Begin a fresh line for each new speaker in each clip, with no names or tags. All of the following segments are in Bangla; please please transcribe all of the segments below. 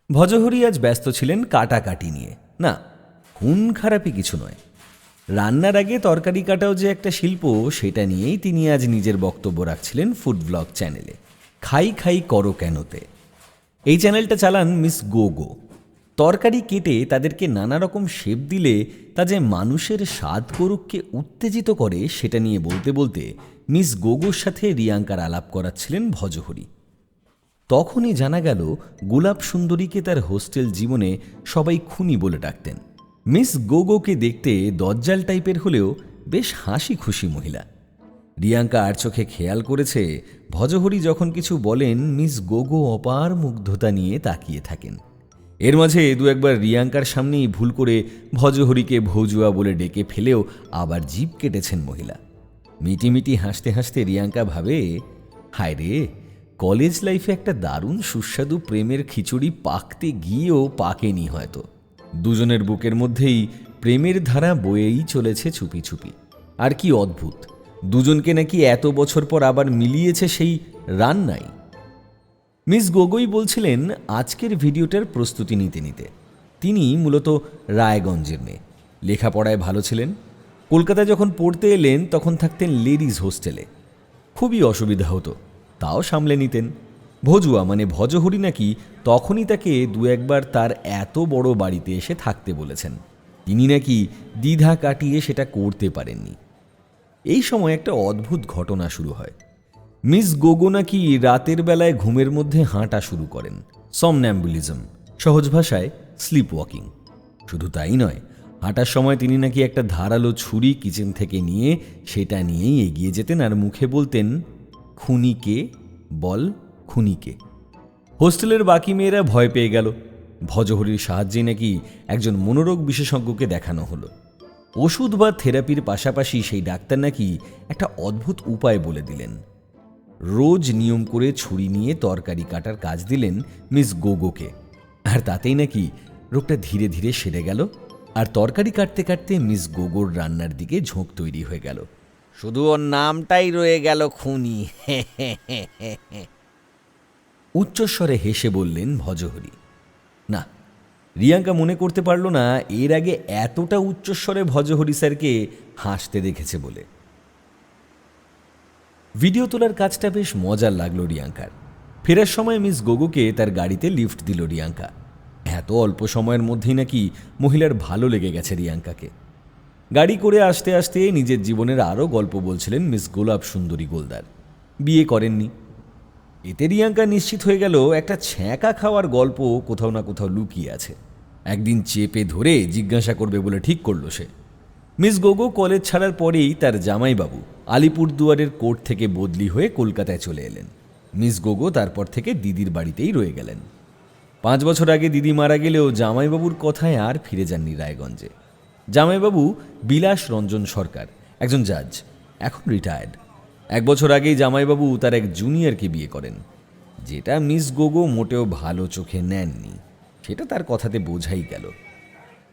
ভজহরি আজ ব্যস্ত ছিলেন কাটাকাটি নিয়ে। না, খুন খারাপই কিছু নয়, রান্নার আগে তরকারি কাটাও যে একটা শিল্প, সেটা নিয়েই তিনি আজ নিজের বক্তব্য রাখছিলেন ফুড ব্লগ চ্যানেলে খাই খাই করো কেনতে। এই চ্যানেলটা চালান মিস গোগো। তরকারি কেটে তাদেরকে নানা রকম শেপ দিলে তা যে মানুষের স্বাদ করুককে উত্তেজিত করে, সেটা নিয়ে বলতে বলতে মিস গোগোর সাথে রিয়াঙ্কার আলাপ করাচ্ছিলেন ভজহরি। তখনই জানা গেল গোলাপ সুন্দরীকে তার হোস্টেল জীবনে সবাই খুনি বলে ডাকতেন। মিস গোগোকে দেখতে দজ্জাল টাইপের হলেও বেশ হাসি খুশি মহিলা। রিয়াঙ্কা আর চোখে খেয়াল করেছে, ভজহরি যখন কিছু বলেন মিস গোগো অপার মুগ্ধতা নিয়ে তাকিয়ে থাকেন। এর মাঝে দু একবার রিয়াঙ্কার সামনেই ভুল করে ভজহরিকে ভৌজুয়া বলে ডেকে ফেলেও আবার জিভ কেটেছেন মহিলা। মিটিমিটি হাসতে হাসতে রিয়াঙ্কা ভাবে, হায় রে, কলেজ লাইফে একটা দারুণ সুস্বাদু প্রেমের খিচুড়ি পাকতে গিয়েও পাকেনি হয়তো। দুজনের বুকের মধ্যেই প্রেমের ধারা বয়েই চলেছে চুপি চুপি। আর কি অদ্ভুত, দুজনকে নাকি এত বছর পর আবার মিলিয়েছে সেই রান্নাই। মিস গোগোই বলছিলেন আজকের ভিডিওটার প্রস্তুতি নিতে নিতে। তিনি মূলত রায়গঞ্জের মেয়ে, লেখাপড়ায় ভালো ছিলেন। কলকাতায় যখন পড়তে এলেন তখন থাকতেন লেডিজ হোস্টেলে। খুবই অসুবিধা হতো, তাও সামলে নিতেন। ভজুয়া মানে ভজহরি নাকি তখনই তাকে দু একবার তার এত বড় বাড়িতে এসে থাকতে বলেছেন। তিনি নাকি দ্বিধা কাটিয়ে সেটা করতে পারেননি। এই সময় একটা অদ্ভুত ঘটনা শুরু হয়। মিস গোগো নাকি রাতের বেলায় ঘুমের মধ্যে হাঁটা শুরু করেন, সমন্যাম্বুলিজম, সহজ ভাষায় স্লিপ ওয়াকিং। শুধু তাই নয়, হাঁটার সময় তিনি নাকি একটা ধারালো ছুরি কিচেন থেকে নিয়ে সেটা নিয়েই এগিয়ে যেতেন আর মুখে বলতেন, খুনিকে বল, খুনিকে। হোস্টেলের বাকি মেয়েরা ভয় পেয়ে গেল। ভজহরির সাহায্যে নাকি একজন মনোরোগ বিশেষজ্ঞকে দেখানো হলো। ওষুধ বা থেরাপির পাশাপাশি সেই ডাক্তার নাকি একটা অদ্ভুত উপায় বলে দিলেন। রোজ নিয়ম করে ছুরি নিয়ে তরকারি কাটার কাজ দিলেন মিস গোগোকে, আর তাতেই নাকি রোগটা ধীরে ধীরে সেরে গেল। আর তরকারি কাটতে কাটতে মিস গোগোর রান্নার দিকে ঝোঁক তৈরি হয়ে গেল।
শুধু ওর নামটাই রয়ে গেল খুনি।
উচ্চস্বরে হেসে বললেন ভজহরি। না, রিয়াঙ্কা মনে করতে পারল না এর আগে এতটা উচ্চস্বরে ভজহরি স্যারকে হাসতে দেখেছে বলে। ভিডিও তোলার কাজটা বেশ মজার লাগলো রিয়াঙ্কার। ফেরার সময় মিস গোগোকে তার গাড়িতে লিফট দিল রিয়াঙ্কা। এত অল্প সময়ের মধ্যেই নাকি মহিলার ভালো লেগে গেছে রিয়াঙ্কাকে। গাড়ি করে আসতে আসতে নিজের জীবনের আরও গল্প বলছিলেন মিস গোলাপ সুন্দরী গোলদার। বিয়ে করেননি। এতে রিয়াঙ্কা নিশ্চিত হয়ে গেল একটা ছ্যাঁকা খাওয়ার গল্প কোথাও না কোথাও লুকিয়ে আছে। একদিন চেপে ধরে জিজ্ঞাসা করবে বলে ঠিক করল সে। মিস গোগো কলেজ ছাড়ার পরেই তার জামাইবাবু আলিপুরদুয়ারের কোর্ট থেকে বদলি হয়ে কলকাতায় চলে এলেন। মিস গোগো তারপর থেকে দিদির বাড়িতেই রয়ে গেলেন। 5 বছর আগে দিদি মারা গেলেও জামাইবাবুর কথায় আর ফিরে যাননি রায়গঞ্জে। জামাইবাবু বিলাস রঞ্জন সরকার, একজন জাজ, এখন রিটায়ার্ড। 1 বছর আগেই জামাইবাবু তার এক জুনিয়রকে বিয়ে করেন, যেটা মিস গোগো মোটেও ভালো চোখে নেননি, সেটা তার কথাতে বোঝাই গেল।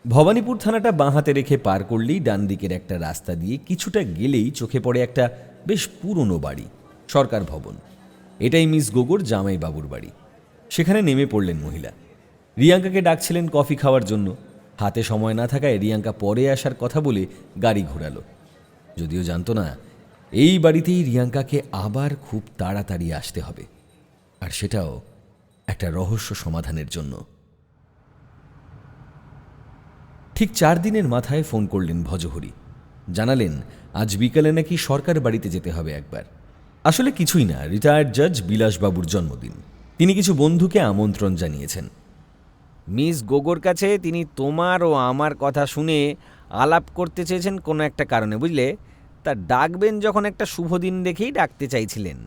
ভবানীপুর থানাটা বাঁ হাতে রেখে পার করলেই ডান দিকের একটা রাস্তা দিয়ে কিছুটা গেলেই চোখে পড়ে একটা বেশ পুরনো বাড়ি, সরকার ভবন। এটাই মিস গোগোর জামাইবাবুর বাড়ি। সেখানে নেমে পড়লেন মহিলা। রিয়াঙ্কাকে ডাকছিলেন কফি খাওয়ার জন্য। হাতে সময় না থাকায় রিয়াঙ্কা পরে আসার কথা বলে গাড়ি ঘোরালো, যদিও জানতো না এই বাড়িতেই রিয়াঙ্কাকে আবার খুব তাড়াতাড়ি আসতে হবে, আর সেটাও একটা রহস্য সমাধানের জন্য। ঠিক 4 দিনের মাথায় ফোন করলেন ভজহরি। জানালেন আজ বিকালে নাকি সরকার বাড়িতে যেতে হবে একবার। আসলে কিছুই না, রিটায়ার্ড জাজ বিলাসবাবুর জন্মদিন। তিনি কিছু বন্ধুকে আমন্ত্রণ জানিয়েছেন।
মিস গোগোর কাছে তিনি তোমার ও আমার কথা শুনে আলাপ করতে চেয়েছেন কোনো একটা কারণে, বুঝলে? তা ডাকবেন যখন একটা শুভ দিন দেখেই ডাকতে চাইছিলেন।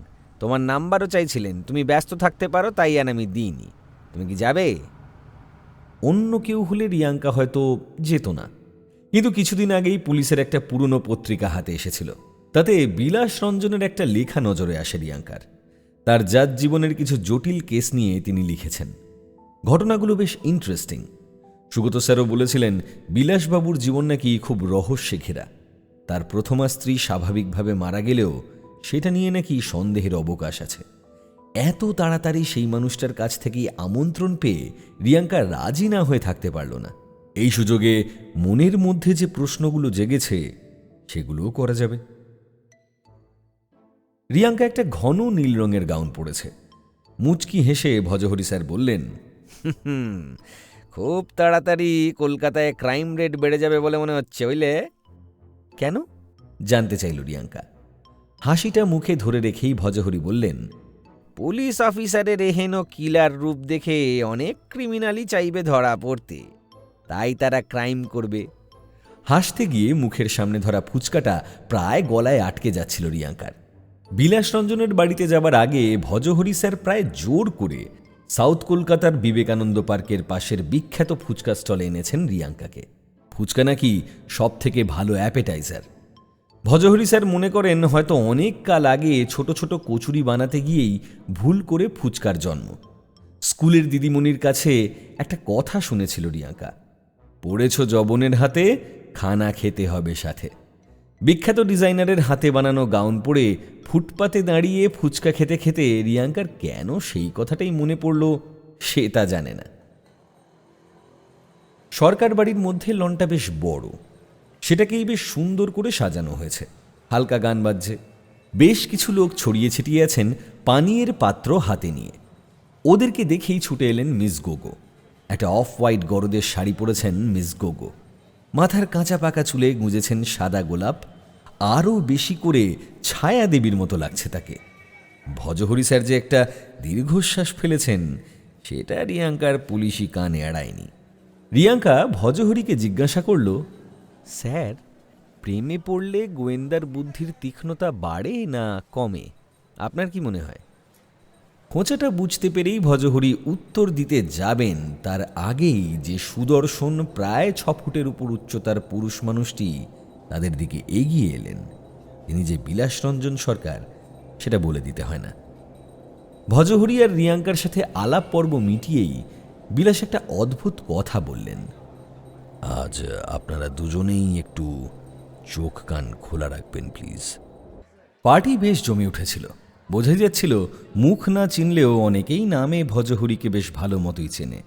তোমার নাম্বারও চাইছিলেন, তুমি ব্যস্ত থাকতে পারো তাই আর আমি দিইনি। তুমি কি যাবে?
অন্য কেউ হলে রিয়াঙ্কা হয়তো যেত না, কিন্তু কিছুদিন আগেই পুলিশের একটা পুরনো পত্রিকা হাতে এসেছিল। তাতে বিলাস রঞ্জনের একটা লেখা নজরে আসে রিয়াঙ্কার। তার জাজ জীবনের কিছু জটিল কেস নিয়ে তিনি লিখেছেন। ঘটনাগুলো বেশ ইন্টারেস্টিং। সুগত স্যারও বলেছিলেন বিলাসবাবুর জীবন নাকি খুব রহস্যে ঘেরা। তার প্রথমা স্ত্রী স্বাভাবিকভাবে মারা গেলেও সেটা নিয়ে নাকি সন্দেহের অবকাশ আছে। এত তাড়াতাড়ি সেই মানুষটার কাছ থেকেই আমন্ত্রণ পেয়ে রিয়াঙ্কা রাজি না হয়ে থাকতে পারল না। এই সুযোগে মনের মধ্যে যে প্রশ্নগুলো জেগেছে সেগুলোও করা যাবে। রিয়াঙ্কা একটা ঘন নীল রঙের গাউন পরেছে। মুচকি হেসে ভজহরি স্যার বললেন,
খুব তাড়াতাড়ি কলকাতায় ক্রাইম রেট বেড়ে যাবে বলে মনে হচ্ছে, বুঝলে?
কেন জানতে চাইল রিয়াঙ্কা। হাসিটা মুখে ধরে রেখেই ভজহরি বললেন,
পুলিশ অফিসারের এহেন কিলার রূপ দেখে অনেক ক্রিমিনালই চাইবে ধরা পড়তে, তাই তারা ক্রাইম করবে।
হাসতে গিয়ে মুখের সামনে ধরা ফুচকাটা প্রায় গলায় আটকে যাচ্ছিল রিয়াঙ্কার। বিলাস রঞ্জনের বাড়িতে যাবার আগে ভজহরি স্যার প্রায় জোর করে সাউথ কলকাতার বিবেকানন্দ পার্কের পাশের বিখ্যাত ফুচকা স্টলে এনেছেন রিয়াঙ্কাকে। ফুচকা নাকি সব থেকে ভালো অ্যাপেটাইজার। ভজহরি স্যার মনে করেন হয়তো অনেক কাল আগে ছোট ছোট কচুরি বানাতে গিয়েই ভুল করে ফুচকার জন্ম। স্কুলের দিদিমণির কাছে একটা কথা শুনেছিল রিয়াঙ্কা, পড়েছ যবনের হাতে, খানা খেতে হবে সাথে। বিখ্যাত ডিজাইনারের হাতে বানানো গাউন পরে ফুটপাতে দাঁড়িয়ে ফুচকা খেতে খেতে রিয়াঙ্কার কেন সেই কথাটাই মনে পড়ল সে তা জানে না। সরকার বাড়ির মধ্যে লনটা বেশ বড়, সেটাকেই বেশ সুন্দর করে সাজানো হয়েছে। হালকা গান বাজছে। বেশ কিছু লোক ছড়িয়ে ছিটিয়ে আছেন পানীয়ের পাত্র হাতে নিয়ে। ওদেরকে দেখেই ছুটে এলেন মিস গোগো। একটা অফ হোয়াইট গরদের শাড়ি পরেছেন মিস গোগো। মাথার কাঁচা পাকা চুলে গুঁজেছেন সাদা গোলাপ। আরও বেশি করে ছায়া দেবীর মতো লাগছে তাকে। ভজহরি স্যার যে একটা দীর্ঘশ্বাস ফেলেছেন সেটা রিয়াঙ্কার পুলিশি কান এড়ায়নি। রিয়াঙ্কা ভজহরিকে জিজ্ঞাসা করল,
স্যার, প্রেমে পড়লে গোয়েন্দার বুদ্ধির তীক্ষ্ণতা বাড়ে না কমে? আপনার কি মনে হয়?
খোঁচাটা বুঝতে পেরেই ভজহরি উত্তর দিতে যাবেন তার আগেই যে সুদর্শন প্রায় 6 ফুটের উপর উচ্চতার পুরুষ মানুষটি তাদের দিকে এগিয়ে এলেন, তিনি যে বিলাস রঞ্জন সরকার সেটা বলে দিতে হয় না। ভজহরি আর রিয়াঙ্কার সাথে আলাপ পর্ব মিটিয়েই বিলাস একটা অদ্ভুত কথা বললেন, আজ আপনারা দুজনেই একটু চোখ কান খোলা রাখবেন প্লিজ। পার্টি বেশ জমে উঠেছিল। বোঝাই যাচ্ছিল মুখ না চিনলেও অনেকেই নামে ভজহরিকে বেশ ভালো মতোই চেনে।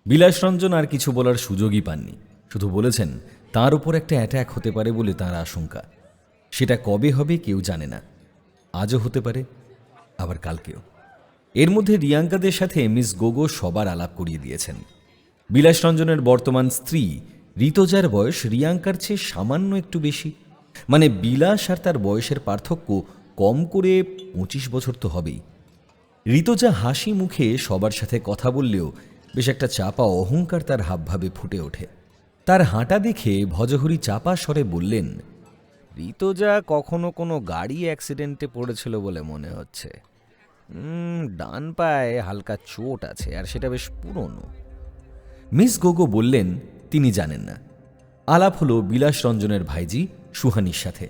বিলাসরঞ্জন আর কিছু বলার সুযোগই পাননি, শুধু বলেছেন তার উপর একটা অ্যাট্যাক হতে পারে বলে তাঁর আশঙ্কা। সেটা কবে হবে কেউ জানে না, আজও হতে পারে আবার কালকেও। এর মধ্যে রিয়াঙ্কাদের সাথে মিস গোগো সবার আলাপ করিয়ে দিয়েছেন। বিলাসরঞ্জনের বর্তমান স্ত্রী ঋতজার বয়স রিয়াঙ্কার চেয়ে সামান্য একটু বেশি, মানে বিলাস আর তার বয়সের পার্থক্য কম করে 25 বছর তো হবেই। ঋতজা হাসি মুখে সবার সাথে কথা বললেও বেশ একটা চাপা অহংকার তার হাবভাবে ফুটে ওঠে। তার হাঁটা দেখে ভজহরি চাপা স্বরে বললেন,
ঋতজা কখনো কোনো গাড়ি অ্যাক্সিডেন্টে পড়েছিল বলে মনে হচ্ছে। ডান পায়ে হালকা চোট আছে, আর সেটা বেশ পুরনো।
মিস গোগো বললেন তিনি জানেন না। আলাপ হলো বিলাস রঞ্জনের ভাইজি সুহানির সাথে,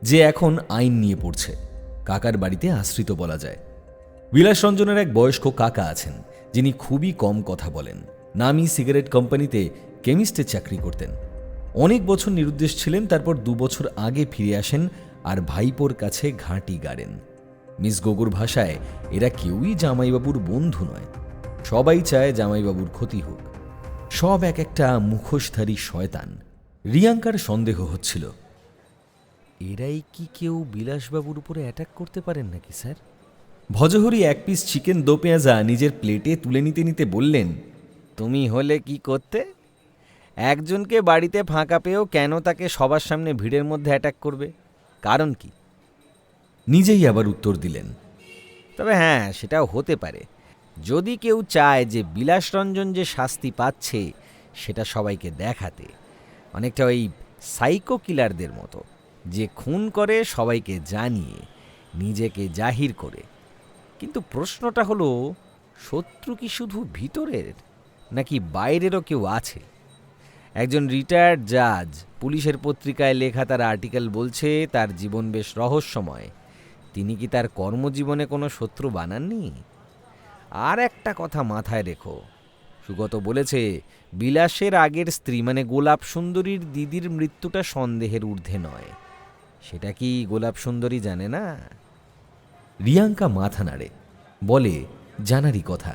যে এখন আইন নিয়ে পড়ছে। কাকার বাড়িতে আশ্রিত বলা যায়। বিলাস রঞ্জনের এক বয়স্ক কাকা আছেন যিনি খুবই কম কথা বলেন। নামি সিগারেট কোম্পানিতে কেমিস্টের চাকরি করতেন। অনেক বছর নিরুদ্দেশ ছিলেন, তারপর 2 বছর আগে ফিরে আসেন আর ভাইপোর কাছে ঘাঁটি গাড়েন। মিস গোগোর ভাষায় এরা কেউই জামাইবাবুর বন্ধু নয়, সবাই চায় জামাইবাবুর ক্ষতি হোক। সব এক একটা মুখোশধারী শয়তান। রিয়াঙ্কার সন্দেহ হচ্ছিল,
এরাই কি কেউ বিলাসবাবুর উপরে অ্যাটাক করতে পারেন নাকি স্যার?
ভজহরি 1 পিস চিকেন দো পেঁয়াজা নিজের প্লেটে তুলে নিতে নিতে বললেন,
তুমি হলে কি করতে? একজনকে বাড়িতে ফাঁকা পেয়েও কেন তাকে সবার সামনে ভিড়ের মধ্যে অ্যাটাক করবে? কারণ কি?
নিজেই আবার উত্তর দিলেন,
তবে হ্যাঁ, সেটাও হতে পারে যদি কেউ চায় যে বিলাসরঞ্জন যে শাস্তি পাচ্ছে সেটা সবাইকে দেখাতে, অনেকটা ওই সাইকো কিলারদের মতো, যে খুন করে সবাইকে জানিয়ে নিজেকে জাহির করে। কিন্তু প্রশ্নটা হলো, শত্রু কি শুধু ভিতরের নাকি বাইরেরও কেউ আছে? একজন রিটায়ার্ড জাজ পুলিশের পত্রিকায় লেখা তার আর্টিকেল বলছে তার জীবন বেশ রহস্যময়। তিনি কি তার কর্মজীবনে কোনো শত্রু বানাননি? আর একটা কথা মাথায় রেখো, সুগত বলেছে বিলাসের আগের স্ত্রী মানে গোলাপ সুন্দরীর দিদির মৃত্যুটা সন্দেহের ঊর্ধ্বে নয়। সেটা কি গোলাপ সুন্দরী জানে না?
রিয়াঙ্কা মাথা নাড়ে। বলে জানারই কথা।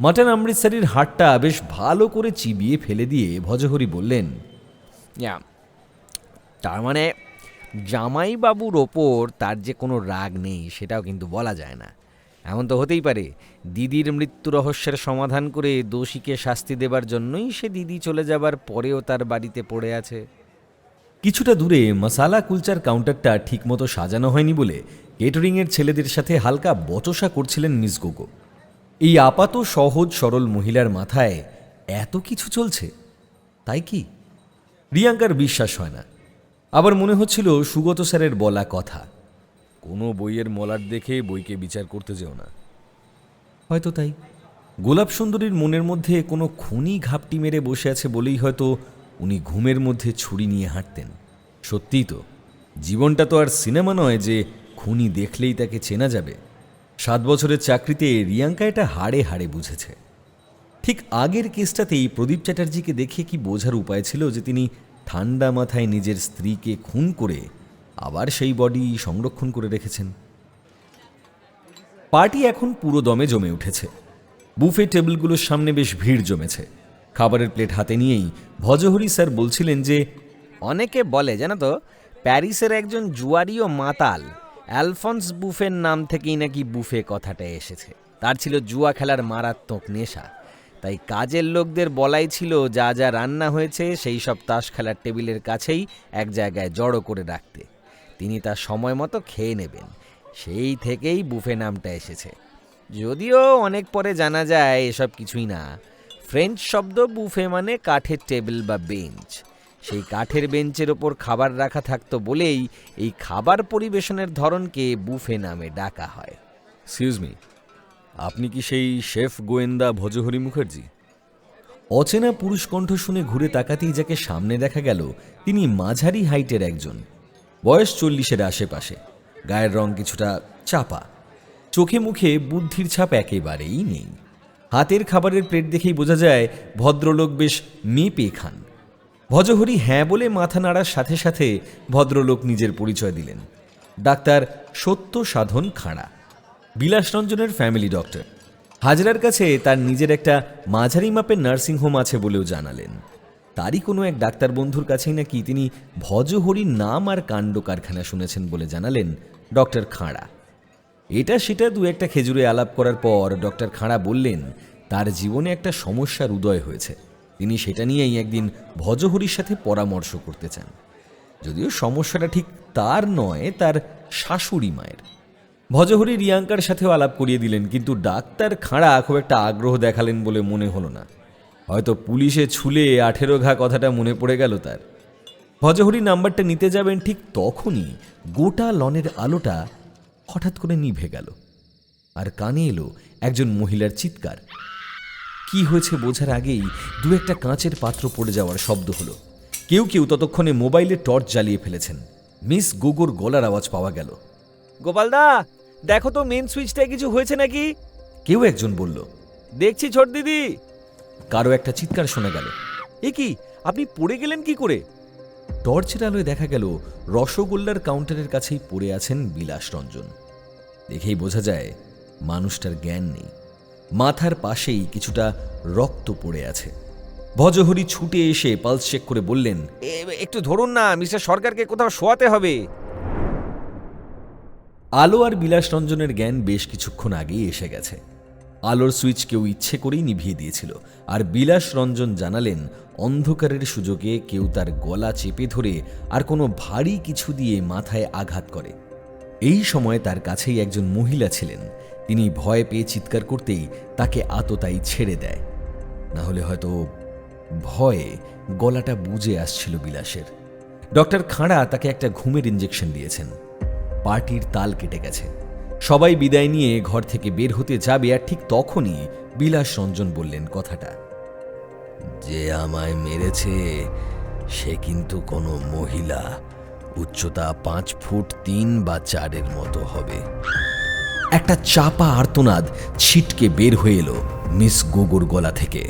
মাটন অমৃতসরের হাড়টা বেশ ভালো করে চিবিয়ে ফেলে দিয়ে ভজহরি বললেন,
তার মানে জামাইবাবুর ওপর তার যে কোনো রাগ নেই সেটাও কিন্তু বলা যায় না। এমন তো হতেই পারে দিদির মৃত্যু রহস্যের সমাধান করে দোষীকে শাস্তি দেবার জন্যই সে দিদি চলে যাবার পরেও তার বাড়িতে পড়ে আছে।
কিছুটা দূরে মশালা কুলচার কাউন্টারটা ঠিকমতো সাজানো হয়নি বলে কেটারিংয়ের ছেলেদের সাথে হালকা বচসা করছিলেন মিস গোগো। এই আপাত সহজ সরল মহিলার মাথায় এত কিছু চলছে, তাই কি? রিয়াঙ্কার বিশ্বাস হয় না। আবার মনে হচ্ছিল সুগত স্যারের বলা কথা, কোনো বইয়ের মলাট দেখে বইকে বিচার করতে যেও না। হয়তো তাই। গোলাপ সুন্দরীর মনের মধ্যে কোনো খুনি ঘাপটি মেরে বসে আছে বলেই হয়তো উনি ঘুমের মধ্যে ছুরি নিয়ে হাঁটতেন। সত্যিই তো, জীবনটা তো আর সিনেমা নয় যে খুনি দেখলেই তাকে চেনা যাবে। 7 বছরের চাকরিতে রিয়াঙ্কা এটা হাড়ে হাড়ে বুঝেছে। ঠিক আগের কেসটাতেই প্রদীপ চ্যাটার্জিকে দেখে কি বোঝার উপায় ছিল যে তিনি ঠান্ডা মাথায় নিজের স্ত্রীকে খুন করে আবার সেই বডি সংরক্ষণ করে রেখেছেন। পার্টি এখন পুরো দমে জমে উঠেছে। বুফে টেবিলগুলোর সামনে বেশ ভিড় জমেছে। খাবারের প্লেট হাতে নিয়েই ভজহরি স্যার বলছিলেন যে,
অনেকে বলে জানো তো, প্যারিসের একজন জুয়ারি ও মাতাল অ্যালফন্স বুফের নাম থেকেই নাকি বুফে কথাটা এসেছে। তার ছিল জুয়া খেলার মারাত্মক নেশা, তাই কাজের লোকদের বলাই ছিল যা যা রান্না হয়েছে সেই সব তাস খেলার টেবিলের কাছেই এক জায়গায় জড়ো করে রাখতে। তিনি তার সময় মতো খেয়ে নেবেন, সেই থেকেই বুফে নামটা এসেছে। যদিও অনেক পরে জানা যায় এসব কিছুই না। ফ্রেঞ্চ শব্দ বুফে মানে কাঠের টেবিল বা বেঞ্চ। সেই কাঠের বেঞ্চের ওপর খাবার রাখা থাকতো বলেই এই খাবার পরিবেশনের ধরনকে বুফে নামে ডাকা হয়।
এক্সকিউজ মি, আপনি কি সেই শেফ গোয়েন্দা ভজহরি মুখার্জি? অচেনা পুরুষ কণ্ঠ শুনে ঘুরে তাকাতেই যাকে সামনে দেখা গেল তিনি মাঝারি হাইটের একজন, বয়স 40-এর আশেপাশে। গায়ের রং কিছুটা চাপা, চোখে মুখে বুদ্ধির ছাপ একেবারেই নেই। হাতের খাবারের প্লেট দেখেই বোঝা যায় ভদ্রলোক বেশ মেপে খান। ভজহরি হ্যাঁ বলে মাথা নাড়ার সাথে সাথে ভদ্রলোক নিজের পরিচয় দিলেন। ডাক্তার সত্য সাধন খাঁড়া, বিলাসরঞ্জনের ফ্যামিলি ডক্টর। হাজরার কাছে তার নিজের একটা মাঝারি মাপের নার্সিংহোম আছে বলেও জানালেন। তারই কোনো এক ডাক্তার বন্ধুর কাছেই নাকি তিনি ভজহরির নাম আর কাণ্ড কারখানা শুনেছেন বলে জানালেন ডক্টর খাঁড়া। এটা সেটা দু একটা খেজুরে আলাপ করার পর ডক্টর খাঁড়া বললেন তার জীবনে একটা সমস্যার উদয় হয়েছে, তিনি সেটা নিয়েই একদিন ভজহরির সাথে পরামর্শ করতে চান। যদিও সমস্যাটা ঠিক তার নয়, তার শাশুড়ি মায়ের। ভজহরি রিয়াঙ্কার সাথেও আলাপ করিয়ে দিলেন, কিন্তু ডাক্তার খাঁড়া খুব একটা আগ্রহ দেখালেন বলে মনে হলো না। হয়তো পুলিশে ছুলে 18 ঘা কথাটা মনে পড়ে গেল তার। ভজহরি নাম্বারটা নিতে যাবেন ঠিক তখনই গোটা লনের আলোটা হঠাৎ করে নিভে গেল, আর কানে এলো একজন মহিলার চিৎকার। কি হয়েছে বোঝার আগেই দু একটা কাঁচের পাত্র পড়ে যাওয়ার শব্দ হলো। কেউ কেউ ততক্ষণে মোবাইলে টর্চ জ্বালিয়ে ফেলেছেন। মিস গোগোর গলার আওয়াজ পাওয়া গেল,
গোপালদা দেখো তো মেন সুইচটায় কিছু হয়েছে নাকি।
কেউ একজন বলল,
দেখছি ছোট দিদি।
কারো একটা চিৎকার শোনা গেল,
এ কি, আপনি পড়ে গেলেন কি করে?
টর্চের আলোয় দেখা গেল রসগোল্লার কাউন্টারের কাছেই পড়ে আছেন বিলাসরঞ্জন। দেখেই বোঝা যায় মানুষটার জ্ঞান নেই। মাথার পাশেই কিছুটা রক্ত পড়ে আছে। ভজহরি ছুটে এসে পালস চেক করে বললেন,
একটু ধরুন না, মিস্টার সরকারকে কোথাও শোয়াতে হবে।
আলো আর বিলাসরঞ্জনের জ্ঞান বেশ কিছুক্ষণ আগেই এসে গেছে। আলোর সুইচ কেউ ইচ্ছে করেই নিভিয়ে দিয়েছিল, আর বিলাসরঞ্জন জানালেন অন্ধকারের সুযোগে কেউ তার গলা চেপে ধরে আর কোনো ভারী কিছু দিয়ে মাথায় আঘাত করে। এই সময় তার কাছেই একজন মহিলা ছিলেন, তিনি ভয় পেয়ে চিৎকার করতেই তাকে আততায়ী ছেড়ে দেয়। না হলে হয়তো ভয়ে গলাটা বুজে আসছিল বিলাসের। ডক্টর খাঁড়া তাকে একটা ঘুমের ইঞ্জেকশন দিয়েছেন। পার্টির তাল কেটে গেছে, সবাই বিদায় নিয়ে ঘর থেকে বের হতে যাবে, আর ঠিক তখনই বিলাসরঞ্জন বললেন কথাটা, যে আমায় মেরেছে সে কিন্তু কোনো মহিলা, উচ্চতা 5 ফুট 3 বা 4 মতো হবে। একটা চাপা আর্তনাদ ছিটকে বের হয়ে এলো মিস গোগোর গলা থেকে।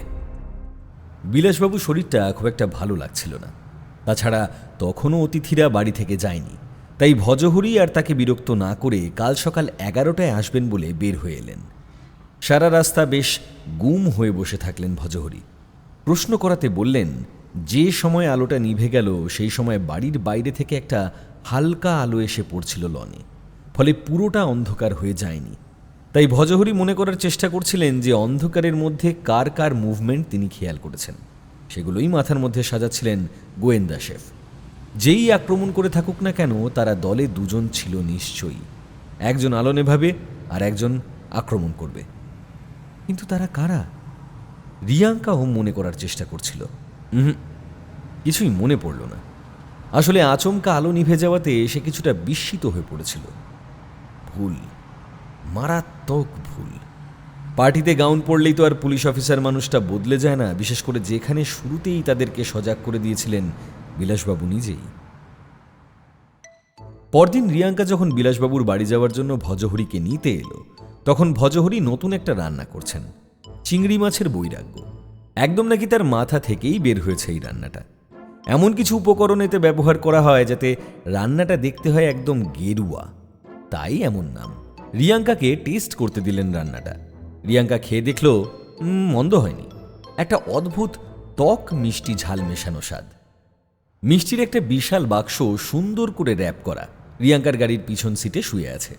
বিলাসবাবু শরীরটা খুব একটা ভালো লাগছিল না। তাছাড়া তখনও অতিথিরা বাড়ি থেকে যায়নি। তাই ভজহরি আর তাকে বিরক্ত না করে কাল সকাল 11টায় আসবেন বলে বের হয়ে এলেন। সারা রাস্তা বেশ গুম হয়ে বসে থাকলেন ভজহরি। প্রশ্ন করাতে বললেন, যে সময় আলোটা নিভে গেল সেই সময় বাড়ির বাইরে থেকে একটা হালকা আলো এসে পড়ছিল লনে, ফলে পুরোটা অন্ধকার হয়ে যায়নি। তাই ভজহরি মনে করার চেষ্টা করছিলেন যে অন্ধকারের মধ্যে কার কার মুভমেন্ট তিনি খেয়াল করেছেন। সেগুলোই মাথার মধ্যে সাজাচ্ছিলেন গোয়েন্দা শেফ। যেই আক্রমণ করে থাকুক না কেন, তারা দলে দুজন ছিল নিশ্চয়ই, একজন আলো নেভাবে আর একজন আক্রমণ করবে। কিন্তু তারা কারা? রিয়াঙ্কাও মনে করার চেষ্টা করছিল। কিছুই মনে পড়ল না। আসলে আচমকা আলো নিভে যাওয়াতে সে কিছুটা বিস্মিত হয়ে পড়েছিল। ভুল, মারাত্মক ভুল। পার্টিতে গাউন পরলেই তো আর পুলিশ অফিসার মানুষটা বদলে যায় না, বিশেষ করে যেখানে শুরুতেই তাদেরকে সজাগ করে দিয়েছিলেন বিলাসবাবু নিজেই। পরদিন রিয়াঙ্কা যখন বিলাসবাবুর বাড়ি যাওয়ার জন্য ভজহরিকে নিতে এলো, তখন ভজহরি নতুন একটা রান্না করছেন, চিংড়ি মাছের বৈরাগ্য। একদম নাকি তার মাথা থেকেই বের হয়েছে এই রান্নাটা। এমন কিছু উপকরণ এতে ব্যবহার করা হয় যাতে রান্নাটা দেখতে হয় একদম গেরুয়া, তাই এমন নাম। রিয়াঙ্কাকে টেস্ট করতে দিলেন রান্নাটা। রিয়াঙ্কা খেয়ে দেখল মন্দ হয়নি। একটা অদ্ভুত টক মিষ্টি ঝাল মেশানো স্বাদ। মিষ্টির একটা বিশাল বাক্স সুন্দর করে র্যাপ করা রিয়াঙ্কার গাড়ির পিছন সিটে শুয়ে আছে।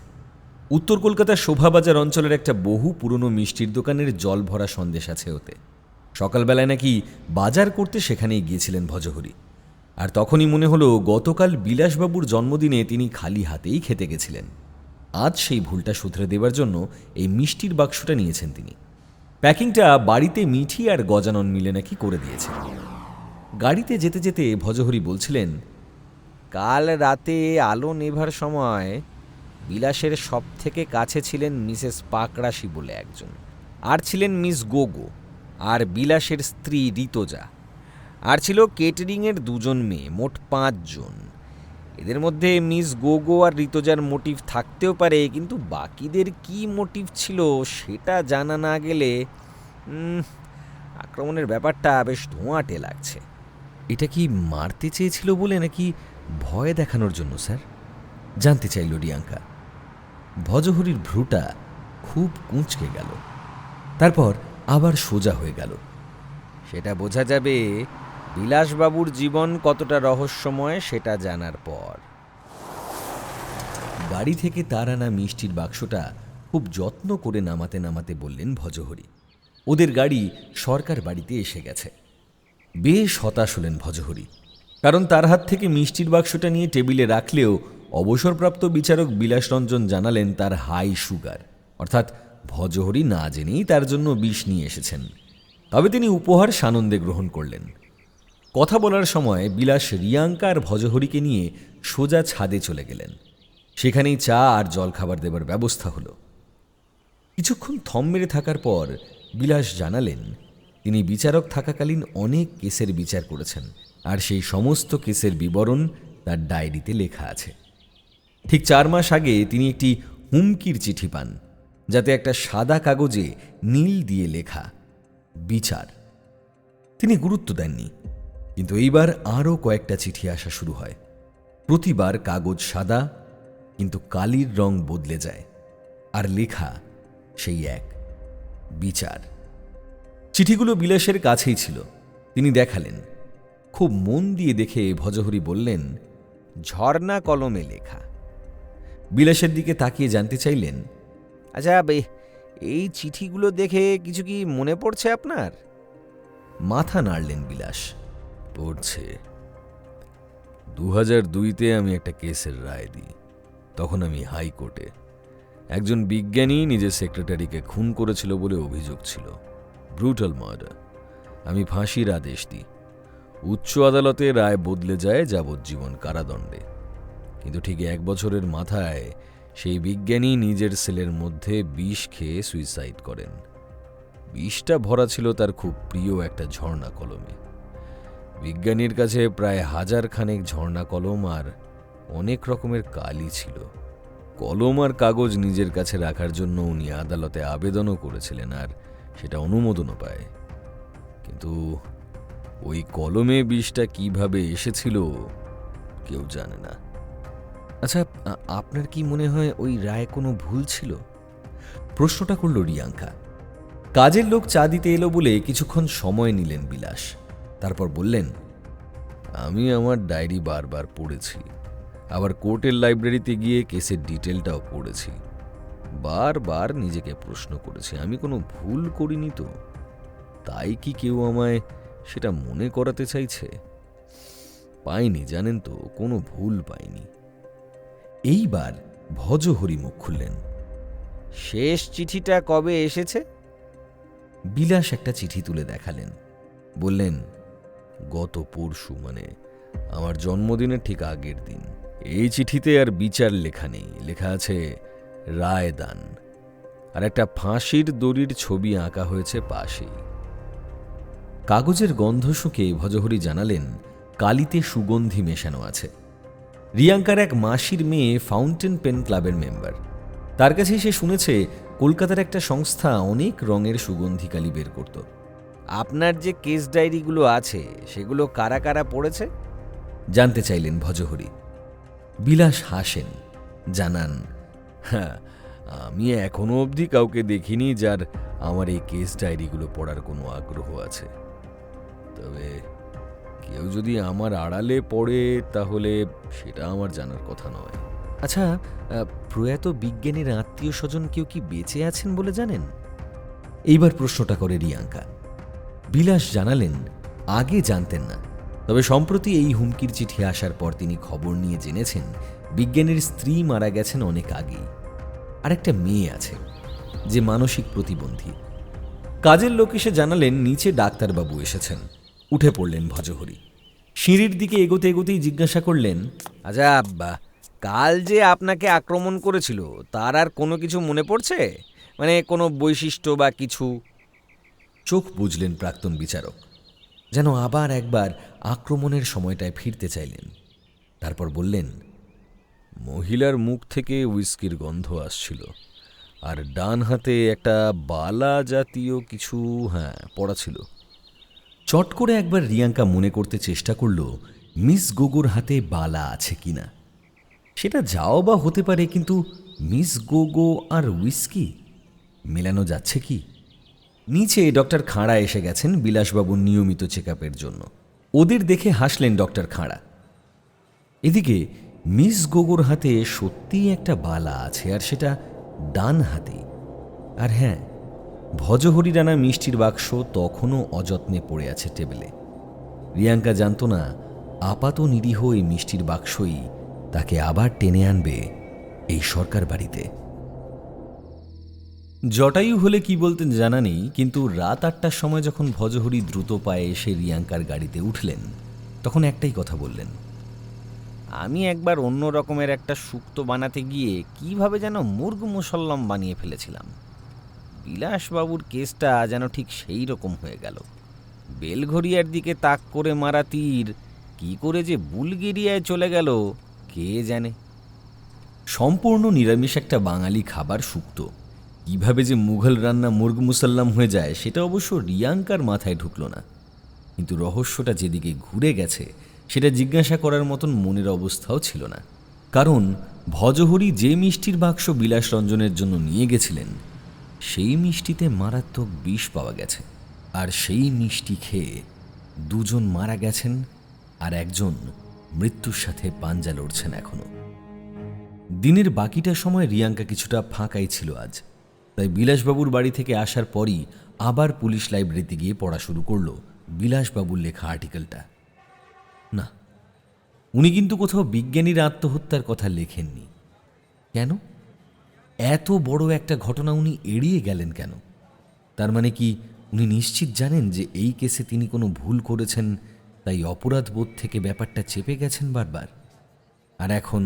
উত্তর কলকাতার শোভাবাজার অঞ্চলের একটা বহু পুরনো মিষ্টির দোকানের জল ভরা সন্দেশ আছে ওতে। সকালবেলায় নাকি বাজার করতে সেখানেই গিয়েছিলেন ভজহরি। আর তখনই মনে হলো গতকাল বিলাসবাবুর জন্মদিনে তিনি খালি হাতেই খেতে গেছিলেন। আজ সেই ভুলটা শুধরে দেবার জন্য এই মিষ্টির বাক্সটা নিয়েছেন তিনি। প্যাকিংটা বাড়িতে মিঠি আর গজানন মিলে নাকি করে দিয়েছেন। গাড়িতে যেতে যেতে ভজহরি বলছিলেন,
কাল রাতে আলো নেভার সময় বিলাসের সব থেকে কাছে ছিলেন মিসেস পাকরাশি বলে একজন, আর ছিলেন মিস গোগো আর বিলাসের স্ত্রী ঋতজা, আর ছিল কেটারিংয়ের দুজন মেয়ে, মোট 5 জন। এদের মধ্যে মিস গোগো আর ঋতজার মোটিভ থাকতেও পারে, কিন্তু বাকিদের কি মোটিভ ছিল সেটা জানা না গেলে আক্রমণের ব্যাপারটা বেশ ধোঁয়াটে লাগছে।
এটা কি মারতে চেয়েছিল বলে নাকি ভয় দেখানোর জন্য স্যার? জানতে চাইল রিয়াঙ্কা। ভজহরির ভ্রুটা খুব কুঁচকে গেল, তারপর আবার সোজা হয়ে গেল।
সেটা বোঝা যাবে বিলাসবাবুর জীবন কতটা রহস্যময় সেটা জানার পর।
গাড়ি থেকে তার আনা মিষ্টির বাক্সটা খুব যত্ন করে নামাতে নামাতে বললেন ভজহরি, ওদের গাড়ি সরকার বাড়িতে এসে গেছে। বেশ হতাশ হলেন ভজহরি, কারণ তার হাত থেকে মিষ্টির বাক্সটা নিয়ে টেবিলে রাখলেও অবসরপ্রাপ্ত বিচারক বিলাসরঞ্জন জানালেন তার হাই সুগার, অর্থাৎ ভজহরি না জেনেই তার জন্য বিষ নিয়ে এসেছেন। তবে তিনি উপহার সানন্দে গ্রহণ করলেন। কথা বলার সময় বিলাস রিয়াঙ্কা আর ভজহরিকে নিয়ে সোজা ছাদে চলে গেলেন। সেখানেই চা আর জল খাবার দেবার ব্যবস্থা হলো। কিছুক্ষণ থম মেরে থাকার পর বিলাস জানালেন তিনি বিচারক থাকাকালীন অনেক কেসের বিচার করেছেন, আর সেই সমস্ত কেসের বিবরণ তার ডায়েরিতে লেখা আছে। ঠিক 4 মাস আগে তিনি একটি হুমকির চিঠি পান, যাতে একটা সাদা কাগজে নীল দিয়ে লেখা বিচার। তিনি গুরুত্ব দেননি, কিন্তু এইবার আরও কয়েকটা চিঠি আসা শুরু হয়। প্রতিবার কাগজ সাদা, কিন্তু কালির রং বদলে যায়, আর লেখা সেই এক, বিচার। চিঠিগুলো বিলাসের কাছেই ছিল। তিনি দেখালেন। খুব মন দিয়ে দেখে ভজহরি বললেন,
ঝর্ণা কলমে লেখা।
বিলাসের দিকে তাকিয়ে জানতে চাইলেন,
আচ্ছা, এই চিঠিগুলো দেখে কিছু কি মনে পড়ছে আপনার?
মাথা নাড়লেন বিলাস। পড়ছে। 2002-তে আমি একটা কেসের রায় দিই। তখন আমি হাইকোর্টে। একজন বিজ্ঞানী নিজের সেক্রেটারিকে খুন করেছিল বলে অভিযোগ ছিল, ব্রুটাল মার্ডার। আমি ফাঁসির আদেশ দিই। উচ্চ আদালতে রায় বদলে যায় যাবজ্জীবন কারাদণ্ডে। কিন্তু ঠিক 1 বছরের মাথায় সেই বিজ্ঞানী নিজের সেলের মধ্যে বিষ খেয়ে সুইসাইড করেন। বিষটা ভরা ছিল তার খুব প্রিয় একটা ঝর্ণা কলমে। বিজ্ঞানীর কাছে প্রায় 1000 খানেক ঝর্ণা কলম আর অনেক রকমের কালি ছিল। কলম আর কাগজ নিজের কাছে রাখার জন্য উনি আদালতে আবেদনও করেছিলেন, আর সেটা অনুমোদনও পায়। কিন্তু ওই কলমে বিষটা কিভাবে এসেছিল কেউ জানে না।
আচ্ছা, আপনার কি মনে হয় ওই রায়ে কোনো ভুল ছিল?
প্রশ্নটা করল রিয়াঙ্কা। কাজের লোক চা দিতে এলো বলে কিছুক্ষণ সময় নিলেন বিলাস। তারপর বললেন, আমি আমার ডায়েরি বারবার পড়েছি, আবার কোর্টের লাইব্রেরিতে গিয়ে কেসের ডিটেলটাও পড়েছি। বারবার নিজেকে প্রশ্ন করেছি, আমি কোনো ভুল করিনি তো? তাই কি কেউ আমায় সেটা মনে করাতে চাইছে? পাইনি, জানেন তো, কোনো ভুল পাইনি। এইবার ভজহরি মুখ খুললেন।
শেষ চিঠিটা কবে এসেছে?
বিলাস একটা চিঠি তুলে দেখালেন। বললেন, গত পরশু, মানে আমার জন্মদিনের ঠিক আগের দিন। এই চিঠিতে আর বিচার লেখা নেই, লেখা আছে রায় দান, আর একটা ফাঁসির দড়ির ছবি আঁকা হয়েছে পাশেই। কাগজের গন্ধ শুঁকে ভজহরি জানালেন, কালিতে সুগন্ধি মেশানো আছে। রিয়াঙ্কার এক মাসির মেয়ে ফাউন্টেন পেন ক্লাবের মেম্বার। তার কাছে সে শুনেছে কলকাতার একটা সংস্থা অনেক রঙের সুগন্ধি কালি বের করত।
আপনার যে কেস ডায়েরিগুলো আছে সেগুলো কারা কারা পড়েছে?
জানতে চাইলেন ভজহরি। বিলাস হাসেন, জানান, হ্যাঁ, আমি এখনো অবধি কাউকে দেখিনি যার আমার এই কেস ডায়েরিগুলো পড়ার কোনো আগ্রহ আছে। তবে কেউ যদি আমার আড়ালে পড়ে তাহলে সেটা আমার জানার কথা নয়।
আচ্ছা, প্রয়াত বিজ্ঞানীর আত্মীয় স্বজন কেউ কি বেঁচে আছেন বলে জানেন?
এইবার প্রশ্নটা করে রিয়াঙ্কা। বিলাস জানালেন, আগে জানতেন না, তবে সম্প্রতি এই হুমকির চিঠি আসার পর তিনি খবর নিয়ে জেনেছেন বিজ্ঞানীর স্ত্রী মারা গেছেন অনেক আগেই। আর একটা মেয়ে আছে যে মানসিক প্রতিবন্ধী। কাজের লোক এসে জানালেন নিচে ডাক্তারবাবু এসেছেন। উঠে পড়লেন ভজহরি। সিঁড়ির দিকে এগোতে এগোতেই জিজ্ঞাসা করলেন,
আচ্ছা, কাল যে আপনাকে আক্রমণ করেছিল তার আর কোনো কিছু মনে পড়ছে? মানে কোনো বৈশিষ্ট্য বা কিছু?
চোখ বুঝলেন প্রাক্তন বিচারক, যেন আবার একবার আক্রমণের সময়টায় ফিরতে চাইলেন। তারপর বললেন, মহিলার মুখ থেকে উইস্কির গন্ধ আসছিল, আর ডান হাতে একটা বালা জাতীয় কিছু, হ্যাঁ, পড়া ছিল। চট করে একবার রিয়াঙ্কা মনে করতে চেষ্টা করল মিস গোগোর হাতে বালা আছে কিনা। সেটা যাও বা হতে পারে, কিন্তু মিস গোগো আর উইস্কি মেলানো যাচ্ছে কি? নিচে ডক্টর খাঁড়া এসে গেছেন বিলাসবাবুর নিয়মিত চেক আপের জন্য। ওদের দেখে হাসলেন ডক্টর খাঁড়া। এদিকে মিস গোগোর হাতে সত্যিই একটা বালা আছে, আর সেটা ডান হাতে। আর হ্যাঁ, ভজহরি রানা মিষ্টির বাক্স তখনও অযত্নে পড়ে আছে টেবিলে। রিয়াঙ্কা জানত না আপাত নিরীহ এই মিষ্টির বাক্সই তাকে আবার টেনে আনবে এই সরকার বাড়িতে। জটায়ু হলে কি বলতেন জানা নেই, কিন্তু রাত 8টার সময় যখন ভজহরি দ্রুত পায়ে এসে রিয়াঙ্কার গাড়িতে উঠলেন, তখন একটাই কথা বললেন,
আমি একবার অন্য রকমের একটা শুক্তো বানাতে গিয়ে কিভাবে যেন মুর্গ মুসল্লাম বানিয়ে ফেলেছিলাম। বিলাসবাবুর কেসটা যেন ঠিক সেই রকম হয়ে গেল। বেলঘরিয়ার দিকে তাক করে মারা তীর কি করে যে বুলগেরিয়ায় চলে গেল কে জানে।
সম্পূর্ণ নিরামিষ একটা বাঙালি খাবার শুক্তো কিভাবে যে মুঘল রান্না মুর্গ মুসাল্লাম হয়ে যায় সেটা অবশ্য রিয়াঙ্কার মাথায় ঢুকল না। কিন্তু রহস্যটা যেদিকে ঘুরে গেছে সেটা জিজ্ঞাসা করার মতন মনের অবস্থাও ছিল না। কারণ ভজহরি যে মিষ্টির বাক্স বিলাস রঞ্জনের জন্য নিয়ে গেছিলেন সেই মিষ্টিতে মারাত্মক বিষ পাওয়া গেছে, আর সেই মিষ্টি খেয়ে দুজন মারা গেছেন, আর একজন মৃত্যুর সাথে পাঞ্জা লড়ছেন এখনো। দিনের বাকিটা সময় রিয়াঙ্কা কিছুটা ফাঁকাই ছিল আজ, তাই বিলাসবাবুর বাড়ি থেকে আসার পরই আবার পুলিশ লাইব্রেরিতে গিয়ে পড়া শুরু করল বিলাসবাবুর লেখা আর্টিকেলটা। না, উনি কিন্তু কোথাও বিজ্ঞানীর আত্মহত্যার কথা লেখেননি। কেন? এত বড় একটা ঘটনা উনি এড়িয়ে গেলেন কেন? তার মানে কি উনি নিশ্চিত জানেন যে এই কেসে তিনি কোনো ভুল করেছেন, তাই অপরাধ বোধ থেকে ব্যাপারটা চেপে গেছেন বারবার, আর এখন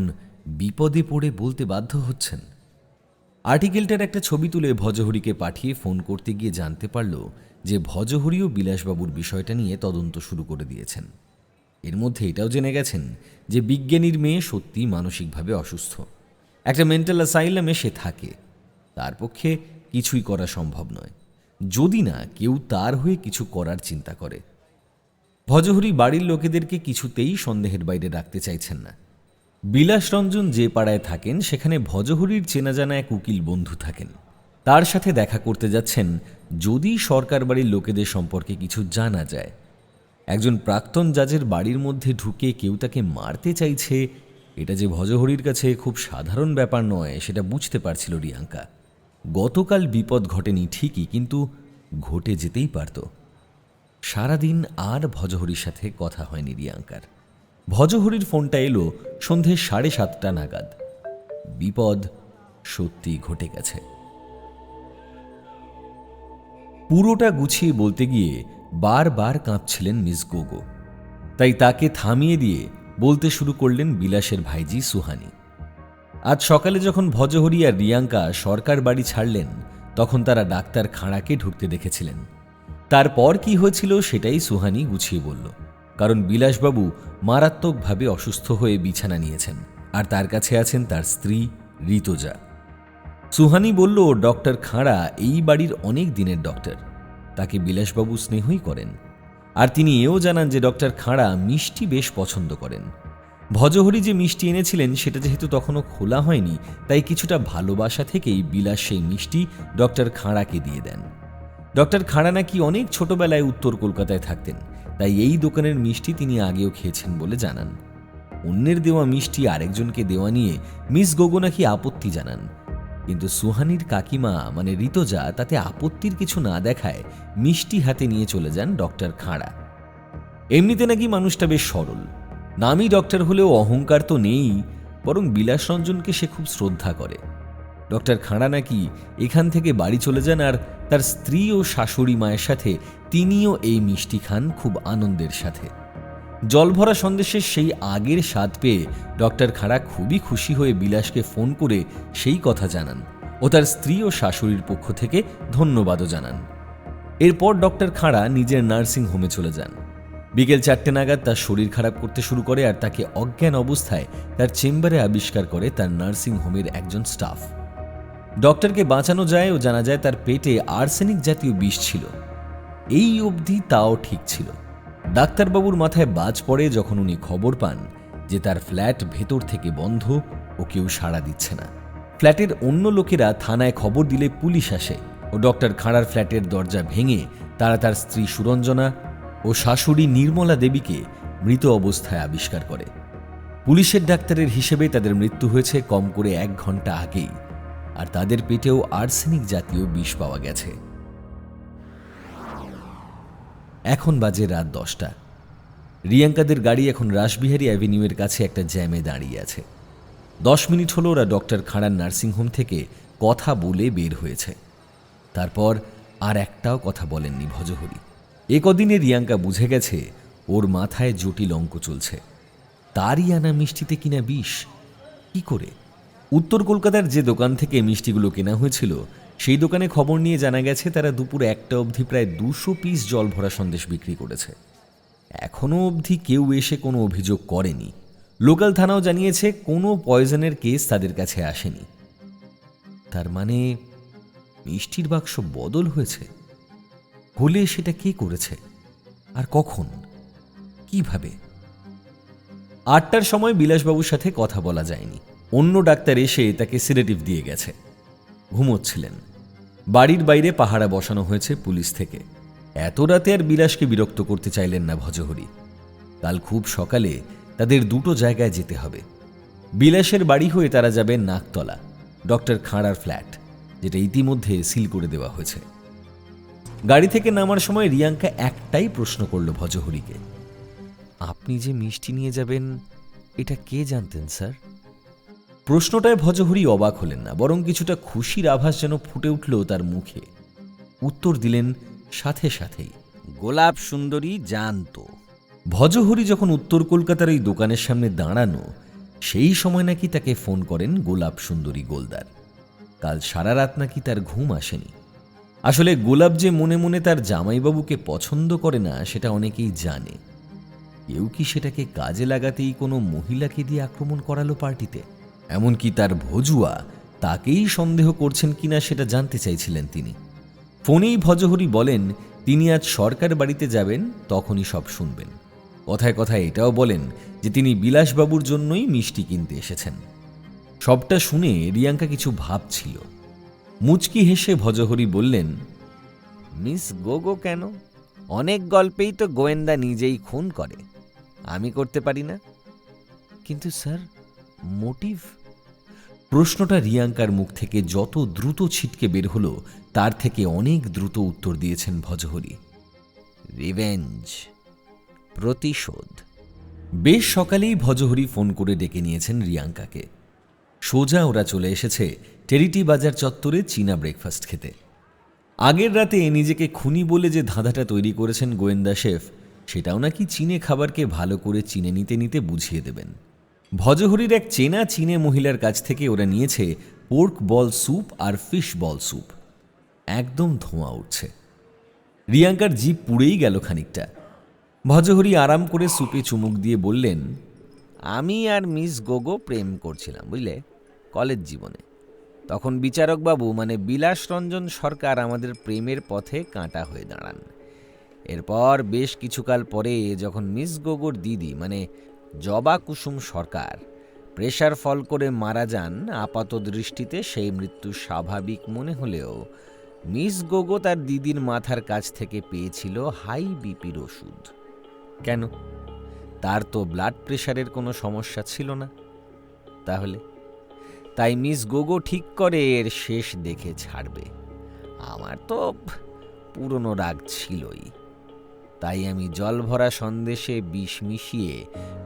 বিপদে পড়ে বলতে বাধ্য হচ্ছেন? আর্টিকেলটার একটা ছবি তুলে ভজহরিকে পাঠিয়ে ফোন করতে গিয়ে জানতে পারল যে ভজহরিও বিলাসবাবুর বিষয়টা নিয়ে তদন্ত শুরু করে দিয়েছেন। এর মধ্যে এটাও জেনে গেছেন যে বিজ্ঞানীর মেয়ে সত্যি মানসিকভাবে অসুস্থ, একটা মেন্টাল অ্যাসাইলামে সে থাকে। তার পক্ষে কিছুই করা সম্ভব নয় যদি না কেউ তার হয়ে কিছু করার চিন্তা করে। ভজহরি বাড়ির লোকেদেরকে কিছুতেই সন্দেহের বাইরে রাখতে চাইছেন না। বিলাসরঞ্জন যে পাড়ায় থাকেন সেখানে ভজহরির চেনা জানা এক উকিল বন্ধু থাকেন। তার সাথে দেখা করতে যাচ্ছেন যদি সরকার বাড়ির লোকেদের সম্পর্কে কিছু জানা যায়। একজন প্রাক্তন জাজের বাড়ির মধ্যে ঢুকে কেউ তাকে মারতে চাইছে, এটা যে ভজহরির কাছে খুব সাধারণ ব্যাপার নয় সেটা বুঝতে পারছিল রিয়াঙ্কা। গতকাল বিপদ ঘটেনি ঠিকই, কিন্তু ঘটে যেতেই পারত। সারাদিন আর ভজহরির সাথে কথা হয়নি রিয়াঙ্কার। ভজহরির ফোনটা এলো সন্ধে 7:30 নাগাদ। বিপদ সত্যি ঘটে গেছে। পুরোটা গুছিয়ে বলতে গিয়ে বারবার কাঁপছিলেন মিস গোগো, তাই তাকে থামিয়ে দিয়ে বলতে শুরু করলেন বিলাসের ভাইজি সুহানি। আজ সকালে যখন ভজহরি আর রিয়াঙ্কা সরকার বাড়ি ছাড়লেন তখন তারা ডাক্তার খাঁড়াকে ঢুকতে দেখেছিলেন। তারপর কি হয়েছিল সেটাই সুহানি গুছিয়ে বলল, কারণ বিলাসবাবু মারাত্মকভাবে অসুস্থ হয়ে বিছানা নিয়েছেন আর তার কাছে আছেন তার স্ত্রী ঋতজা। সুহানি বলল, ডক্টর খাঁড়া এই বাড়ির অনেক দিনের ডক্টর, তাকে বিলাসবাবু স্নেহই করেন। আর তিনি এও জানান যে ডক্টর খাঁড়া মিষ্টি বেশ পছন্দ করেন। ভজহরি যে মিষ্টি এনেছিলেন সেটা যেহেতু তখনও খোলা হয়নি, তাই কিছুটা ভালোবাসা থেকেই বিলাস সেই মিষ্টি ডক্টর খাঁড়াকে দিয়ে দেন। ডক্টর খাঁড়া নাকি অনেক ছোটবেলায় উত্তর কলকাতায় থাকতেন, তাই এই দোকানের মিষ্টি তিনি আগেও খেয়েছেন বলে জানান। অন্যের দেওয়া মিষ্টি আরেকজনকে দেওয়া নিয়ে মিস গোগো নাকি আপত্তি জানান, কিন্তু সুহানির কাকিমা মানে ঋতজা তাতে আপত্তির কিছু না দেখায় মিষ্টি হাতে নিয়ে চলে যান ডক্টর খাঁড়া। এমনিতে নাকি মানুষটা বেশ সরল, নামী ডক্টর হলেও অহংকার তো নেই, বরং বিলাসরঞ্জনকে সে খুব শ্রদ্ধা করে। ডক্টর খাঁড়া নাকি এখান থেকে বাড়ি চলে যান আর তার স্ত্রী ও শাশুড়ি মায়ের সাথে তিনিও এই মিষ্টি খান খুব আনন্দের সাথে। জলভরা সন্দেশের সেই আগের স্বাদ পেয়ে ডক্টর খাঁড়া খুবই খুশি হয়ে বিলাসকে ফোন করে সেই কথা জানান ও তার স্ত্রী ও শাশুড়ির পক্ষ থেকে ধন্যবাদও জানান। এরপর ডক্টর খাঁড়া নিজের নার্সিং হোমে চলে যান। বিকেল 4টে নাগাদ তার শরীর খারাপ করতে শুরু করে আর তাকে অজ্ঞান অবস্থায় তার চেম্বারে আবিষ্কার করে তার নার্সিং হোমের একজন স্টাফ। ডক্টরকে বাঁচানো যায় ও জানা যায় তার পেটে আর্সেনিক জাতীয় বিষ ছিল। এই অবধি তাও ঠিক ছিল। ডাক্তারবাবুর মাথায় বাজ পড়ে যখন উনি খবর পান যে তার ফ্ল্যাট ভেতর থেকে বন্ধ ও কেউ সাড়া দিচ্ছে না। ফ্ল্যাটের অন্য লোকেরা থানায় খবর দিলে পুলিশ আসে ও ডক্টর খাঁড়ার ফ্ল্যাটের দরজা ভেঙে তারা তার স্ত্রী সুরঞ্জনা ও শাশুড়ি নির্মলা দেবীকে মৃত অবস্থায় আবিষ্কার করে। পুলিশের ডাক্তারের হিসেবে তাদের মৃত্যু হয়েছে কম করে 1 ঘন্টা আগেই, আর তাদের পেটেও আর্সেনিক জাতীয় বিষ পাওয়া গেছে। এখন বাজে রাত 10টা। রিয়াঙ্কাদের গাড়ি এখন রাসবিহারী অ্যাভিনিউয়ের কাছে একটা জ্যামে দাঁড়িয়ে আছে। 10 মিনিট হলো ওরা ডক্টর খাঁড়ার নার্সিংহোম থেকে কথা বলে বের হয়েছে। তারপর আর একটাও কথা বলেননি ভজহরি। কদিনে রিয়াঙ্কা বুঝে গেছে ওর মাথায় জটিল অঙ্ক চলছে। তারই আনা মিষ্টিতে কিনা বিষ কি করে? উত্তর কলকাতার যে দোকান থেকে মিষ্টিগুলো কেনা হয়েছিল সেই দোকানে খবর নিয়ে জানা গেছে তারা দুপুর 1টা অবধি প্রায় 200 পিস জল ভরা সন্দেশ বিক্রি করেছে। এখনও অবধি কেউ এসে কোনো অভিযোগ করেনি। লোকাল থানাও জানিয়েছে কোনো পয়জনের কেস তাদের কাছে আসেনি। তার মানে মিষ্টির বাক্স বদল হয়েছে। হলে সেটা কে করেছে আর কখন, কিভাবে? 8টার সময় বিলাসবাবুর সাথে কথা বলা যায়নি। অন্য ডাক্তার এসে তাকে সিডেটিভ দিয়ে গেছে। ঘুমোচ্ছিলেন। বাড়ির বাইরে পাহারা বসানো হয়েছে পুলিশ থেকে। এত রাতে আর বিলাসকে বিরক্ত করতে চাইলেন না ভজহরি। কাল খুব সকালে তাদের দুটো জায়গায় যেতে হবে। বিলাসের বাড়ি হয়ে তারা যাবে নাকতলা, ডক্টর খাঁড়ার ফ্ল্যাট, যেটা ইতিমধ্যে সিল করে দেওয়া হয়েছে। গাড়ি থেকে নামার সময় রিয়াঙ্কা একটাই প্রশ্ন করল ভজহরিকে, আপনি যে মিষ্টি নিয়ে যাবেন এটা কে জানতেন স্যার? প্রশ্নটায় ভজহরি অবাক হলেন না, বরং কিছুটা খুশির আভাস যেন ফুটে উঠল তার মুখে। উত্তর দিলেন সাথে সাথেই,
গোলাপ সুন্দরী জানতো।
ভজহরি যখন উত্তর কলকাতার ওই দোকানের সামনে দাঁড়ানো সেই সময় নাকি তাকে ফোন করেন গোলাপ সুন্দরী গোলদার। কাল সারা রাত নাকি তার ঘুম আসেনি। আসলে গোলাপ যে মনে মনে তার জামাইবাবুকে পছন্দ করে না সেটা অনেকেই জানে। কেউ কি সেটাকে কাজে লাগাতেই কোনো মহিলাকে দিয়ে আক্রমণ করালো পার্টিতে? এমনকি তার ভজুয়া তাকেই সন্দেহ করছেন কিনা সেটা জানতে চাইছিলেন তিনি। ফোনেই ভজহরি বলেন তিনি আজ সরকার বাড়িতে যাবেন, তখনই সব শুনবেন। কথায় কথায় এটাও বলেন যে তিনি বিলাসবাবুর জন্যই মিষ্টি কিনতে এসেছেন। সবটা শুনে রিয়াঙ্কা কিছু ভাবছিল। মুচকি হেসে ভজহরি বললেন,
মিস গোগো কেন? অনেক গল্পেই তো গোয়েন্দা নিজেই খুন করে, আমি করতে পারি না।
কিন্তু স্যার, মোটিভ? প্রশ্নটা রিয়াঙ্কার মুখ থেকে যত দ্রুত ছিটকে বের হলো তার থেকে অনেক দ্রুত উত্তর দিয়েছেন ভজহরি।
রিভেঞ্জ, প্রতিশোধ।
বেশ সকালেই ভজহরি ফোন করে ডেকে নিয়েছেন রিয়াঙ্কাকে। সোজা ওরা চলে এসেছে টেরিটি বাজার চত্বরে চীনা ব্রেকফাস্ট খেতে। আগের রাতে নিজেকে খুনি বলে যে ধাঁধাটা তৈরি করেছেন গোয়েন্দা শেফ, সেটাও নাকি চীনে খাবারকে ভালো করে চিনে নিতে নিতে বুঝিয়ে দেবেন। ভজহরির এক চেনা চীনে মহিলার কাছ থেকে ওরা নিয়েছে পোর্ক বল স্যুপ আর ফিশ বল স্যুপ। একদম ধোঁয়া উঠছে। রিয়াঙ্কার জিভ পুড়েই গেল খানিকটা। ভজহরি আরাম করে স্যুপে চুমুক দিয়ে বললেন,
আমি আর মিস গোগো প্রেম করছিলাম, বুঝলে, কলেজ জীবনে। তখন বিচারকবাবু মানে বিলাসরঞ্জন সরকার আমাদের প্রেমের পথে কাঁটা হয়ে দাঁড়ান। এরপর বেশ কিছুকাল পরে যখন মিস গোগোর দিদি মানে জবা কুসুম সরকার প্রেশার ফল করে মারা যান, আপাত দৃষ্টিতে সেই মৃত্যু স্বাভাবিক মনে হলেও মিস গোগো তার দিদির মাথার কাছ থেকে পেয়েছিল হাই বিপির ওষুধ। কেন? তার তো ব্লাড প্রেশারের কোনো সমস্যা ছিল না। তাহলে তাই মিস গোগো ঠিক করে এর শেষ দেখে ছাড়বে। আমার তো পুরনো রাগ ছিলই, তাই আমি জলভরা সন্দেশে বিষ মিশিয়ে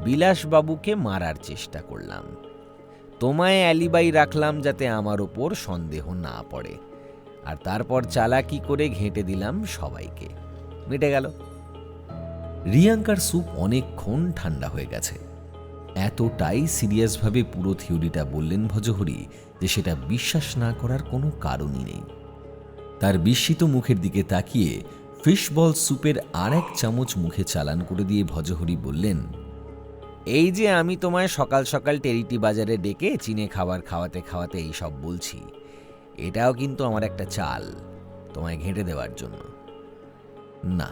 বিলাসবাবুকে মারার চেষ্টা করলাম। তোমায় অ্যালিবাই রাখলাম যাতে আমার ওপর সন্দেহ না পড়ে, আর তারপর চালাকি করে ঘেঁটে দিলাম সবাইকে। মিটে গেল।
রিয়াঙ্কার স্যুপ অনেকক্ষণ ঠান্ডা হয়ে গেছে। এতটাই সিরিয়াসভাবে পুরো থিওরিটা বললেন ভজহরি যে সেটা বিশ্বাস না করার কোনো কারণই নেই। তার বিস্মিত মুখের দিকে তাকিয়ে ফিশ বল স্যুপের আর এক চামচ মুখে চালান করে দিয়ে ভজহরি বললেন,
এই যে আমি তোমায় সকাল সকাল টেরিটি বাজারে ডেকে চীনে খাবার খাওয়াতে খাওয়াতে এই সব বলছি, এটাও কিন্তু আমার একটা চাল, তোমায় ঘেঁটে দেওয়ার জন্য।
না।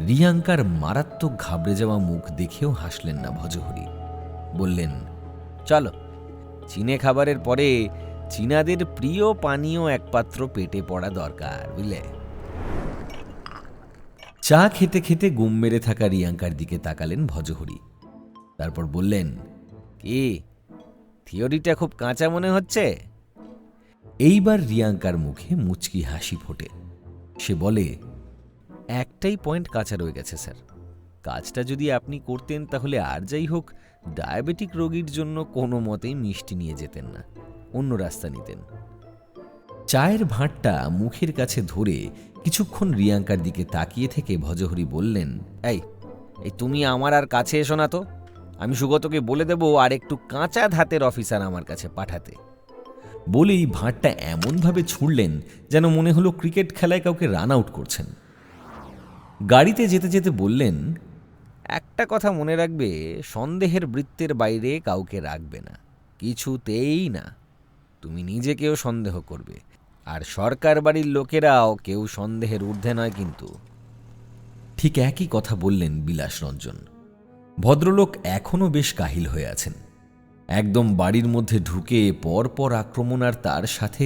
রিয়াঙ্কার মারাত্মক ঘাবড়ে যাওয়া মুখ দেখেও হাসলেন না ভজহরি। বললেন,
চলো, চীনে খাবারের পরে চীনাদের প্রিয় পানীয় এক পাত্র পেটে পড়া দরকার, বুঝলে।
চা খেতে খেতে গুম মেরে থাকা রিয়াঙ্কার দিকে তাকালেন ভজহরি। তারপর বললেন,
কি থিওরিটা খুব কাঁচা মনে হচ্ছে?
এইবার রিয়াঙ্কার মুখে মুচকি হাসি ফোটে। সে বলে,
একটাই পয়েন্ট কাঁচা রয়ে গেছে স্যার। কাজটা যদি আপনি করতেন তাহলে আর যাই হোক ডায়াবেটিক রোগীর জন্য কোনো মতেই মিষ্টি নিয়ে যেতেন না, অন্য রাস্তা নিতেন।
চায়ের ভাঁটটা মুখের কাছে ধরে কিছুক্ষণ রিয়াঙ্কার দিকে তাকিয়ে থেকে ভজহরি বললেন,
এই এই তুমি আমার আর কাছে এসো না তো। আমি সুগতকে বলে দেবো আর একটু কাঁচা ধাতের অফিসার আমার কাছে পাঠাতে।
বলেই ভাঁটটা এমনভাবে ছুঁড়লেন যেন মনে হলো ক্রিকেট খেলায় কাউকে রান আউট করছেন। গাড়িতে যেতে যেতে বললেন,
একটা কথা মনে রাখবে, সন্দেহের বৃত্তের বাইরে কাউকে রাখবে না, কিছুতেই না। তুমি নিজেকেও সন্দেহ করবে, আর সরকার বাড়ির লোকেরাও কেউ সন্দেহের ঊর্ধ্বে নয় কিন্তু।
ঠিক একই কথা বললেন বিলাসরঞ্জন। ভদ্রলোক এখনও বেশ কাহিল হয়ে আছেন। একদম বাড়ির মধ্যে ঢুকে পরপর আক্রমণ আর তার সাথে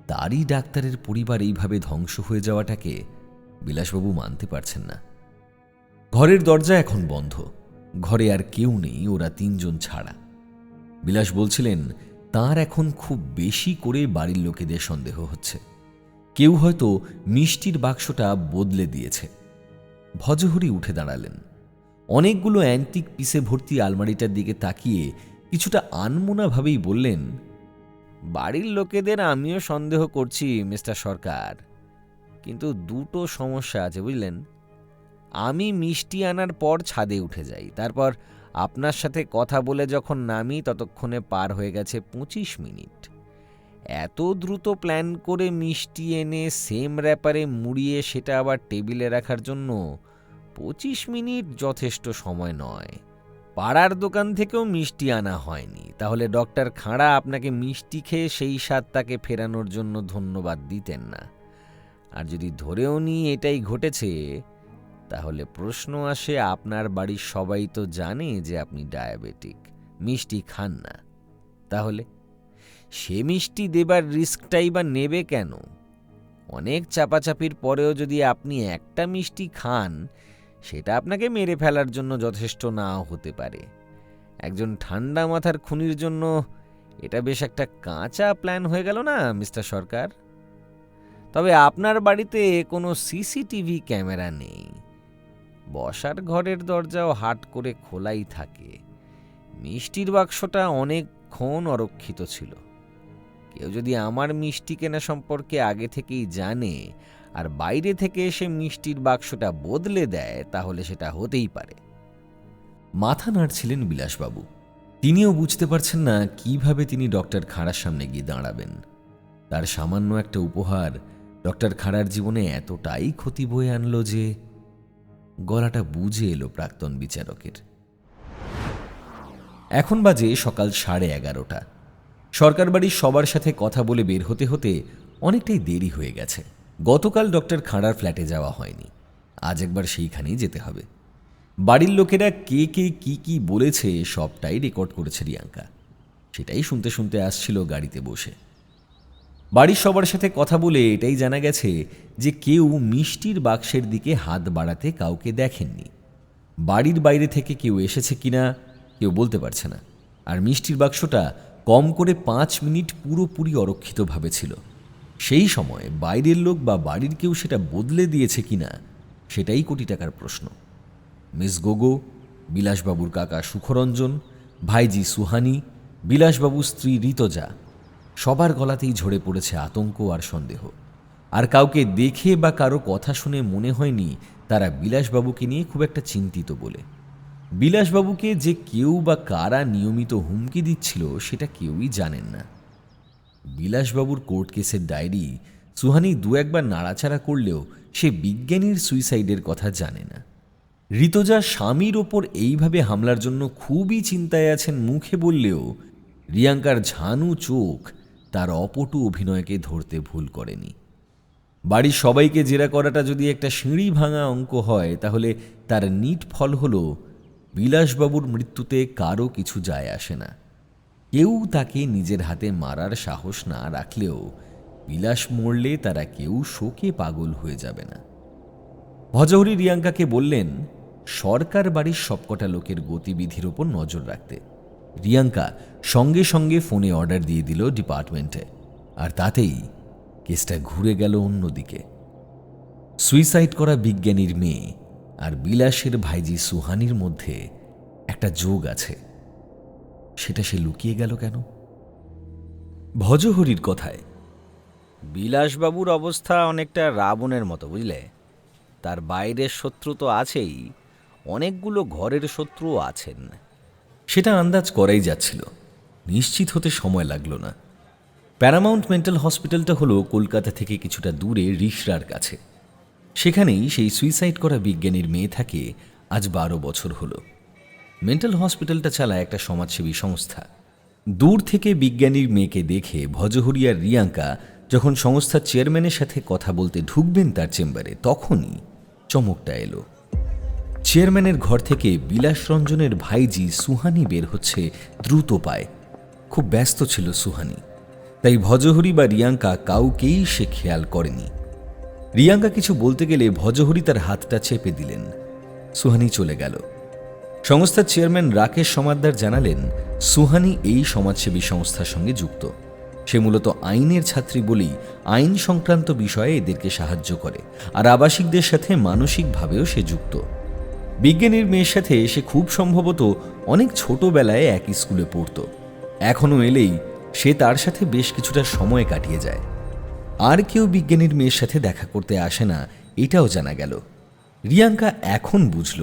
তারই ডাক্তারের পরিবার এইভাবে ধ্বংস হয়ে যাওয়াটাকে বিলাসবাবু মানতে পারছেন না। ঘরের দরজা এখন বন্ধ, ঘরে আর কেউ নেই ওরা তিনজন ছাড়া। বিলাস বলছিলেন তার এখন খুব বেশি করে বাড়ির লোকেদের সন্দেহ হচ্ছে। কেউ হয়তো মিষ্টির বাক্সটা বদলে দিয়েছে। ভজহরি উঠে দাঁড়ালেন। অনেকগুলো অ্যান্টিক পিসে ভর্তি আলমারিটার দিকে তাকিয়ে কিছুটা আনমোনাভাবেই বললেন,
বাড়ির লোকেদের আমিও সন্দেহ করছি মিস্টার সরকার, কিন্তু দুটো সমস্যা আছে, বুঝলেন। আমি মিষ্টি আনার পর ছাদে উঠে যাই, তারপর আপনার সাথে কথা বলে যখন নামি ততক্ষণে পার হয়ে গেছে 25 মিনিট। এত দ্রুত প্ল্যান করে মিষ্টি এনে সেম র্যাপারে মুড়িয়ে সেটা আবার টেবিলে রাখার জন্য 25 মিনিট যথেষ্ট সময় নয়। পাড়ার দোকান থেকেও মিষ্টি আনা হয়নি, তাহলে ডক্টর খাঁড়া আপনাকে মিষ্টি খেয়ে সেই স্বাদ তাকে ফেরানোর জন্য ধন্যবাদ দিতেন না। আর যদি ধরেও নিই এটাই ঘটেছে, তাহলে প্রশ্ন আসে, আপনার বাড়ির সবাই তো জানে যে আপনি ডায়াবেটিক, মিষ্টি খান না, তাহলে সে মিষ্টি দেবার রিস্কটাই বা নেবে কেন? অনেক চাপাচাপির পরেও যদি আপনি একটা মিষ্টি খান, সেটা আপনাকে মেরে ফেলার জন্য যথেষ্ট নাও হতে পারে। একজন ঠান্ডা মাথার খুনির জন্য এটা বেশ একটা কাঁচা প্ল্যান হয়ে গেল না মিস্টার সরকার? তবে আপনার বাড়িতে কোনো সিসিটিভি ক্যামেরা নেই, বসার ঘরের দরজাও হাট করে খোলাই থাকে, মিষ্টির বাক্সটা অনেকক্ষণ অরক্ষিত ছিল। কেউ যদি আমার মিষ্টি কেনা সম্পর্কে আগে থেকেই জানে আর বাইরে থেকে এসে মিষ্টির বাক্সটা বদলে দেয়, তাহলে সেটা হতেই পারে।
মাথা নাড়ছিলেন বিলাসবাবু। তিনিও বুঝতে পারছেন না কিভাবে তিনি ডক্টর খাঁড়ার সামনে গিয়ে দাঁড়াবেন। তার সামান্য একটা উপহার ডক্টর খাঁড়ার জীবনে এতটাই ক্ষতি বয়ে আনলো যে গলাটা বুঝে এলো প্রাক্তন বিচারকের। এখন বাজে সকাল 11:30। সরকার বাড়ির সবার সাথে কথা বলে বের হতে হতে অনেকটাই দেরি হয়ে গেছে। গতকাল ডক্টর খাঁড়ার ফ্ল্যাটে যাওয়া হয়নি, আজ একবার সেইখানেই যেতে হবে। বাড়ির লোকেরা কে কে কি বলেছে সবটাই রেকর্ড করেছে রিয়াঙ্কা, সেটাই শুনতে শুনতে আসছিল গাড়িতে বসে। বাড়ির সবার সাথে কথা বলে এটাই জানা গেছে যে কেউ মিষ্টির বাক্সের দিকে হাত বাড়াতে কাউকে দেখেননি। বাড়ির বাইরে থেকে কেউ এসেছে কিনা কেউ বলতে পারছে না। আর মিষ্টির বাক্সটা কম করে 5 মিনিট পুরোপুরি অরক্ষিতভাবে ছিল। সেই সময় বাইরের লোক বা বাড়ির কেউ সেটা বদলে দিয়েছে কিনা সেটাই কোটি টাকার প্রশ্ন। মিস গোগো, বিলাসবাবুর কাকা সুখরঞ্জন, ভাইজি সুহানি, বিলাসবাবুর স্ত্রী ঋতজা, সবার গলাতেই ঝরে পড়েছে আতঙ্ক আর সন্দেহ। আর কাউকে দেখে বা কারো কথা শুনে মনে হয়নি তারা বিলাসবাবুকে নিয়ে খুব একটা চিন্তিত বলে। বিলাসবাবুকে যে কেউ বা কারা নিয়মিত হুমকি দিচ্ছিল সেটা কেউই জানেন না। বিলাসবাবুর কোর্ট কেসের ডায়েরি সুহানি 2-1বার নাড়াচাড়া করলেও সে বিজ্ঞানীর সুইসাইডের কথা জানে না। ঋতজা স্বামীর ওপর এইভাবে হামলার জন্য খুবই চিন্তায় আছেন মুখে বললেও রিয়াঙ্কার ঝানু চোখ তার অপটু অভিনয়কে ধরতে ভুল করেনি। বাড়ির সবাইকে জেরা করাটা যদি একটা সিঁড়ি ভাঙা অঙ্ক হয়, তাহলে তার নিট ফল হল বিলাসবাবুর মৃত্যুতে কারো কিছু যায় আসে না। কেউ তাকে নিজের হাতে মারার সাহস না রাখলেও বিলাস মরলে তারা কেউ শোকে পাগল হয়ে যাবে না। ভজহরি রিয়াঙ্কাকে বললেন সরকার বাড়ির সবকটা লোকের গতিবিধির ওপর নজর রাখতে। রিয়াঙ্কা সঙ্গে সঙ্গে ফোনে অর্ডার দিয়ে দিল ডিপার্টমেন্টে, আর তাতেই কেসটা ঘুরে গেল অন্যদিকে। সুইসাইড করা বিজ্ঞানীর মেয়ে আর বিলাসের ভাইজি সুহানির মধ্যে একটা যোগ আছে, সেটা সে লুকিয়ে গেল কেন? ভজহরির কথায়
বিলাসবাবুর অবস্থা অনেকটা রাবণের মতো, বুঝলে? তার বাইরের শত্রু তো আছেই, অনেকগুলো ঘরের শত্রুও আছেন।
সেটা আন্দাজ করাই যাচ্ছিল, নিশ্চিত হতে সময় লাগলো না। প্যারামাউন্ট মেন্টাল হসপিটালটা হলো কলকাতা থেকে কিছুটা দূরে রিষড়ার কাছে। সেখানেই সেই সুইসাইড করা বিজ্ঞানীর মেয়ে থাকে আজ 12 বছর হলো। মেন্টাল হসপিটালটা চালায় একটা সমাজসেবী সংস্থা। দূর থেকে বিজ্ঞানীর মেয়েকে দেখে ভজহরি আর রিয়াঙ্কা যখন সংস্থার চেয়ারম্যানের সাথে কথা বলতে ঢুকবেন তার চেম্বারে, তখনই চমকটা এলো। চেয়ারম্যানের ঘর থেকে বিলাসরঞ্জনের ভাইজি সুহানি বের হচ্ছে দ্রুত পায়ে। খুব ব্যস্ত ছিল সুহানি, তাই ভজহরি বা রিয়াঙ্কা কাউকেই সে খেয়াল করেনি। রিয়াঙ্কা কিছু বলতে গেলে ভজহরি তার হাতটা চেপে দিলেন। সুহানি চলে গেল। সংস্থার চেয়ারম্যান রাকেশ সমাদ্দার জানালেন সুহানি এই সমাজসেবী সংস্থার সঙ্গে যুক্ত। সে মূলত আইনের ছাত্রী বলেই আইন সংক্রান্ত বিষয়ে এদেরকে সাহায্য করে, আর আবাসিকদের সাথে মানসিকভাবেও সে যুক্ত। বিজ্ঞানীর মেয়ের সাথে সে খুব সম্ভবত অনেক ছোটবেলায় একই স্কুলে পড়ত। এখনও এলেই সে তার সাথে বেশ কিছুটা সময় কাটিয়ে যায়। আর কেউ বিজ্ঞানীর মেয়ের সাথে দেখা করতে আসে না, এটাও জানা গেল। রিয়াঙ্কা এখন বুঝল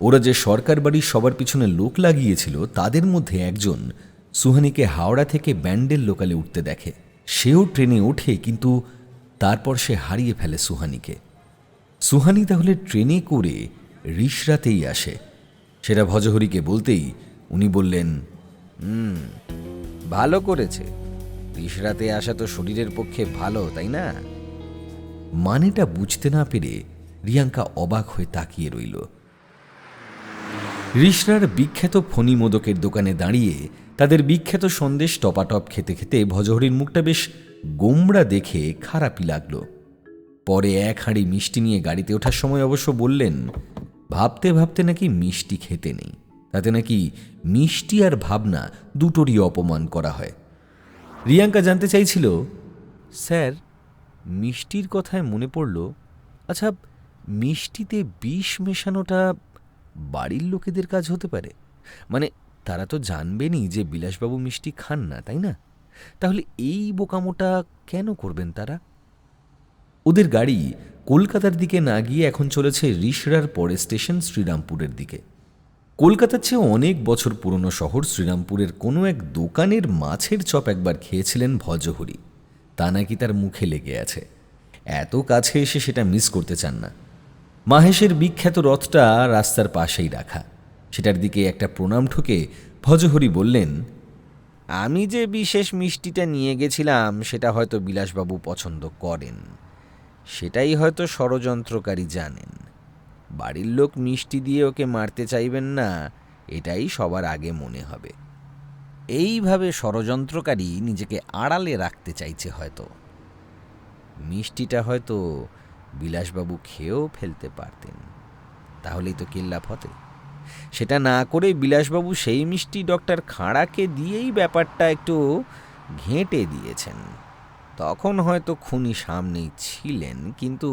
ওরা যে সরকার বাড়ির সবার পিছনে লোক লাগিয়েছিল তাদের মধ্যে একজন সুহানিকে হাওড়া থেকে ব্যান্ডেল লোকালে উঠতে দেখে। সেও ট্রেনে ওঠে, কিন্তু তারপর সে হারিয়ে ফেলে সুহানিকে। সুহানি তাহলে ট্রেনে করে রিষড়াতেই আসে। সেটা ভজহরিকে বলতেই উনি বললেন,
ভালো করেছে, রিষড়াতে আসা তো শরীরের পক্ষে ভালো, তাই না?
মানেটা বুঝতে না পেরে রিয়াঙ্কা অবাক হয়ে তাকিয়ে রইল। রিশরার বিখ্যাত ফণি মোদকের দোকানে দাঁড়িয়ে তাদের বিখ্যাত সন্দেশ টপাটপ খেতে খেতে ভজহরির মুখটা বেশ গোমড়া দেখে খারাপই লাগলো। পরে এক হাঁড়ি মিষ্টি নিয়ে গাড়িতে ওঠার সময় অবশ্য বললেন, ভাবতে ভাবতে নাকি মিষ্টি খেতে নেই, তাতে নাকি মিষ্টি আর ভাবনা দুটোরই অপমান করা হয়। রিয়াঙ্কা জানতে চাইছিল, স্যার মিষ্টির কথায় মনে পড়ল, আচ্ছা মিষ্টিতে বিষ মেশানোটা বাড়ির লোকেদের কাজ হতে পারে? মানে তারা তো জানবেনই যে বিলাসবাবু মিষ্টি খান না, তাই না? তাহলে এই বোকামোটা কেন করবেন তারা? ওদের গাড়ি কলকাতার দিকে না গিয়ে এখন চলেছে রিশরার পরের স্টেশন শ্রীরামপুরের দিকে। কলকাতার চেয়ে অনেক বছর পুরনো শহর শ্রীরামপুরের কোনো এক দোকানের মাছের চপ একবার খেয়েছিলেন ভজহরি। তা নাকি তার মুখে লেগে আছে। এত কাছে এসে সেটা মিস করতে চান না। মাহেশের বিখ্যাত রথটা রাস্তার পাশেই রাখা, সেটার দিকে একটা প্রণাম ঠুকে ভজহরি বললেন,
আমি যে বিশেষ মিষ্টিটা নিয়ে গেছিলাম সেটা হয়তো বিলাসবাবু পছন্দ করেন, সেটাই হয়তো ষড়যন্ত্রকারী জানেন। বাড়ির লোক মিষ্টি দিয়ে ওকে মারতে চাইবেন না, এটাই সবার আগে মনে হবে। এইভাবে ষড়যন্ত্রকারী নিজেকে আড়ালে রাখতে চাইছে হয়তো। মিষ্টিটা হয়তো বিলাসবাবু খেয়েও ফেলতে পারতেন, তাহলেই তো কেল্লা ফতে। সেটা না করে বিলাসবাবু সেই মিষ্টি ডক্টর খাঁড়াকে দিয়েই ব্যাপারটা একটু ঘেঁটে দিয়েছেন। তখন হয়তো খুনি সামনেই ছিলেন, কিন্তু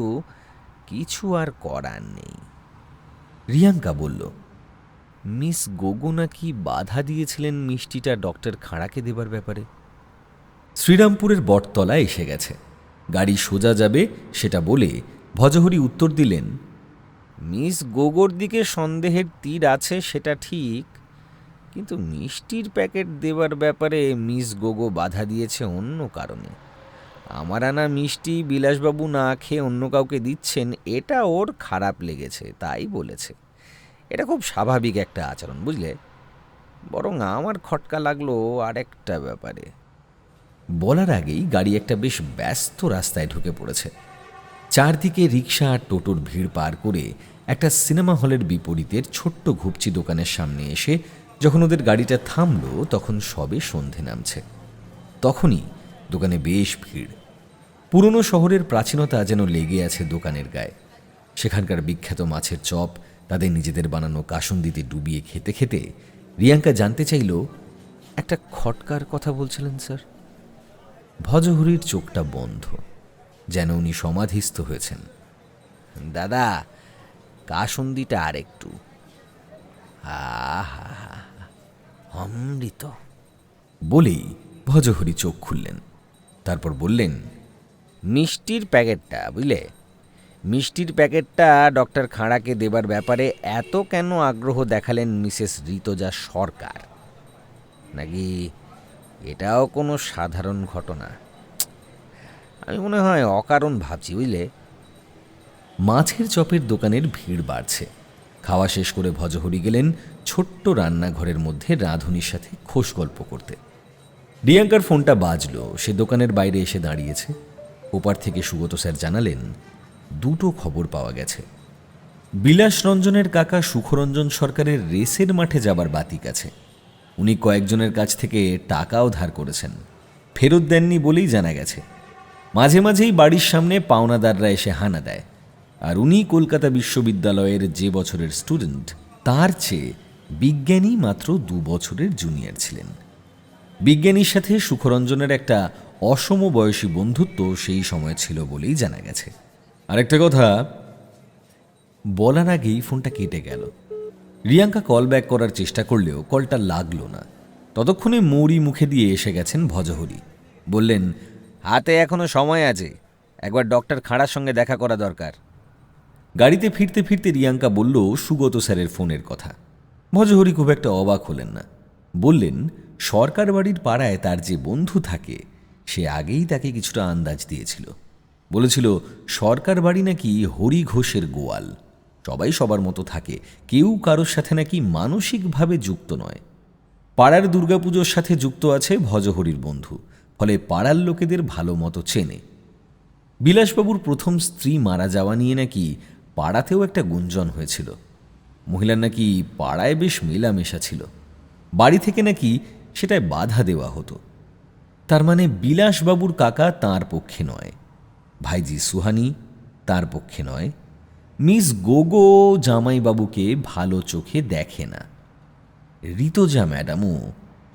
কিছু আর করার নেই।
রিয়াঙ্কা বলল, মিস গোগো নাকি বাধা দিয়েছিলেন মিষ্টিটা ডক্টর খাঁড়াকে দেবার ব্যাপারে। শ্রীরামপুরের বটতলা এসে গেছে, গাড়ি সোজা যাবে সেটা বলে ভজহরি উত্তর দিলেন,
মিস গোগোর দিকে সন্দেহের তীর আছে সেটা ঠিক, কিন্তু মিষ্টির প্যাকেট দেবার ব্যাপারে মিস গোগো বাধা দিয়েছে অন্য কারণে। আমার আনা মিষ্টি বিলাসবাবু না খেয়ে অন্য কাউকে দিচ্ছেন, এটা ওর খারাপ লেগেছে, তাই বলেছে। এটা খুব স্বাভাবিক একটা আচরণ, বুঝলে? বরং আমার খটকা লাগলো আরেকটা ব্যাপারে।
বলার আগেই গাড়ি একটা বেশ ব্যস্ত রাস্তায় ঢুকে পড়েছে। চারদিকে রিক্সা আর টোটোর ভিড় পার করে একটা সিনেমা হলের বিপরীতের ছোট্ট ঘুপচি দোকানের সামনে এসে যখন ওদের গাড়িটা থামল, তখন সবে সন্ধে নামছে। তখনই দোকানে বেশ ভিড়। পুরনো শহরের প্রাচীনতা যেন লেগে আছে দোকানের গায়ে। সেখানকার বিখ্যাত মাছের চপ তাদের নিজেদের বানানো কাসুন্দিতে ডুবিয়ে খেতে খেতে রিয়াঙ্কা জানতে চাইল, একটা খটকার কথা বলছিলেন স্যার? ভজহরির চোখটা বন্ধ, যেন উনি সমাধিস্থ হয়েছেন।
দাদা, কাসুন্দিটা আর একটু। আহা, অমৃত
বলেই ভজহরি চোখ খুললেন। তারপর বললেন,
মিষ্টির প্যাকেটটা, বুঝলে, মিষ্টির প্যাকেটটা ডক্টর খাঁড়াকে দেবার ব্যাপারে এত কেন আগ্রহ দেখালেন মিসেস ঋতজা সরকার? নাকি এটাও কোনো সাধারণ ঘটনা? আমি মনে হয় অকারণ ভাবছি, বুঝলে।
মাছের চপের দোকানের ভিড় বাড়ছে। খাওয়া শেষ করে ভজহরি গেলেন ছোট্ট রান্নাঘরের মধ্যে রাঁধুনির সাথে খোশ গল্প করতে। রিয়াঙ্কার ফোনটা বাজলো, সে দোকানের বাইরে এসে দাঁড়িয়েছে। ওপার থেকে সুগত স্যার জানালেন, দুটো খবর পাওয়া গেছে। বিলাস রঞ্জনের কাকা সুখরঞ্জন সরকারের রেসের মাঠে যাবার বাতিক আছে। উনি কয়েকজনের কাছ থেকে টাকাও ধার করেছেন, ফেরত দেননি বলেই জানা গেছে। মাঝে মাঝেই বাড়ির সামনে পাওনাদাররা এসে হানা দেয়। আর উনি কলকাতা বিশ্ববিদ্যালয়ের যে বছরের স্টুডেন্ট, তার চেয়ে বিজ্ঞানী মাত্র 2 বছরের জুনিয়র ছিলেন। বিজ্ঞানীর সাথে সুখরঞ্জনের একটা অসমবয়সী বন্ধুত্ব সেই সময় ছিল বলেই জানা গেছে। আরেকটা কথা বলার আগেই ফোনটা কেটে গেল। রিয়াঙ্কা কল ব্যাক করার চেষ্টা করলেও কলটা লাগলো না। ততক্ষণে মৌরি মুখে দিয়ে এসে গেছেন ভজহরি। বললেন,
হাতে এখনো সময় আছে, একবার ডক্টর খাঁড়ার সঙ্গে দেখা করা দরকার।
গাড়িতে ফিরতে ফিরতে রিয়াঙ্কা বলল সুগত স্যারের ফোনের কথা। ভজহরি খুব একটা অবাক হলেন না। বললেন, সরকার বাড়ির পাড়ায় তার যে বন্ধু থাকে সে আগেই তাকে কিছুটা আন্দাজ দিয়েছিল। বলেছিল সরকার বাড়ি নাকি হরি ঘোষের গোয়াল, সবাই সবার মতো থাকে, কেউ কারোর সাথে নাকি মানসিকভাবে যুক্ত নয়। পাড়ার দুর্গাপুজোর সাথে যুক্ত আছে ভজহরির বন্ধু, ফলে পাড়ার লোকেদের ভালো মতো চেনে। বিলাসবাবুর প্রথম স্ত্রী মারা যাওয়া নিয়ে নাকি পাড়াতেও একটা গুঞ্জন হয়েছিল। মহিলার নাকি পাড়ায় বেশ মেলামেশা ছিল, বাড়ি থেকে নাকি সেটায় বাধা দেওয়া হতো। তার মানে বিলাসবাবুর কাকা তাঁর পক্ষে নয়, ভাইজি সুহানি তার পক্ষে নয়, মিস গোগো জামাইবাবুকে ভালো চোখে দেখে না, ঋতজা ম্যাডামও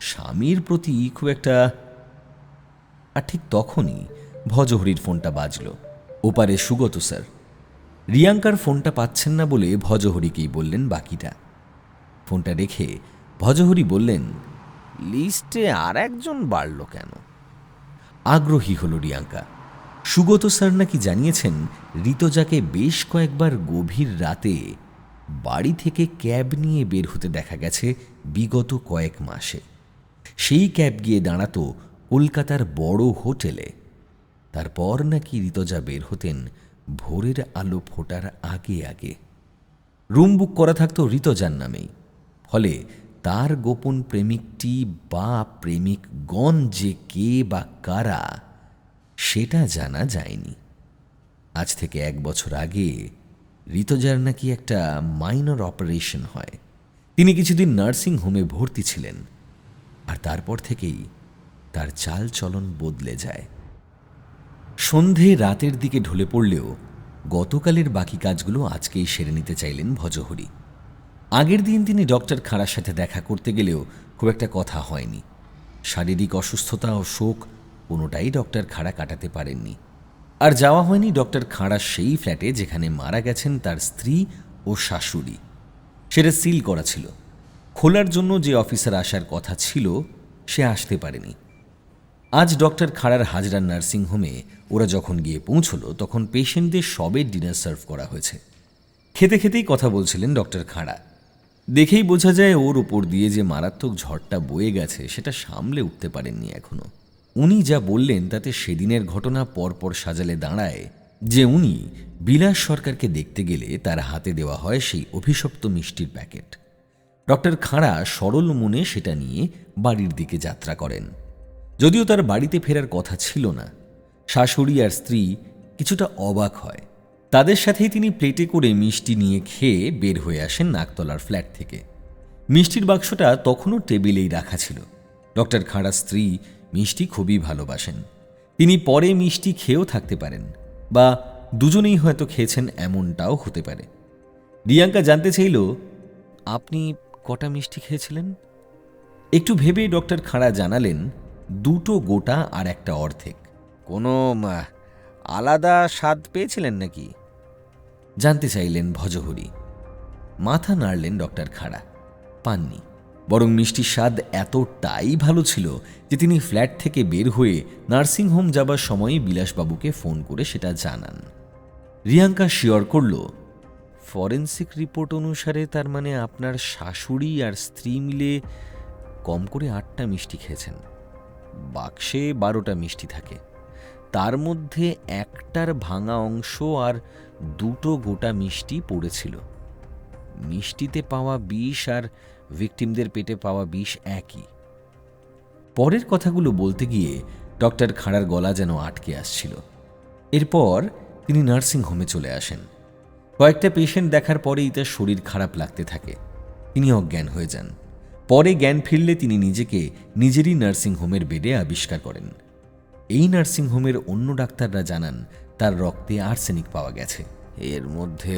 স্বামীর প্রতি খুব একটা। আর ঠিক তখনই ভজহরির ফোনটা বাজল। ওপারে সুগত স্যার। রিয়াঙ্কার ফোনটা পাচ্ছেন না বলে ভজহরিকেই বললেন বাকিটা। ফোনটা রেখে ভজহরি বললেন,
লিস্টে আর একজন বাড়ল কেন?
আগ্রহী হল রিয়াঙ্কা। সুগত স্যার নাকি জানিয়েছেন ঋতজাকে বেশ কয়েকবার গভীর রাতে বাড়ি থেকে ক্যাব নিয়ে বের হতে দেখা গেছে বিগত কয়েক মাসে। সেই ক্যাব গিয়ে দাঁড়াতো কলকাতার বড় হোটেলে। তারপর নাকি ঋতজা বের হতেন ভোরের আলো ফোটার আগে আগে। রুম বুক করা থাকতো ঋতজার নামেই। ফলে তার গোপন প্রেমিকটি বা প্রেমিকগণ যে কে বা কারা সেটা জানা যায়নি। আজ থেকে 1 বছর আগে ঋতজার নাকি একটা মাইনর অপারেশন হয়। তিনি কিছুদিন নার্সিং হোমে ভর্তি ছিলেন, আর তারপর থেকেই তার চাল চলন বদলে যায়। সন্ধে রাতের দিকে ঢলে পড়লেও গতকালের বাকি কাজগুলো আজকেই সেরে নিতে চাইলেন ভজহরি। আগের দিন তিনি ডক্টর খাঁড়ার সাথে দেখা করতে গেলেও খুব একটা কথা হয়নি। শারীরিক অসুস্থতা ও শোক কোনোটাই ডক্টর খাঁড়া কাটাতে পারেননি। আর যাওয়া হয়নি ডক্টর খাঁড়ার সেই ফ্ল্যাটে যেখানে মারা গেছেন তার স্ত্রী ও শাশুড়ি। সেটা সিল করা ছিল। খোলার জন্য যে অফিসার আসার কথা ছিল সে আসতে পারেনি। আজ ডক্টর খাঁড়ার হাজরা নার্সিংহোমে ওরা যখন গিয়ে পৌঁছল তখন পেশেন্টদের সবে ডিনার সার্ভ করা হয়েছে। খেতে খেতেই কথা বলছিলেন ডক্টর খাঁড়া। দেখেই বোঝা যায় ওর উপর দিয়ে যে মারাত্মক ঝড়টা বয়ে গেছে সেটা সামলে উঠতে পারেননি এখনো। উনি যা বললেন তাতে সেদিনের ঘটনা পরপর সাজালে দাঁড়ায় যে উনি বিলাস সরকারকে দেখতে গেলে তার হাতে দেওয়া হয় সেই অভিশপ্ত মিষ্টির প্যাকেট। ডক্টর খাঁড়া সরল মনে সেটা নিয়ে বাড়ির দিকে যাত্রা করেন। যদিও তার বাড়িতে ফেরার কথা ছিল না, শাশুড়ি আর স্ত্রী কিছুটা অবাক হয়। তাদের সাথেই তিনি প্লেটে করে মিষ্টি নিয়ে খেয়ে বের হয়ে আসেন নাকতলার ফ্ল্যাট থেকে। মিষ্টির বাক্সটা তখনও টেবিলেই রাখা ছিল। ডক্টর খাঁড়ার স্ত্রী মিষ্টি খুবই ভালোবাসেন। তিনি পরে মিষ্টি খেয়েও থাকতে পারেন, বা দুজনেই হয়তো খেয়েছেন এমনটাও হতে পারে। রিয়াঙ্কা জানতে চাইল, আপনি কটা মিষ্টি খেয়েছিলেন? একটু ভেবে ডক্টর খাঁড়া জানালেন, 2টো গোটা আর একটা অর্ধেক।
কোনো আলাদা স্বাদ পেয়েছিলেন নাকি?
জানতে চাইলেন ভজহরি। মাথা নাড়লেন ডক্টর খাঁড়া। পাননি, বরং মিষ্টির স্বাদ এতটাই ভালো ছিল যে তিনি ফ্ল্যাট থেকে বের হয়ে নার্সিংহোম যাবার সময় বিলাসবাবুকে ফোন করে সেটা জানান। রিয়াঙ্কা শিওর করল, ফরেন্সিক রিপোর্ট অনুসারে তার মানে আপনার শাশুড়ি আর স্ত্রী মিলে কম করে 8টা মিষ্টি খেয়েছেন। বাক্সে 12টা মিষ্টি থাকে, তার মধ্যে একটার ভাঙা অংশ আর 2টো গোটা মিষ্টি পড়েছিল। মিষ্টিতে পাওয়া বিষ আর ভিকটিমদের পেটে পাওয়া বিষ একই। পরের কথাগুলো বলতে গিয়ে ডক্টর খাঁড়ার গলা যেন আটকে আসছিল। এরপর তিনি নার্সিংহোমে চলে আসেন। কয়েকটা পেশেন্ট দেখার পরেই তার শরীর খারাপ লাগতে থাকে। তিনি অজ্ঞান হয়ে যান। পরে জ্ঞান ফিরলে তিনি নিজেকে নিজেরই নার্সিংহোমের বেডে আবিষ্কার করেন। এই নার্সিংহোমের অন্য ডাক্তাররা জানান তার রক্তে আর্সেনিক পাওয়া গেছে।
এর মধ্যে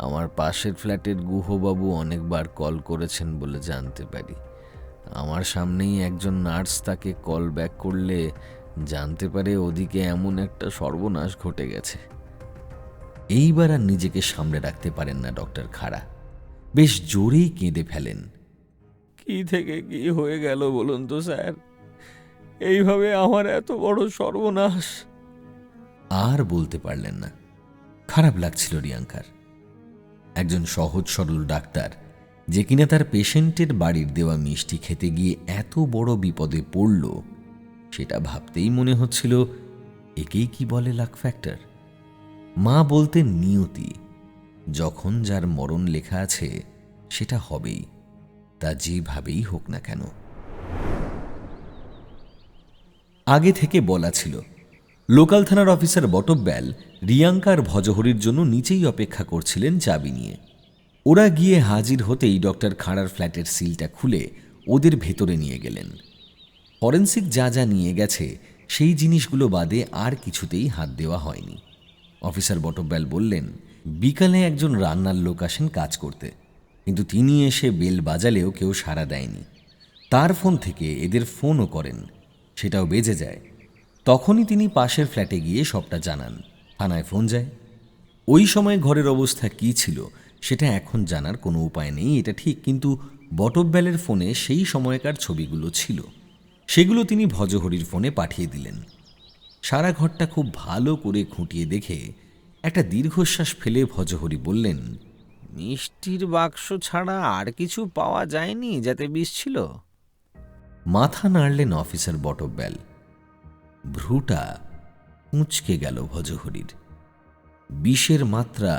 আমার পাশের ফ্ল্যাটের গুহবাবু অনেকবার কল করেছেন বলে জানতে পারি। আমার সামনেই একজন নার্স তাকে কল ব্যাক করলে জানতে পারে ওদিকে এমন একটা সর্বনাশ ঘটে গেছে।
এইবার আর নিজেকে সামলে রাখতে পারেন না ডক্টর খাঁড়া। বেশ জোরেই কেঁদে ফেলেন।
কি থেকে কি হয়ে গেল বলুন তো স্যার, এইভাবে আমার এত বড় সর্বনাশ।
আর বলতে পারলেন না। খারাপ লাগছিল রিয়াঙ্কার। একজন সহজ সরল ডাক্তার যে কিনা তার পেশেন্টের বাড়ির দেওয়া মিষ্টি খেতে গিয়ে এত বড় বিপদে পড়ল, সেটা ভাবতেই মনে হচ্ছিল একেই কি বলে লাক ফ্যাক্টর। মা বলতেন নিয়তি, যখন যার মরণ লেখা আছে সেটা হবেই, তা যেভাবেই হোক না কেন। আগে থেকে বলা ছিল লোকাল থানার অফিসার বটব্যাল রিয়াঙ্কার ভজহরির জন্য নিচেই অপেক্ষা করছিলেন চাবি নিয়ে। ওরা গিয়ে হাজির হতেই ডক্টর খাঁড়ার ফ্ল্যাটের সিলটা খুলে ওদের ভেতরে নিয়ে গেলেন। ফরেন্সিক যা যা নিয়ে গেছে সেই জিনিসগুলো বাদে আর কিছুতেই হাত দেওয়া হয়নি। অফিসার বটব্যাল বললেন, বিকালে একজন রান্নার লোক আসেন কাজ করতে, কিন্তু তিনি এসে বেল বাজালেও কেউ সাড়া দেয়নি। তার ফোন থেকে এদের ফোনও করেন, সেটাও বেজে যায়। তখনই তিনি পাশের ফ্ল্যাটে গিয়ে সবটা জানান। থানায় ফোন যায়। ওই সময় ঘরের অবস্থা কী ছিল সেটা এখন জানার কোনো উপায় নেই, এটা ঠিক, কিন্তু বটব্যালের ফোনে সেই সময়কার ছবিগুলো ছিল। সেগুলো তিনি ভজহরির ফোনে পাঠিয়ে দিলেন। সারা ঘরটা খুব ভালো করে খুঁটিয়ে দেখে একটা দীর্ঘশ্বাস ফেলে ভজহরি বললেন,
মিষ্টির বাক্স ছাড়া আর কিছু পাওয়া যায়নি যাতে বিষ ছিল?
মাথা নাড়লেন অফিসার বটব্যাল। ভ্রুটা কুঁচকে গেল ভজহরির। বিষের মাত্রা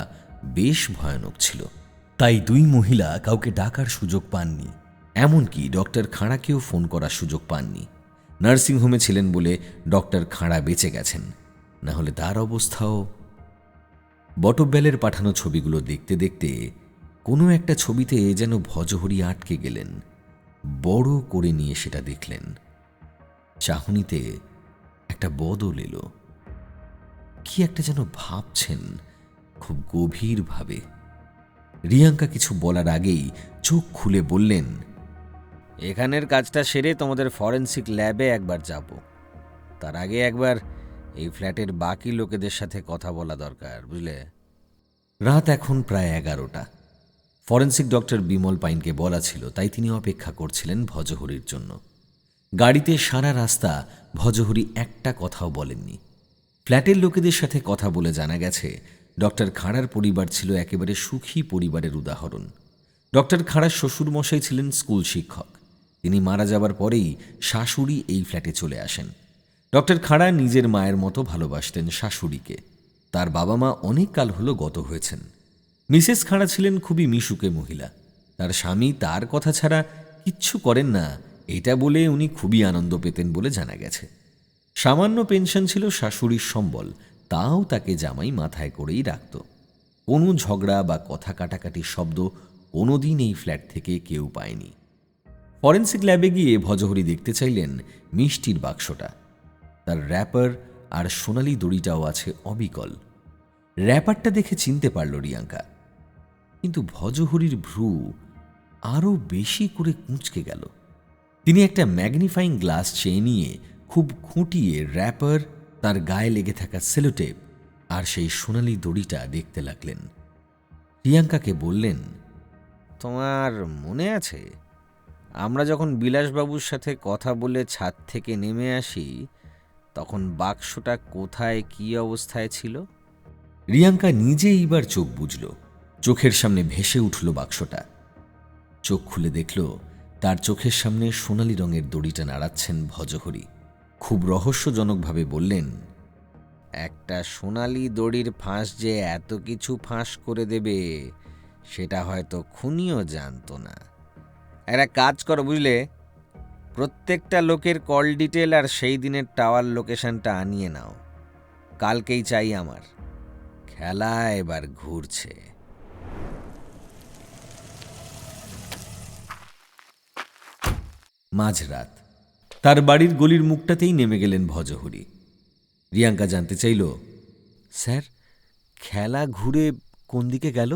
বেশ ভয়ানক ছিল, তাই দুই মহিলা কাউকে ডাকার সুযোগ পাননি, এমনকি ডক্টর খাঁড়াকেও ফোন করার সুযোগ পাননি। নার্সিংহোমে ছিলেন বলে ডক্টর খাঁড়া বেঁচে গেছেন, না হলে তার অবস্থাও। বটব্যালের পাঠানো ছবিগুলো দেখতে দেখতে কোনো একটা ছবিতে যেন ভজহরি আটকে গেলেন। বড় করে নিয়ে সেটা দেখলেন। চাহনিতে একটা বদল এলো। কি একটা যেন ভাবছেন খুব গভীরভাবে। রিয়াঙ্কা কিছু বলার আগেই চোখ খুলে বললেন,
এখানের কাজটা সেরে তোমাদের ফরেন্সিক ল্যাবে একবার যাব। তার আগে একবার এই ফ্ল্যাটের বাকি লোকেদের সাথে কথা বলা দরকার, বুঝলে?
রাত এখন প্রায় 11টা। ফরেন্সিক ডক্টর বিমল পাইনকে বলা ছিল, তাই তিনি অপেক্ষা করছিলেন ভজহরির জন্য। গাড়িতে সারা রাস্তা ভজহরি একটা কথাও বলেননি। ফ্ল্যাটের লোকেদের সাথে কথা বলে জানা গেছে ডক্টর খাঁড়ার পরিবার ছিল একেবারে সুখী পরিবারের উদাহরণ। ডক্টর খাঁড়ার শ্বশুরমশাই ছিলেন স্কুল শিক্ষক। তিনি মারা যাবার পরেই শাশুড়ি এই ফ্ল্যাটে চলে আসেন। ডক্টর খাঁড়া নিজের মায়ের মতো ভালোবাসতেন শাশুড়িকে। তার বাবা মা অনেক কাল হলো গত হয়েছেন। মিসেস খাঁড়া ছিলেন খুবই মিশুকে মহিলা। তার স্বামী তার কথা ছাড়া কিচ্ছু করেন না, এটা বলে উনি খুবই আনন্দ পেতেন বলে জানা গেছে। সামান্য পেনশন ছিল শাশুড়ির সম্বল, তাও তাকে জামাই মাথায় করেই রাখত। কোনো ঝগড়া বা কথা কাটাকাটির শব্দ কোনোদিন এই ফ্ল্যাট থেকে কেউ পায়নি। ফরেন্সিক ল্যাবে গিয়ে ভজহরি দেখতে চাইলেন মিষ্টির বাক্সটা। তার র্যাপার আর সোনালি দড়িটাও আছে অবিকল। র্যাপারটা দেখে চিনতে পারল রিয়াঙ্কা, কিন্তু ভজহরির ভ্রু আরও বেশি করে কুঁচকে গেল। তিনি একটা ম্যাগনিফাইং গ্লাস চেয়ে নিয়ে খুব খুঁটিয়ে র্যাপার, তার গায়ে লেগে থাকা সেলোটেপ আর সেই সোনালি দড়িটা দেখতে লাগলেন। রিয়াঙ্কাকে বললেন,
তোমার মনে আছে আমরা যখন বিলাসবাবুর সাথে কথা বলে ছাদ থেকে নেমে আসি তখন বাক্সটা কোথায়, কী অবস্থায় ছিল?
রিয়াঙ্কা নিজে এইবার চোখ বুঝল। চোখের সামনে ভেসে উঠল বাক্সটা। চোখ খুলে দেখল তার চোখের সামনে সোনালি রঙের দড়িটা নাড়াচ্ছেন ভজহরি। খুব রহস্যজনকভাবে বললেন,
একটা সোনালি দড়ির ফাঁস যে এত কিছু ফাঁস করে দেবে সেটা হয়তো খুনিও জানতো না। একটা কাজ করো, বুঝলে, প্রত্যেকটা লোকের কল ডিটেল আর সেই দিনের টাওয়ার লোকেশনটা আনিয়ে নাও। কালকেই চাই আমার। খেলা এবার ঘুরছে।
মাঝরাত। তার বাড়ির গলির মুখটাতেই নেমে গেলেন ভজহরি। রিয়াঙ্কা জানতে চাইল,
স্যার, খেলা ঘুরে কোন দিকে গেল?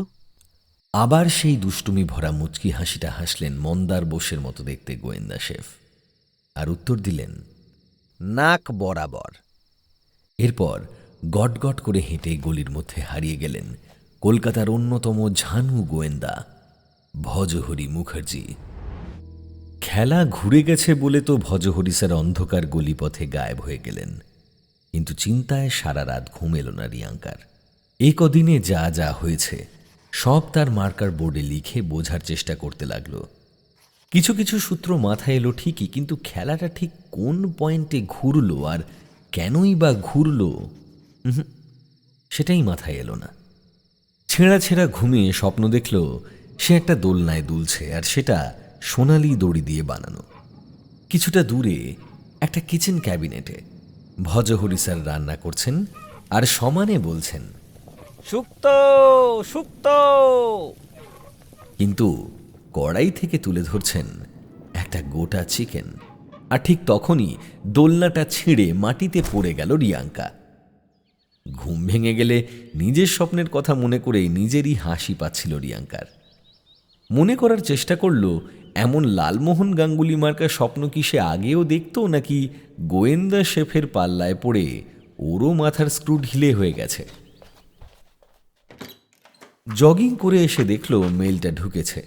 আবার সেই দুষ্টুমি ভরা মুচকি হাসিটা হাসলেন মন্দার বোসের মতো দেখতে গোয়েন্দা শেফ, আর উত্তর দিলেন,
নাক বরাবর।
এরপর গট গট করে হেঁটে গলির মধ্যে হারিয়ে গেলেন কলকাতার অন্যতম ঝানু গোয়েন্দা ভজহরি মুখার্জি। খেলা ঘুরে গেছে বলে তো ভজহরি স্যার অন্ধকার গলিপথে গায়েব হয়ে গেলেন, কিন্তু চিন্তায় সারা রাত ঘুম এলো না রিয়াঙ্কার। এ কদিনে যা যা হয়েছে সব তার মার্কার বোর্ডে লিখে বোঝার চেষ্টা করতে লাগলো। কিছু কিছু সূত্র মাথায় এলো ঠিকই, কিন্তু খেলাটা ঠিক কোন পয়েন্টে ঘুরলো আর কেনই বা ঘুরলো সেটাই মাথায় এলো না। ছেঁড়া ছেঁড়া ঘুমিয়ে স্বপ্ন দেখল সে একটা দোলনায় দুলছে, আর সেটা সোনালি দড়ি দিয়ে বানানো। কিছুটা দূরে একটা কিচেন ক্যাবিনেটে ভজহরি স্যার রান্না করছেন আর সমানে বলছেন,
শুক্তো শুক্তো।
কিন্তু কড়াই থেকে তুলে ধরছেন একটা গোটা চিকেন। আর ঠিক তখনই দোলনাটা ছিঁড়ে মাটিতে পড়ে গেল রিয়াঙ্কা। ঘুম ভেঙে গেলে নিজের স্বপ্নের কথা মনে করে নিজেরই হাসি পাচ্ছিল রিয়াঙ্কার। মনে করার চেষ্টা করল এমন লালমোহন গাঙ্গুলি মার্কা স্বপ্ন কি সে আগেও দেখত, নাকি গোয়েন্দা শেফের পাল্লায় পড়ে ওরও মাথার স্ক্রু ঢিলে হয়ে গেছে। জগিং করে এসে দেখল মেইলটা ঢুকেছে।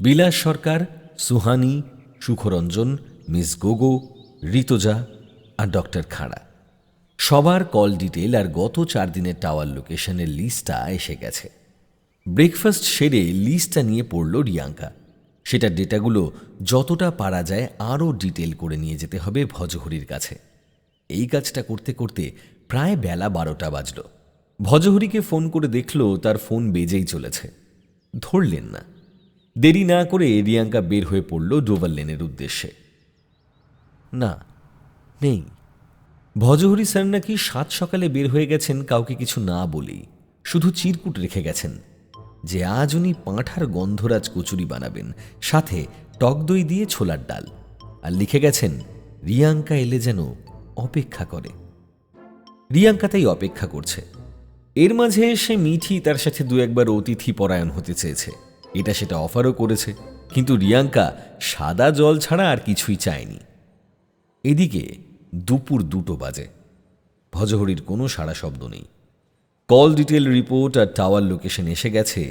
বিলাস সরকার, সুহানি, সুখরঞ্জন, মিস গোগো, ঋতজা আর ডক্টর খাঁড়া সবার কল ডিটেল আর গত 4 দিনের টাওয়ার লোকেশনের লিস্টটা এসে গেছে। ব্রেকফাস্ট সেরে লিস্টটা নিয়ে পড়ল রিয়াঙ্কা। সেটা ডেটাগুলো যতটা পারা যায় আরও ডিটেল করে নিয়ে যেতে হবে ভজহরির কাছে। এই কাজটা করতে করতে প্রায় বেলা 12টা বাজল। ভজহরিকে ফোন করে দেখল তার ফোন বেজেই চলেছে। ধরলেন না। দেরি না করে রিয়াঙ্কা বের হয়ে পড়ল ডোভার লেনের উদ্দেশ্যে। না, নেই। ভজহরি স্যার নাকি 7 সকালে বের হয়ে গেছেন কাউকে কিছু না বলেই, শুধু চিরকুট রেখে গেছেন যে আজ উনি পাঁঠার গন্ধরাজ কচুরি বানাবেন, সাথে টক দই দিয়ে ছোলার ডাল, আর লিখে গেছেন রিয়াঙ্কা এলে যেন অপেক্ষা করে। রিয়াঙ্কা তাই অপেক্ষা করছে। এর মাঝে সে মিঠি তার সাথে 2-1বার অতিথি পরায়ণ হতে চেয়েছে, এটা সেটা অফারও করেছে, কিন্তু রিয়াঙ্কা সাদা জল ছাড়া আর কিছুই চায়নি। এদিকে দুপুর 2টো বাজে। ভজহরির কোনো সাড়া শব্দ নেই। Call detail report R tower location এসে গেছে,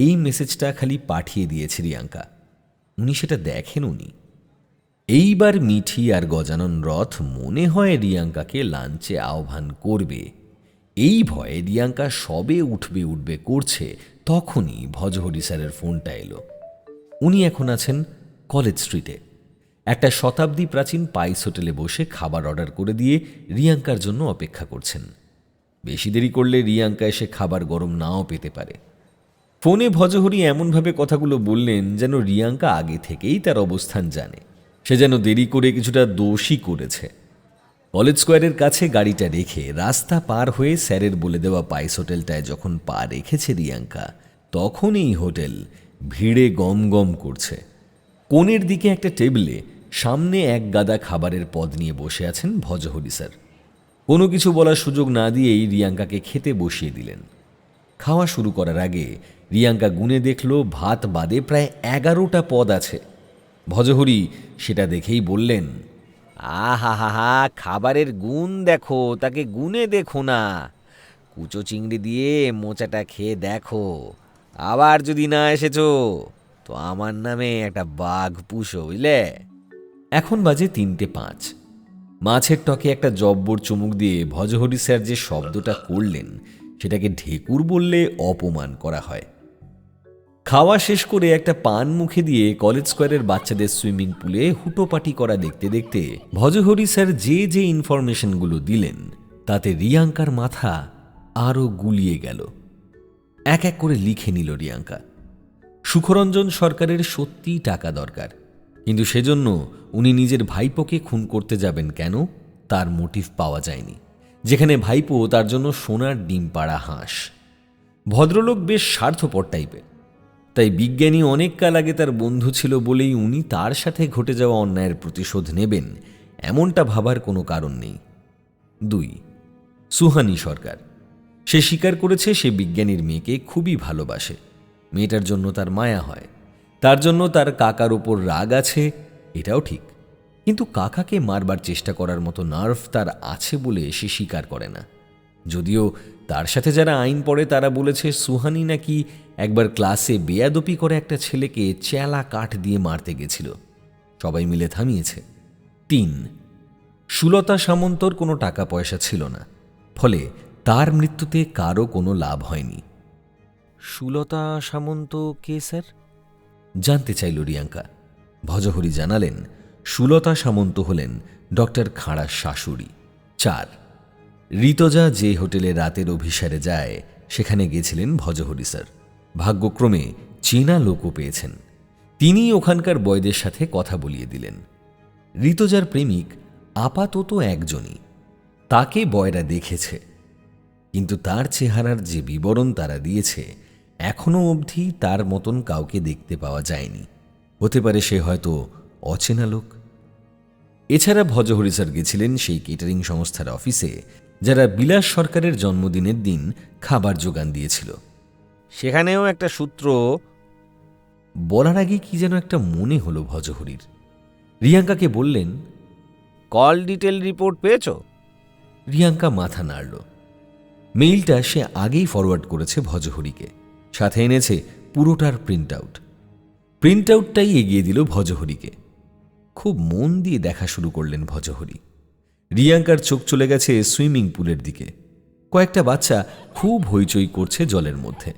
এই মেসেজটা খালি পাঠিয়ে দিয়েছে রিয়াঙ্কা। উনি সেটা দেখেন। উনি এইবার মিঠি আর গজানন রথ মনে হয় রিয়াঙ্কাকে লাঞ্চে আহ্বান করবে। এই ভয়ে রিয়াঙ্কা সবে উঠবে করছে, তখনই ভজহরি স্যারের ফোনটা এলো। উনি এখন আছেন কলেজ স্ট্রিটে একটা শতাব্দী প্রাচীন পাইস হোটেলে বসে খাবার অর্ডার করে দিয়ে রিয়াঙ্কার জন্য অপেক্ষা করছেন। বেশি দেরি করলে রিয়াঙ্কা এসে খাবার গরম নাও পেতে পারে। ফোনে ভজহরি এমনভাবে কথাগুলো বললেন যেন রিয়াঙ্কা আগে থেকেই তার অবস্থান জানে। সে যেন দেরি করে কিছুটা দোষই করেছে। কলেজ স্কোয়ারের কাছে গাড়িটা রেখে রাস্তা পার হয়ে স্যারের বলে দেওয়া পাইস হোটেলটায় যখন পা রেখেছে রিয়াঙ্কা, তখন এই হোটেল ভিড়ে গম করছে। কোণের দিকে একটা টেবিলে সামনে এক গাদা খাবারের পদ নিয়ে বসে আছেন ভজহরি স্যার। কোনো কিছু বলার সুযোগ না দিয়েই রিয়াঙ্কাকে খেতে বসিয়ে দিলেন। খাওয়া শুরু করার আগে রিয়াঙ্কা গুনে দেখল ভাত বাদে প্রায় 11টা পদ আছে। ভজহরি সেটা দেখেই বললেন,
আহা হা হা, খাবারের গুণ দেখো, তাকে গুনে দেখো না। কুচো চিংড়ি দিয়ে মোচাটা খেয়ে দেখো। আবার যদি না এসেছো তো আমার নামে একটা বাঘ পুষো, বুঝলে?
এখন বাজে 3:05। মাছের টকে একটা জব্বর চুমুক দিয়ে ভজহরি স্যার যে শব্দটা করলেন সেটাকে ঢেকুর বললে অপমান করা হয়। খাওয়া শেষ করে একটা পান মুখে দিয়ে কলেজ স্কোয়ারের বাচ্চাদের সুইমিং পুলে হুটোপাটি করা দেখতে দেখতে ভজহরি স্যার যে ইনফরমেশনগুলো দিলেন তাতে রিয়াঙ্কার মাথা আরও গুলিয়ে গেল। এক এক করে লিখে নিল রিয়াঙ্কা। সুখরঞ্জন সরকারের সত্যিই টাকা দরকার, কিন্তু সেজন্য উনি নিজের ভাইপোকে খুন করতে যাবেন কেন তার মোটিভ পাওয়া যায়নি, যেখানে ভাইপো তার জন্য সোনার ডিম পাড়া হাঁস। ভদ্রলোক বেশ স্বার্থপর টাইপের, তাই বিজ্ঞানী অনেক কাল আগে তার বন্ধু ছিল বলেই উনি তার সাথে ঘটে যাওয়া অন্যায়ের প্রতিশোধ নেবেন এমনটা ভাবার কোনো কারণ নেই। 2. সুহানি সরকার। সে স্বীকার করেছে সে বিজ্ঞানীর মেয়েকে খুবই ভালোবাসে। মেয়েটার জন্য তার মায়া হয়, তার জন্য তার কাকার ওপর রাগ আছে, এটাও ঠিক। কিন্তু কাকাকে মারবার চেষ্টা করার মতো নার্ভ তার আছে বলে সে স্বীকার করে না। যদিও তার সাথে যারা আইন পড়ে তারা বলেছে সুহানি নাকি একবার ক্লাসে বেয়াদপি করে একটা ছেলেকে চেলা কাঠ দিয়ে মারতে গেছিল, সবাই মিলে থামিয়েছে। 3. সুলতা সামন্তর কোনো টাকা পয়সা ছিল না, ফলে তার মৃত্যুতে কারও কোনো লাভ হয়নি।
সুলতা সামন্ত কে স্যার?
জানতে চাইল রিয়াঙ্কা। ভজহরি জানালেন সুলতা সামন্ত হলেন ডক্টর খাঁড়ার শাশুড়ি। 4. ঋতজা যে হোটেলে রাতের অভিসারে যায় সেখানে গেছিলেন ভজহরি স্যার। ভাগ্যক্রমে চেনা লোকও পেয়েছেন, তিনি ওখানকার বয়দের সাথে কথা বলিয়ে দিলেন। ঋতজার প্রেমিক আপাতত একজনই, তাকে বয়রা দেখেছে, কিন্তু তার চেহারার যে বিবরণ তারা দিয়েছে এখনও অবধি তার মতন কাউকে দেখতে পাওয়া যায়নি। হতে পারে সে হয়তো অচেনা লোক। এছাড়া ভজহরি স্যার গেছিলেন সেই কেটারিং সংস্থার অফিসে যারা বিলাস সরকারের জন্মদিনের দিন খাবার যোগান দিয়েছিল।
সেখানেও একটা সূত্র।
বলার আগে কি যেন একটা মনে হলো ভজহরির। রিয়াঙ্কাকে বললেন,
কল ডিটেল রিপোর্ট পেয়েছো?
রিয়াঙ্কা মাথা নাড়ল। মেইলটা সে আগেই ফরওয়ার্ড করেছে ভজহরিকে, সাথে এনেছে পুরোটার প্রিন্ট আউট। প্রিন্ট আউটটাই এগিয়ে দিল ভজহরিকে। খুব মন দিয়ে দেখা শুরু করলেন ভজহরি। রিয়াঙ্কার চোখ চলে গেছে সুইমিং পুলের দিকে। কয়েকটা বাচ্চা খুব হইচই করছে জলের মধ্যে।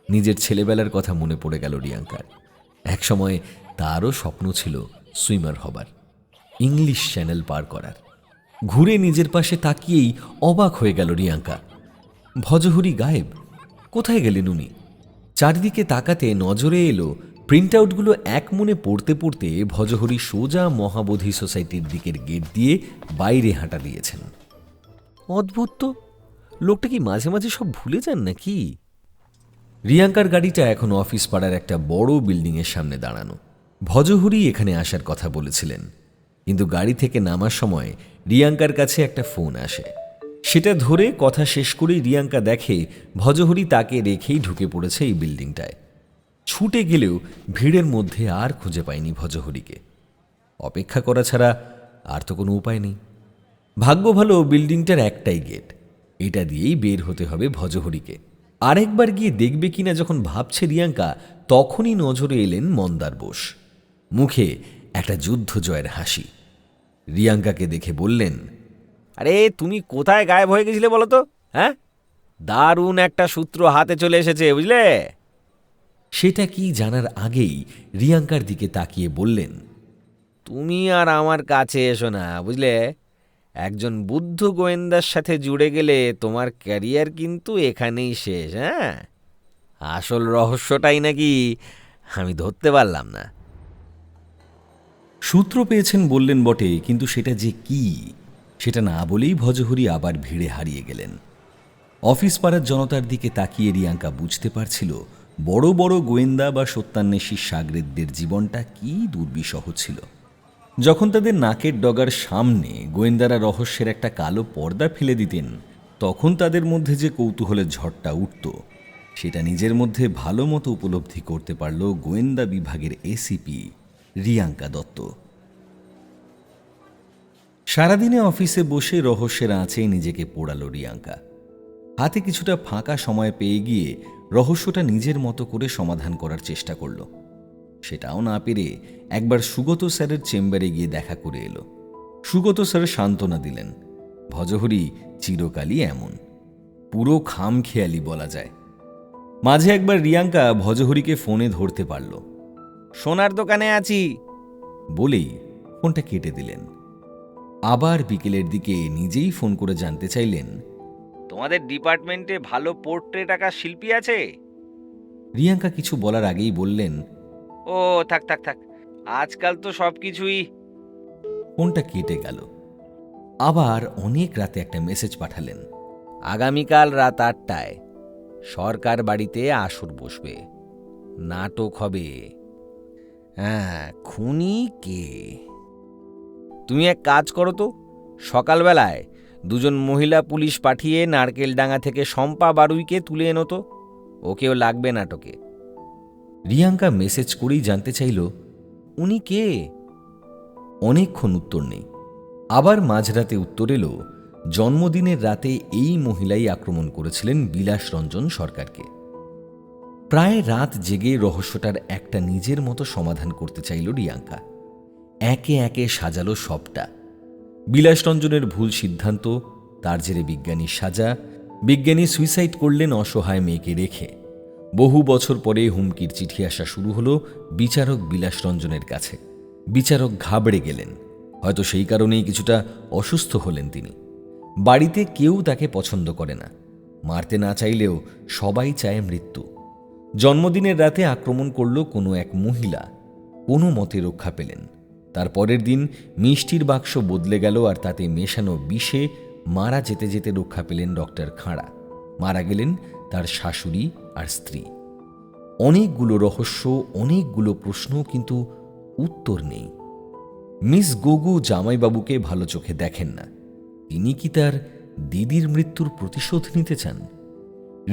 নিজের ছেলেবেলার কথা মনে পড়ে গেল রিয়াঙ্কার। একসময় তারও স্বপ্ন ছিল সুইমার হবার, ইংলিশ চ্যানেল পার করার। ঘুরে নিজের পাশে তাকিয়েই অবাক হয়ে গেল রিয়াঙ্কা। ভজহরি গায়েব। কোথায় গেলেন উনি? চারিদিকে তাকাতে নজরে এলো প্রিন্ট আউটগুলো এক মনে পড়তে পড়তে ভজহরি সোজা মহাবোধি সোসাইটির দিকের গেট দিয়ে বাইরে হাঁটা দিয়েছেন। অদ্ভুত তো, লোকটা কি মাঝে মাঝে সব ভুলে যান নাকি? রিয়াঙ্কার গাড়িটা এখন অফিস পাড়ার একটা বড় বিল্ডিংয়ের সামনে দাঁড়ানো। ভজহরি এখানে আসার কথা বলেছিলেন, কিন্তু গাড়ি থেকে নামার সময় রিয়াঙ্কার কাছে একটা ফোন আসে। সেটা ধরে কথা শেষ করেই রিয়াঙ্কা দেখে ভজহরি তাকে রেখেই ঢুকে পড়েছে এই বিল্ডিংটায়। ছুটে গেলেও ভিড়ের মধ্যে আর খুঁজে পায়নি ভজহরিকে। অপেক্ষা করা ছাড়া আর তো কোনো উপায় নেই। ভাগ্য ভালো বিল্ডিংটার একটাই গেট, এটা দিয়েই বের হতে হবে ভজহরিকে। আরেকবার গিয়ে দেখবে কিনা যখন ভাবছে রিয়াঙ্কা, তখনই নজরে এলেন মন্দার বোস। মুখে একটা যুদ্ধ জয়ের হাসি। রিয়াঙ্কাকে দেখে বললেন,
আরে তুমি কোথায় গায়েব হয়ে গেছিলে বলো তো? হ্যাঁ, দারুণ একটা সূত্র হাতে চলে এসেছে, বুঝলে?
সেটা কি জানার আগেই রিয়াঙ্কার দিকে তাকিয়ে বললেন,
তুমি আর আমার কাছে এসো না, বুঝলে? একজন বুদ্ধ গোয়েন্দার সাথে জুড়ে গেলে তোমার ক্যারিয়ার কিন্তু এখানেই শেষ। হ্যাঁ, আসল রহস্যটাই নাকি আমি ধরতে পারলাম না।
সূত্র পেয়েছেন বললেন বটে, কিন্তু সেটা যে কি সেটা না বলেই ভজহরি আবার ভিড়ে হারিয়ে গেলেন। অফিস পাড়ার জনতার দিকে তাকিয়ে রিয়াঙ্কা বুঝতে পারছিল বড় বড় গোয়েন্দা বা সত্যান্বেষী সাগরেদদের জীবনটা কি দুর্বিষহ ছিল। যখন তাদের নাকের ডগার সামনে গোয়েন্দারা রহস্যের একটা কালো পর্দা ফেলে দিতেন, তখন তাদের মধ্যে যে কৌতূহলের ঝড়টা উঠত, সেটা নিজের মধ্যে ভালো মতো উপলব্ধি করতে পারল গোয়েন্দা বিভাগের এসিপি রিয়াঙ্কা দত্ত। সারাদিনে অফিসে বসে রহস্যের আঁচেই নিজেকে পোড়ালো রিয়াঙ্কা। হাতে কিছুটা ফাঁকা সময় পেয়ে গিয়ে রহস্যটা নিজের মতো করে সমাধান করার চেষ্টা করল। সেটাও না পেরে একবার সুগত স্যারের চেম্বারে গিয়ে দেখা করে এলো। সুগত স্যার সান্ত্বনা দিলেন, ভজহরি চিরকালই এমন, পুরো খামখেয়ালি বলা যায়। মাঝে একবার রিয়াঙ্কা ভজহরিকে ফোনে ধরতে পারল।
সোনার দোকানে আছি
বলেই ফোনটা কেটে দিলেন। আবার বিকেলের দিকে নিজেই ফোন করে জানতে চাইলেন,
তোমাদের ডিপার্টমেন্টে ভালো পোর্ট্রেট আঁকার শিল্পী আছে?
রিয়াঙ্কা কিছু বলার আগেই বললেন,
ও থাক থাক থাক, আজকাল তো সব কিছুই।
ফোনটা কেটে গেল। আবার অনেক রাতে একটা মেসেজ পাঠালেন,
আগামীকাল রাত 8টায় সরকার বাড়িতে আসর বসবে, নাটক হবে। হ্যাঁ, খুনি কে? তুমি এক কাজ করো তো, সকালবেলায় 2জন মহিলা পুলিশ পাঠিয়ে নারকেলডাঙ্গা থেকে শম্পা বারুইকে তুলে এনো তো, ওকেও লাগবে নাটকে।
রিয়াঙ্কা মেসেজ করেই জানতে চাইল, উনি কে? অনেকক্ষণ উত্তর নেই। আবার মাঝরাতে উত্তর এলো, জন্মদিনের রাতে এই মহিলাই আক্রমণ করেছিলেন বিলাস রঞ্জন সরকারকে। প্রায় রাত জেগে রহস্যটার একটা নিজের মতো সমাধান করতে চাইল রিয়াঙ্কা। একে একে সাজালো সবটা। বিলাস রঞ্জনের ভুল সিদ্ধান্ত, তার জেরে বিজ্ঞানীর সাজা, বিজ্ঞানী সুইসাইড করলেন অসহায় মেয়েকে রেখে। বহু বছর পরে হুমকির চিঠি আসা শুরু হলো বিচারক বিলাস রঞ্জনের কাছে। বিচারক ঘাবড়ে গেলেন, হয়তো সেই কারণেই কিছুটা অসুস্থ হলেন তিনি। বাড়িতে কেউ তাকে পছন্দ করে না, মারতে না চাইলেও সবাই চায় মৃত্যু। জন্মদিনের রাতে আক্রমণ করল কোনো এক মহিলা, কোনো মতে রক্ষা পেলেন। তার পরের দিন মিষ্টির বাক্স বদলে গেল, আর তাতে মেশানো বিষে মারা যেতে যেতে রক্ষা পেলেন ডক্টর খাঁড়া। মারা গেলেন তার শাশুড়ি আর স্ত্রী। অনেকগুলো রহস্য, অনেকগুলো প্রশ্ন, কিন্তু উত্তর নেই। মিস গোগো জামাইবাবুকে ভালো চোখে দেখেন না। তিনি কি তার দিদির মৃত্যুর প্রতিশোধ নিতে চান?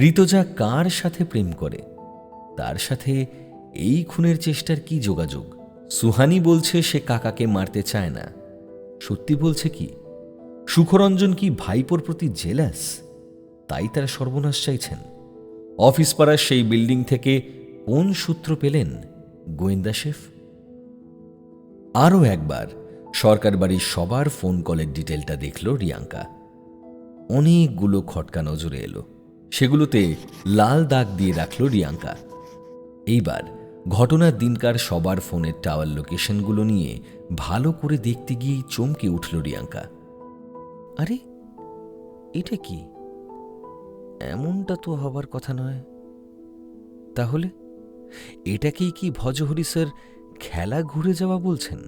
ঋতজা কার সাথে প্রেম করে? তার সাথে এই খুনের চেষ্টার কি যোগাযোগ? সুহানি বলছে সে কাকাকে মারতে চায় না। সত্যি বলছে কি? সুখরঞ্জন কি ভাইপোর প্রতি জেলাস, তাই তারা সর্বনাশ চাইছেন? অফিস পাড়ার সেই বিল্ডিং থেকে কোন সূত্র পেলেন গোয়েন্দা শেফ? আরও একবার সরকার বাড়ির সবার ফোন কলের ডিটেলটা দেখল রিয়াঙ্কা। অনেকগুলো খটকা নজরে এলো, সেগুলোতে লাল দাগ দিয়ে রাখল রিয়াঙ্কা। এইবার ঘটনার দিনকার সবার ফোনের টাওয়ার লোকেশনগুলো নিয়ে ভালো করে দেখতে গিয়েই চমকে উঠল রিয়াঙ্কা। আরে এটা কি? এমনটা তো হবার কথা নয়। তাহলে এটাকেই কি ভজহরি স্যার খেলা ঘুরে যাওয়া বলছেন?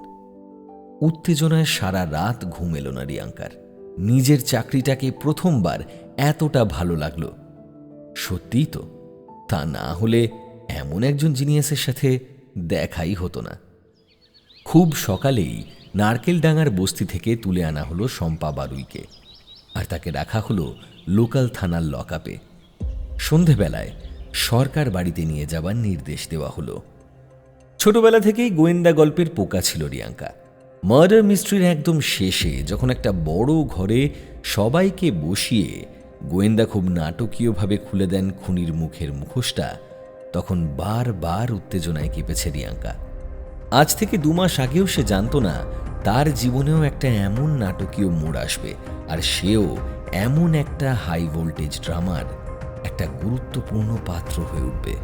উত্তেজনায় সারা রাত ঘুম এলো না রিয়াঙ্কার। নিজের চাকরিটাকে প্রথমবার এতটা ভালো লাগলো। সত্যিই তো, তা না হলে এমন একজন জিনিয়াসের সাথে দেখাই হতো না। খুব সকালেই নারকেলডাঙ্গার বস্তি থেকে তুলে আনা হলো শম্পা বারুইকে, আর তাকে রাখা হলো লোকাল থানার লকআপে। সন্ধেবেলায় সরকার বাড়িতে নিয়ে যাবার নির্দেশ দেওয়া হলো। ছোটবেলা থেকেই গোয়েন্দা গল্পের পোকা ছিল রিয়াঙ্কা। মার্ডার মিস্ট্রির একদম শেষে যখন একটা বড় ঘরে সবাইকে বসিয়ে গোয়েন্দা খুব নাটকীয়ভাবে খুলে দেন খুনির মুখের মুখোশটা, তখন বারবার উত্তেজনায় কেঁপেছে রিয়াঙ্কা। আজ থেকে 2 মাস আগেও সে জানত না তার জীবনেও একটা এমন নাটকীয় মোড় আসবে, আর সেও এমন একটা হাই ভোল্টেজ ড্রামার একটা গুরুত্বপূর্ণ পাত্র হয়ে উঠবে।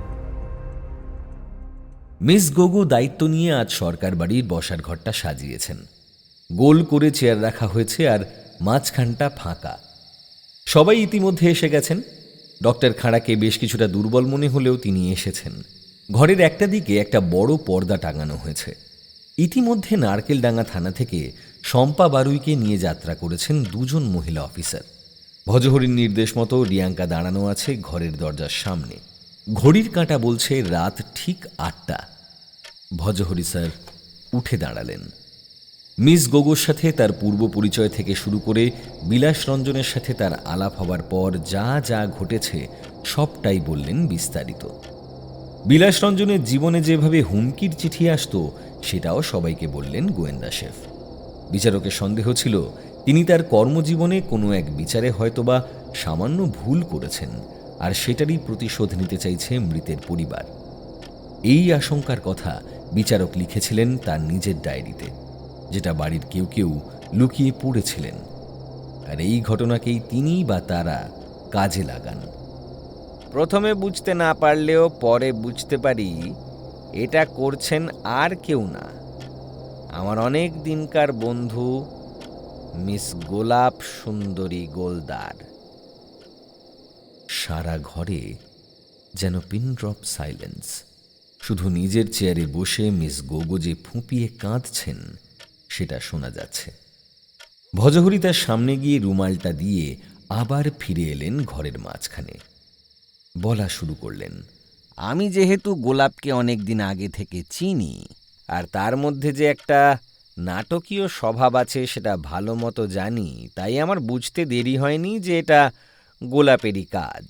মিস গোগো দায়িত্ব নিয়ে আজ সরকার বাড়ির বসার ঘরটা সাজিয়েছেন। গোল করে চেয়ার রাখা হয়েছে, আর মাঝখানটা ফাঁকা। সবাই ইতিমধ্যে এসে গেছেন। ডক্টর খাঁড়াকে বেশ কিছুটা দুর্বল মনে হলেও তিনি এসেছেন। ঘরের একটা দিকে একটা বড় পর্দা টাঙানো হয়েছে। ইতিমধ্যে নারকেলডাঙ্গা থানা থেকে শম্পা বারুইকে নিয়ে যাত্রা করেছেন 2 জন মহিলা অফিসার। ভজহরির নির্দেশ মতো রিয়াঙ্কা দাঁড়ানো আছে ঘরের দরজার সামনে। ঘড়ির কাঁটা বলছে রাত ঠিক 8টা। ভজহরি স্যার উঠে দাঁড়ালেন। মিস গোগোর সাথে তার পূর্ব পরিচয় থেকে শুরু করে বিলাস রঞ্জনের সাথে তার আলাপ হবার পর যা যা ঘটেছে সবটাই বললেন বিস্তারিত। বিলাস রঞ্জনের জীবনে যেভাবে হুমকির চিঠি আসতো সেটাও সবাইকে বললেন গোয়েন্দা শেফ। বিচারকের সন্দেহ ছিল তিনি তার কর্মজীবনে কোনো এক বিচারে হয়তোবা সামান্য ভুল করেছেন, আর সেটারই প্রতিশোধ নিতে চাইছে মৃতের পরিবার। এই আশঙ্কার কথা বিচারক লিখেছিলেন তার নিজের ডায়েরিতে, যেটা বাড়ির কেউ কেউ লুকিয়ে পড়েছিলেন। আর এই ঘটনাকেই তিনি বা তারা কাজে লাগান।
প্রথমে বুঝতে না পারলেও পরে বুঝতে পারি এটা করছেন আর কেউ না, আমার অনেক দিনকার বন্ধু মিস গোলাপ সুন্দরী গোলদার।
সারা ঘরে যেন পিনড্রপ সাইলেন্স। শুধু নিজের চেয়ারে বসে মিস গোগো যে ফুঁপিয়ে কাঁদছেন সেটা শোনা যাচ্ছে। ভজহরি তার সামনে গিয়ে রুমালটা দিয়ে আবার ফিরে এলেন ঘরের মাঝখানে। বলা শুরু করলেন,
আমি যেহেতু গোলাপকে অনেক দিন আগে থেকে চিনি, আর তার মধ্যে যে একটা নাটকীয় স্বভাব আছে সেটা ভালো মতো জানি, তাই আমার বুঝতে দেরি হয়নি যে এটা গোলাপেরই কাজ।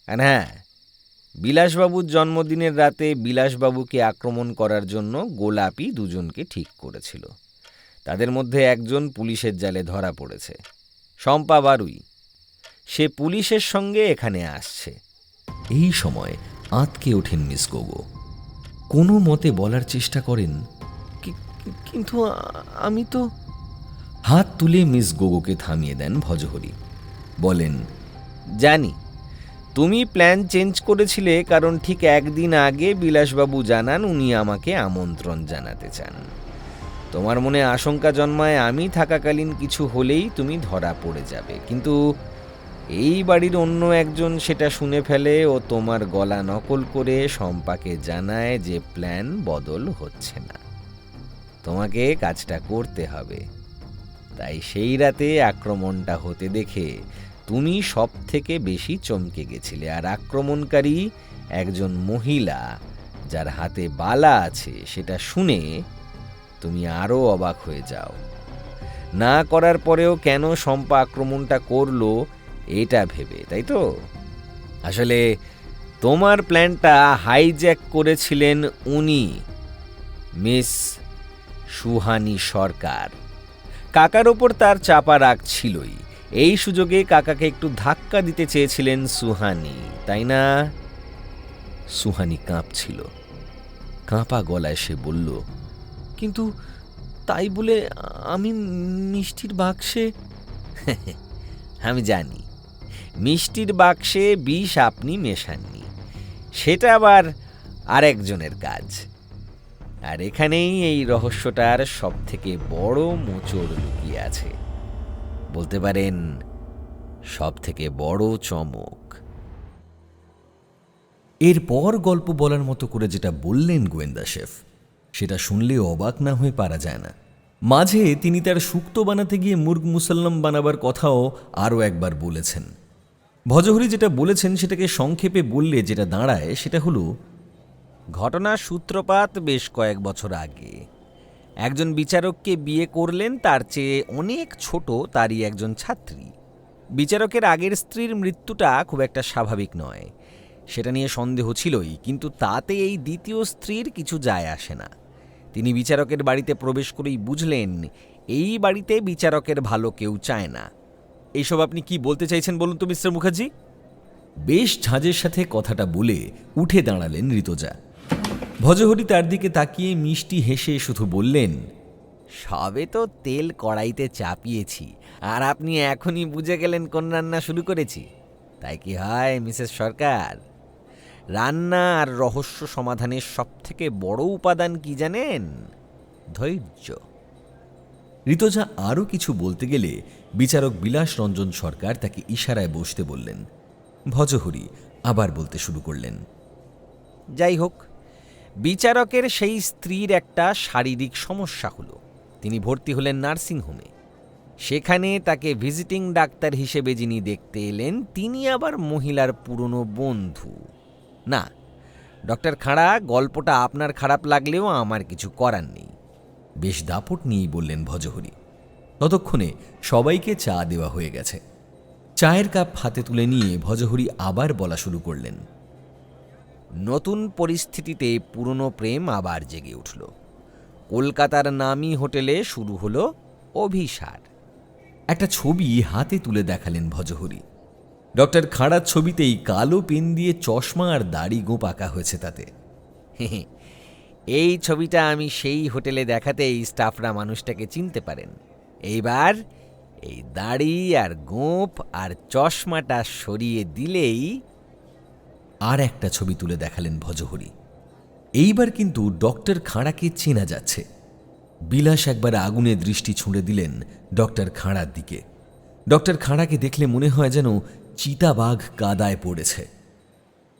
আর হ্যাঁ, বিলাসবাবুর জন্মদিনের রাতে বিলাসবাবুকে আক্রমণ করার জন্য গোলাপই 2 জনকে ঠিক করেছিল। তাদের মধ্যে একজন পুলিশের জালে ধরা পড়েছে, শম্পা বারুই। সে পুলিশের সঙ্গে এখানে আসছে।
এই সময় আঁতকে ওঠেন মিস গোগো। কোনো মতে বলার চেষ্টা করেন, কিন্তু আমি তো। হাত তুলে মিস গোগোকে থামিয়ে দেন ভজহরি। বলেন,
জানি তুমি প্ল্যান চেঞ্জ করেছিলে, কারণ ঠিক 1 দিন আগে বিলাসবাবু জানান উনি আমাকে আমন্ত্রণ জানাতে চান। তোমার মনে আশঙ্কা জন্মায় আমি থাকাকালীন কিছু হলেই তুমি ধরা পড়ে যাবে, কিন্তু এই বাড়ির অন্য একজন সেটা শুনে ফেলে ও তোমার গলা নকল করে শম্পাকে জানায় যে প্ল্যান বদল হচ্ছে না। তোমাকে কাজটা করতে হবে। তাই সেই রাতে আক্রমণটা হতে দেখে তুমি সব থেকে বেশি চমকে গেছিলে, আর আক্রমণকারী একজন মহিলা যার হাতে বালা আছে সেটা শুনে তুমি আরো অবাক হয়ে যাও। না করার পরেও কেন শম্পা আক্রমণটা করলো এটা ভেবে, তাই তো? আসলে তোমার প্ল্যানটা হাইজ্যাক করেছিলেন উনি, মিস সুহানি সরকার। কাকার ওপর তার চাপা রাগ ছিলই, এই সুযোগে কাকাকে একটু ধাক্কা দিতে চেয়েছিলেন সুহানি, তাই না? সুহানি কাঁপছিল। কাঁপা গলায় সে বলল, কিন্তু তাই বলে আমি মিষ্টির বাক্সে আমি জানি মিষ্টির বাক্সে বিষ আপনি মেশাননি, সেটা আবার আরেকজনের কাজ। আর এখানেই এই রহস্যটার সব থেকে বড় মোচড় লুকিয়ে আছে, বলতে পারেন সব থেকে বড় চমক।
এরপর গল্প বলার মতো করে যেটা বললেন গোয়েন্দা শেফ, সেটা শুনলে অবাক না হয়ে পারা যায় না। মাঝে তিনি তার শুক্তো বানাতে গিয়ে মুর্গ মুসাল্লাম বানাবার কথাও আরও একবার বলেছেন। ভজহরি যেটা বলেছেন সেটাকে সংক্ষেপে বললে যেটা দাঁড়ায় সেটা হলো,
ঘটনার সূত্রপাত বেশ কয়েক বছর আগে। একজন বিচারককে বিয়ে করলেন তার চেয়ে অনেক ছোট তারই একজন ছাত্রী। বিচারকের আগের স্ত্রীর মৃত্যুটা খুব একটা স্বাভাবিক নয়, সেটা নিয়ে সন্দেহ ছিলই, কিন্তু তাতে এই দ্বিতীয় স্ত্রীর কিছু যায় আসে না। তিনি বিচারকের বাড়িতে প্রবেশ করেই বুঝলেন এই বাড়িতে বিচারকের ভালো কেউ চায় না। এইসব আপনি কি বলতে চাইছেন বলুন তো মিস্টার মুখার্জি?
বেশ ঝাঁজের সাথে কথাটা বলে উঠে দাঁড়ালেন ঋতুজা। ভজহরি তার দিকে তাকিয়ে মিষ্টি হেসে শুধু বললেন,
সবে তো তেল কড়াইতে চাপিয়েছি, আর আপনি এখনই বুঝে গেলেন কোন রান্না শুরু করেছি। তাই কি হয় মিসেস সরকার? রান্না আর রহস্য সমাধানের সবথেকে বড় উপাদান কি জানেন? ধৈর্য।
ঋতুজা আরও কিছু বলতে গেলে বিচারক বিলাস রঞ্জন সরকার তাকে ইশারায় বসতে বললেন। ভজহরি আবার বলতে শুরু করলেন,
যাই হোক, বিচারকের সেই স্ত্রীর একটা শারীরিক সমস্যা হলো। তিনি ভর্তি হলেন নার্সিংহোমে। সেখানে তাকে ভিজিটিং ডাক্তার হিসেবে যিনি দেখতে এলেন তিনি আবার মহিলার পুরনো বন্ধু। না ডক্টর খাঁড়া, গল্পটা আপনার খারাপ লাগলেও আমার কিছু করার নেই।
বেশ দাপট নিয়েই বললেন ভজহরি। ততক্ষণে সবাইকে চা দেওয়া হয়ে গেছে। চায়ের কাপ হাতে তুলে নিয়ে ভজহরি আবার বলা শুরু করলেন,
নতুন পরিস্থিতিতে পুরনো প্রেম আবার জেগে উঠল। কলকাতার নামী হোটেলে শুরু হলো অভিসার।
একটা ছবি হাতে তুলে দেখালেন ভজহরি। ডক্টর খাঁড়ার ছবিতেই কালো পেন দিয়ে চশমা আর দাড়ি গোঁপ আঁকা হয়েছে তাতে।
এই ছবিটা আমি সেই হোটেলে দেখাতেই স্টাফরা মানুষটাকে চিনতে পারেন। এইবার এই দাড়ি আর গোঁপ আর চশমাটা সরিয়ে দিলেই।
আর একটা ছবি তুলে দেখালেন ভজহরি। এইবার কিন্তু ডক্টর খাঁড়াকে চেনা যাচ্ছে। বিলাস একবার আগুনে দৃষ্টি ছুঁড়ে দিলেন ডক্টর খাঁড়ার দিকে। ডক্টর খাঁড়াকে দেখলে মনে হয় যেন চিতাবাঘ কাদায় পড়েছে।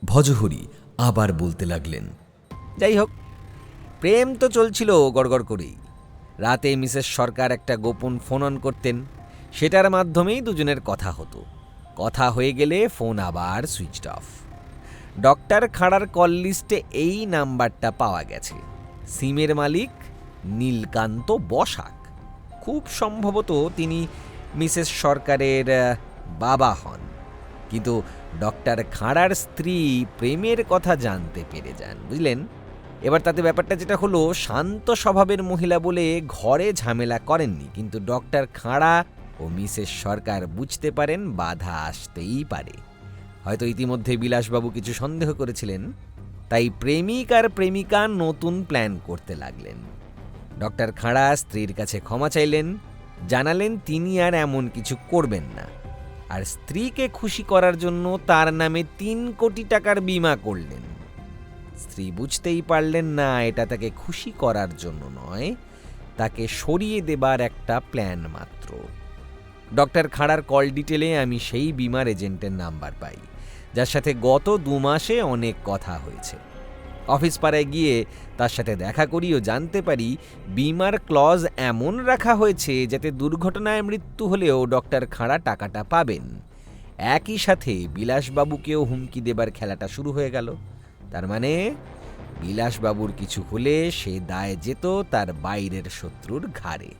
ভজহরি আবার বলতে লাগলেন,
যাই হোক, প্রেম তো চলছিল গড়গড় করেই। রাতে মিসেস সরকার একটা গোপন ফোন অন করতেন, সেটার মাধ্যমেই দুজনের কথা হতো। কথা হয়ে গেলে ফোন আবার সুইচড অফ। ডক্টর খাঁড়ার কল লিস্টে এই নাম্বারটা পাওয়া গেছে। সিমের মালিক নীলকান্ত বসাক। খুব সম্ভবত তিনি মিসেস সরকারের বাবা হন। কিন্তু ডক্টর খাঁড়ার স্ত্রী প্রেমের কথা জানতে পেরে যান, বুঝলেন? এবার তাতে ব্যাপারটা যেটা হলো, শান্ত স্বভাবের মহিলা বলে ঘরে ঝামেলা করেননি, কিন্তু ডক্টর খাঁড়া ও মিসেস সরকার বুঝতে পারেন বাধা আসতেই পারে। হয়তো ইতিমধ্যে বিলাসবাবু কিছু সন্দেহ করেছিলেন, তাই প্রেমিক আর প্রেমিকা নতুন প্ল্যান করতে লাগলেন। ডক্টর খাঁড়া স্ত্রীর কাছে ক্ষমা চাইলেন, জানালেন তিনি আর এমন কিছু করবেন না, আর স্ত্রীকে খুশি করার জন্য তার নামে 3 কোটি টাকার বীমা করলেন। স্ত্রী বুঝতেই পারলেন না এটা তাকে খুশি করার জন্য নয়, তাকে সরিয়ে দেবার একটা প্ল্যান মাত্র। ডক্টর খাঁড়ার কল ডিটেলে আমি সেই বিমার এজেন্টের নাম্বার পাই, যার সাথে গত 2 মাসে অনেক কথা হয়েছে। অফিস পাড়ায় গিয়ে তার সাথে দেখা করি ও জানতে পারি বিমার ক্লজ এমন রাখা হয়েছে যাতে দুর্ঘটনায় মৃত্যু হলেও ডক্টর খাঁড়া টাকাটা পাবেন। একই সাথে বিলাসবাবুকেও হুমকি দেবার খেলাটা শুরু হয়ে গেল। তার মানে বিলাসবাবুর কিছু হলে সে দায় যেত তার বাইরের শত্রুর ঘাড়ে।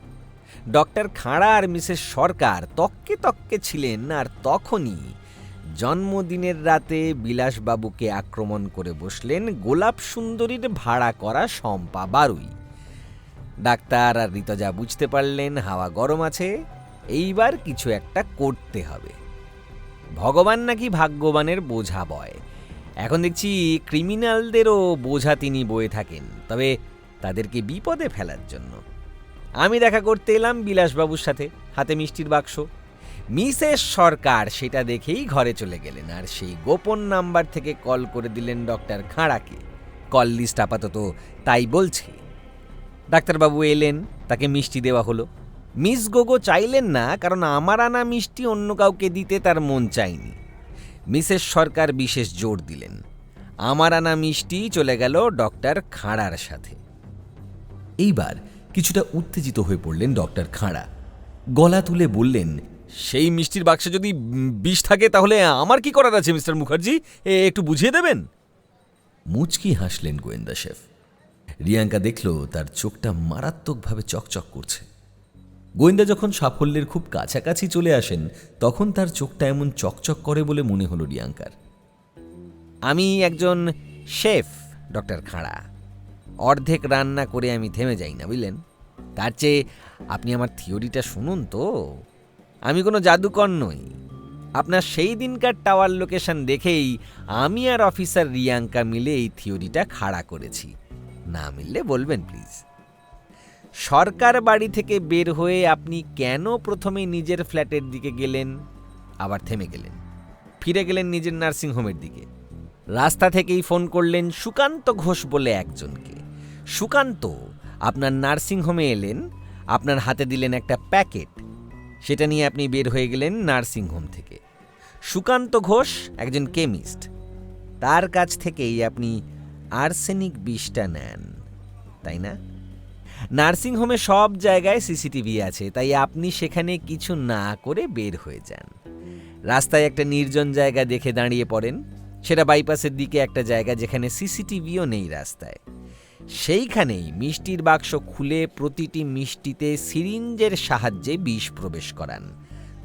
ডক্টর খাঁড়া আর মিসেস সরকার তককে তককে ছিলেন, আর তখনই জন্মদিনের রাতে বিলাসবাবুকে আক্রমণ করে বসলেন গোলাপ সুন্দরীর ভাড়া করা শম্পা বারুই। ডাক্তার আর ঋতজা বুঝতে পারলেন হাওয়া গরম আছে, এইবার কিছু একটা করতে হবে। ভগবান নাকি ভাগ্যবানের বোঝা বয়। এখন দেখছি ক্রিমিনালদেরও বোঝা তিনি বয়ে থাকেন, তবে তাদেরকে বিপদে ফেলার জন্য। আমি দেখা করতে এলাম বিলাসবাবুর সাথে, হাতে মিষ্টির বাক্স। মিসেস সরকার সেটা দেখেই ঘরে চলে গেলেন, আর সেই গোপন নাম্বার থেকে কল করে দিলেন ডক্টর খাঁড়াকে। কল লিস্ট আপাতত তাই বলছে। ডাক্তারবাবু এলেন, তাকে মিষ্টি দেওয়া হলো। মিস গোগো চাইলেন না, কারণ আমার আনা মিষ্টি অন্য কাউকে দিতে তার মন চায়নি। মিসেস সরকার বিশেষ জোর দিলেন। আমার আনা মিষ্টি চলে গেল ডক্টর খাঁড়ার সাথে।
এইবার কিছুটা উত্তেজিত হয়ে পড়লেন ডক্টর খাঁড়া। গলা তুলে বললেন,
সেই মিষ্টির বাক্সে যদি বিষ থাকে তাহলে আমার কি করার আছে মিস্টার মুখার্জি, একটু বুঝিয়ে দেবেন?
মুচকি হাসলেন গোয়েন্দা শেফ। রিয়াঙ্কা দেখল তার চোখটা মারাত্মকভাবে চকচক করছে। গোয়েন্দা যখন সাফল্যের খুব কাছাকাছি চলে আসেন তখন তার চোখটা এমন চকচক করে বলে মনে হলো রিয়াঙ্কার।
আমি একজন শেফ ডক্টর খাঁড়া, অর্ধেক রান্না করে আমি থেমে যাই না, বুঝলেন? তার চেয়ে আপনি আমার থিওরিটা শুনুন তো। আমি কোনো জাদুকর নই। আপনার সেই দিনকার টাওয়ার লোকেশন দেখেই আমি আর অফিসার রিয়াঙ্কা মিলে এই থিওরিটা খাড়া করেছি। না মিললে বলবেন প্লিজ। সরকার বাড়ি থেকে বের হয়ে আপনি কেন প্রথমে নিজের ফ্ল্যাটের দিকে গেলেন, আবার থেমে গেলেন, ফিরে গেলেন নিজের নার্সিংহোমের দিকে? রাস্তা থেকেই ফোন করলেন সুকান্ত ঘোষ বলে একজনকে। সুকান্ত আপনার নার্সিংহোমে এলেন, আপনার হাতে দিলেন একটা প্যাকেট, সেটা নিয়ে আপনি বের হয়ে গেলেন নার্সিংহোম থেকে। সুকান্ত ঘোষ একজন কেমিস্ট, তার কাছ থেকেই আপনি আর্সেনিক বিষটা নেন, তাই না? নার্সিংহোমে সব জায়গায় সিসিটিভি আছে, তাই আপনি সেখানে কিছু না করে বের হয়ে যান। রাস্তায় একটা নির্জন জায়গা দেখে দাঁড়িয়ে পড়েন, সেটা বাইপাসের দিকে একটা জায়গা যেখানে সিসিটিভিও নেই রাস্তায়। সেইখানেই মিষ্টির বাক্স খুলে প্রতিটি মিষ্টিতে সিরিঞ্জের সাহায্যে বিষ প্রবেশ করান।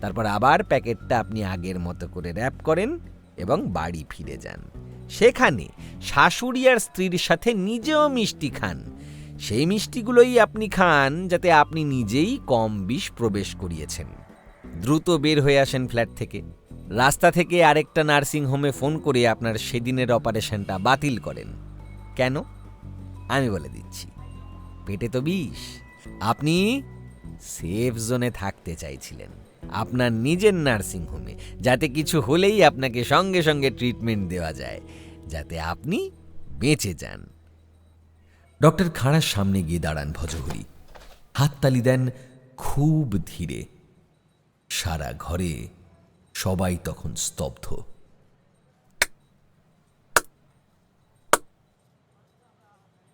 তারপর আবার প্যাকেটটা আপনি আগের মতো করে র্যাপ করেন এবং বাড়ি ফিরে যান। সেখানে শাশুড়ি আর স্ত্রীর সাথে নিজেও মিষ্টি খান। সেই মিষ্টিগুলোই আপনি খান যাতে আপনি নিজেই কম বিষ প্রবেশ করিয়েছেন। দ্রুত বের হয়ে আসেন ফ্ল্যাট থেকে। রাস্তা থেকে আরেকটা নার্সিংহোমে ফোন করে আপনার সেদিনের অপারেশনটা বাতিল করেন। কেন? আমি বলে দিচ্ছি। পেটে তো বিষ। আপনি সেফ জোনে থাকতে চাইছিলেন, আপনার নিজের নার্সিংহোমে, যাতে কিছু হলেই আপনাকে সঙ্গে সঙ্গে ট্রিটমেন্ট দেওয়া যায়, যাতে আপনি বেঁচে যান।
ডক্টর খাঁড়ার সামনে গিয়ে দাঁড়ান ভজহরি, হাততালি দেন খুব ধীরে। সারা ঘরে সবাই তখন স্তব্ধ।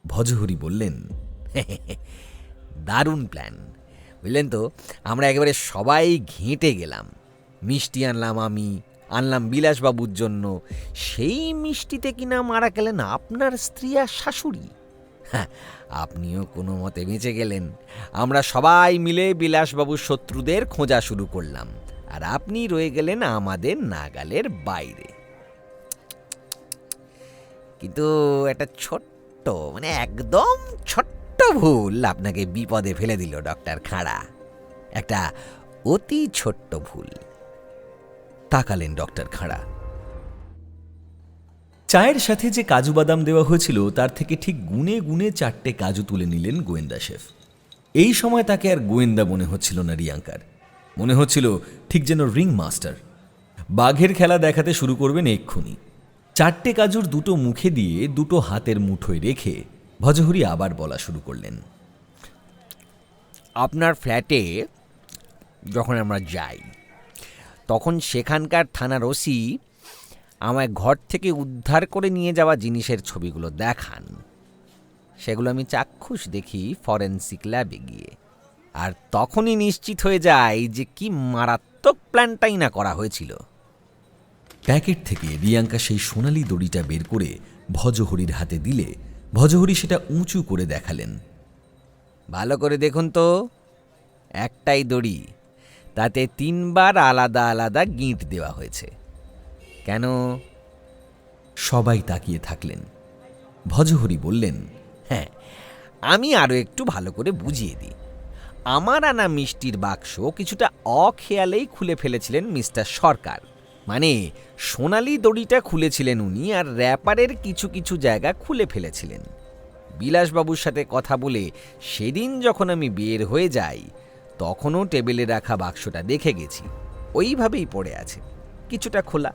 ভজহরি বললেন,
দারুণ প্ল্যান, বুঝলেন তো? আমরা একেবারে সবাই ঘেঁটে গেলাম। মিষ্টি আনলাম আমি, আনলাম বিলাসবাবুর জন্য। সেই মিষ্টিতে কিনা মারা গেলেন আপনার স্ত্রী আর শাশুড়ি। হ্যাঁ, আপনিও কোনো মতে বেঁচে গেলেন। আমরা সবাই মিলে বিলাসবাবুর শত্রুদের খোঁজা শুরু করলাম, আর আপনি রয়ে গেলেন আমাদের নাগালের বাইরে। কিন্তু একটা ছোট্ট, মানে একদম ছোট্ট ভুল আপনাকে বিপদে ফেলে দিল ডক্টর খাঁড়া। একটা অতি ছোট্ট ভুল।
তাকালেন ডক্টর খাঁড়া। চায়ের সাথে যে কাজু বাদাম দেওয়া হয়েছিল তার থেকে ঠিক গুনে গুনে 4টে কাজু তুলে নিলেন গোয়েন্দা শেফ। এই সময় তাকে আর গোয়েন্দা মনে হচ্ছিল না রিয়াঙ্কার, মনে হচ্ছিল ঠিক যেন রিং মাস্টার। বাঘের খেলা দেখাতে শুরু করবেন এক্ষুনি। 4টে কাজুর দুটো মুখে দিয়ে দুটো হাতের মুঠোয় রেখে ভজহরি আবার বলা শুরু করলেন।
আপনার ফ্ল্যাটে যখন আমরা যাই তখন সেখানকার থানার ওসি আমায় ঘর থেকে উদ্ধার করে নিয়ে যাওয়া জিনিসের ছবিগুলো দেখান। সেগুলো আমি চাক্ষুষ দেখি ফরেনসিক ল্যাবে গিয়ে, আর তখনই নিশ্চিত হয়ে যায় যে কি মারাত্মক প্ল্যানটাই না করা হয়েছিল।
প্যাকেট থেকে রিয়াঙ্কা সেই সোনালি দড়িটা বের করে ভজহরির হাতে দিলে ভজহরি সেটা উঁচু করে দেখালেন।
ভালো করে দেখুন তো, একটাই দড়ি, তাতে 3 বার আলাদা আলাদা গিঁট দেওয়া হয়েছে। কেন?
সবাই তাকিয়ে থাকলেন। ভজহরি বললেন,
হ্যাঁ, আমি আরও একটু ভালো করে বুঝিয়ে দিই। আমার আনা মিষ্টির বাক্স কিছুটা অখেয়ালেই খুলে ফেলেছিলেন মিস্টার সরকার। মানে সোনালি দড়িটা খুলেছিলেন উনি, আর র্যাপারের কিছু কিছু জায়গা খুলে ফেলেছিলেন। বিলাসবাবুর সাথে কথা বলে সেদিন যখন আমি বের হয়ে যাই, তখনও টেবিলে রাখা বাক্সটা দেখে গেছি, ওইভাবেই পড়ে আছে, কিছুটা খোলা,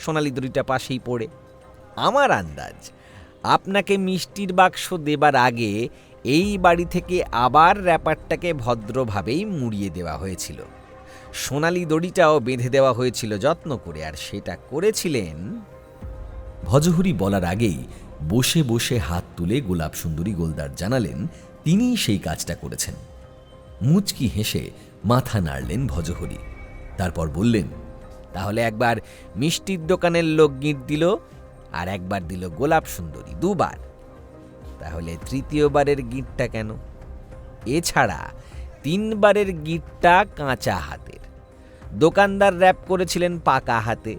সোনালি দড়িটা পাশেই পড়ে। আমার আন্দাজ আপনাকে মিষ্টির বাক্স দেবার আগে এই বাড়ি থেকে আবার র্যাপারটাকে ভদ্রভাবেই মুড়িয়ে দেওয়া হয়েছিল। সোনালি দড়িটাও বেঁধে দেওয়া হয়েছিল যত্ন করে, আর সেটা করেছিলেন।
ভজহরি বলার আগেই বসে বসে হাত তুলে গোলাপ সুন্দরী গোলদার জানালেন তিনিই সেই কাজটা করেছেন। মুচকি হেসে মাথা নাড়লেন ভজহরি। তারপর বললেন,
তাহলে একবার মিষ্টির দোকানের লোক গিঁট দিল, আর একবার দিল গোলাপ সুন্দরী, 2 বার। তাহলে তৃতীয়বারের গিঁটটা কেন? এছাড়া 3 বারের গিঁটটা কাঁচা হাতের, দোকানদার র্যাপ করেছিলেন পাকা হাতে,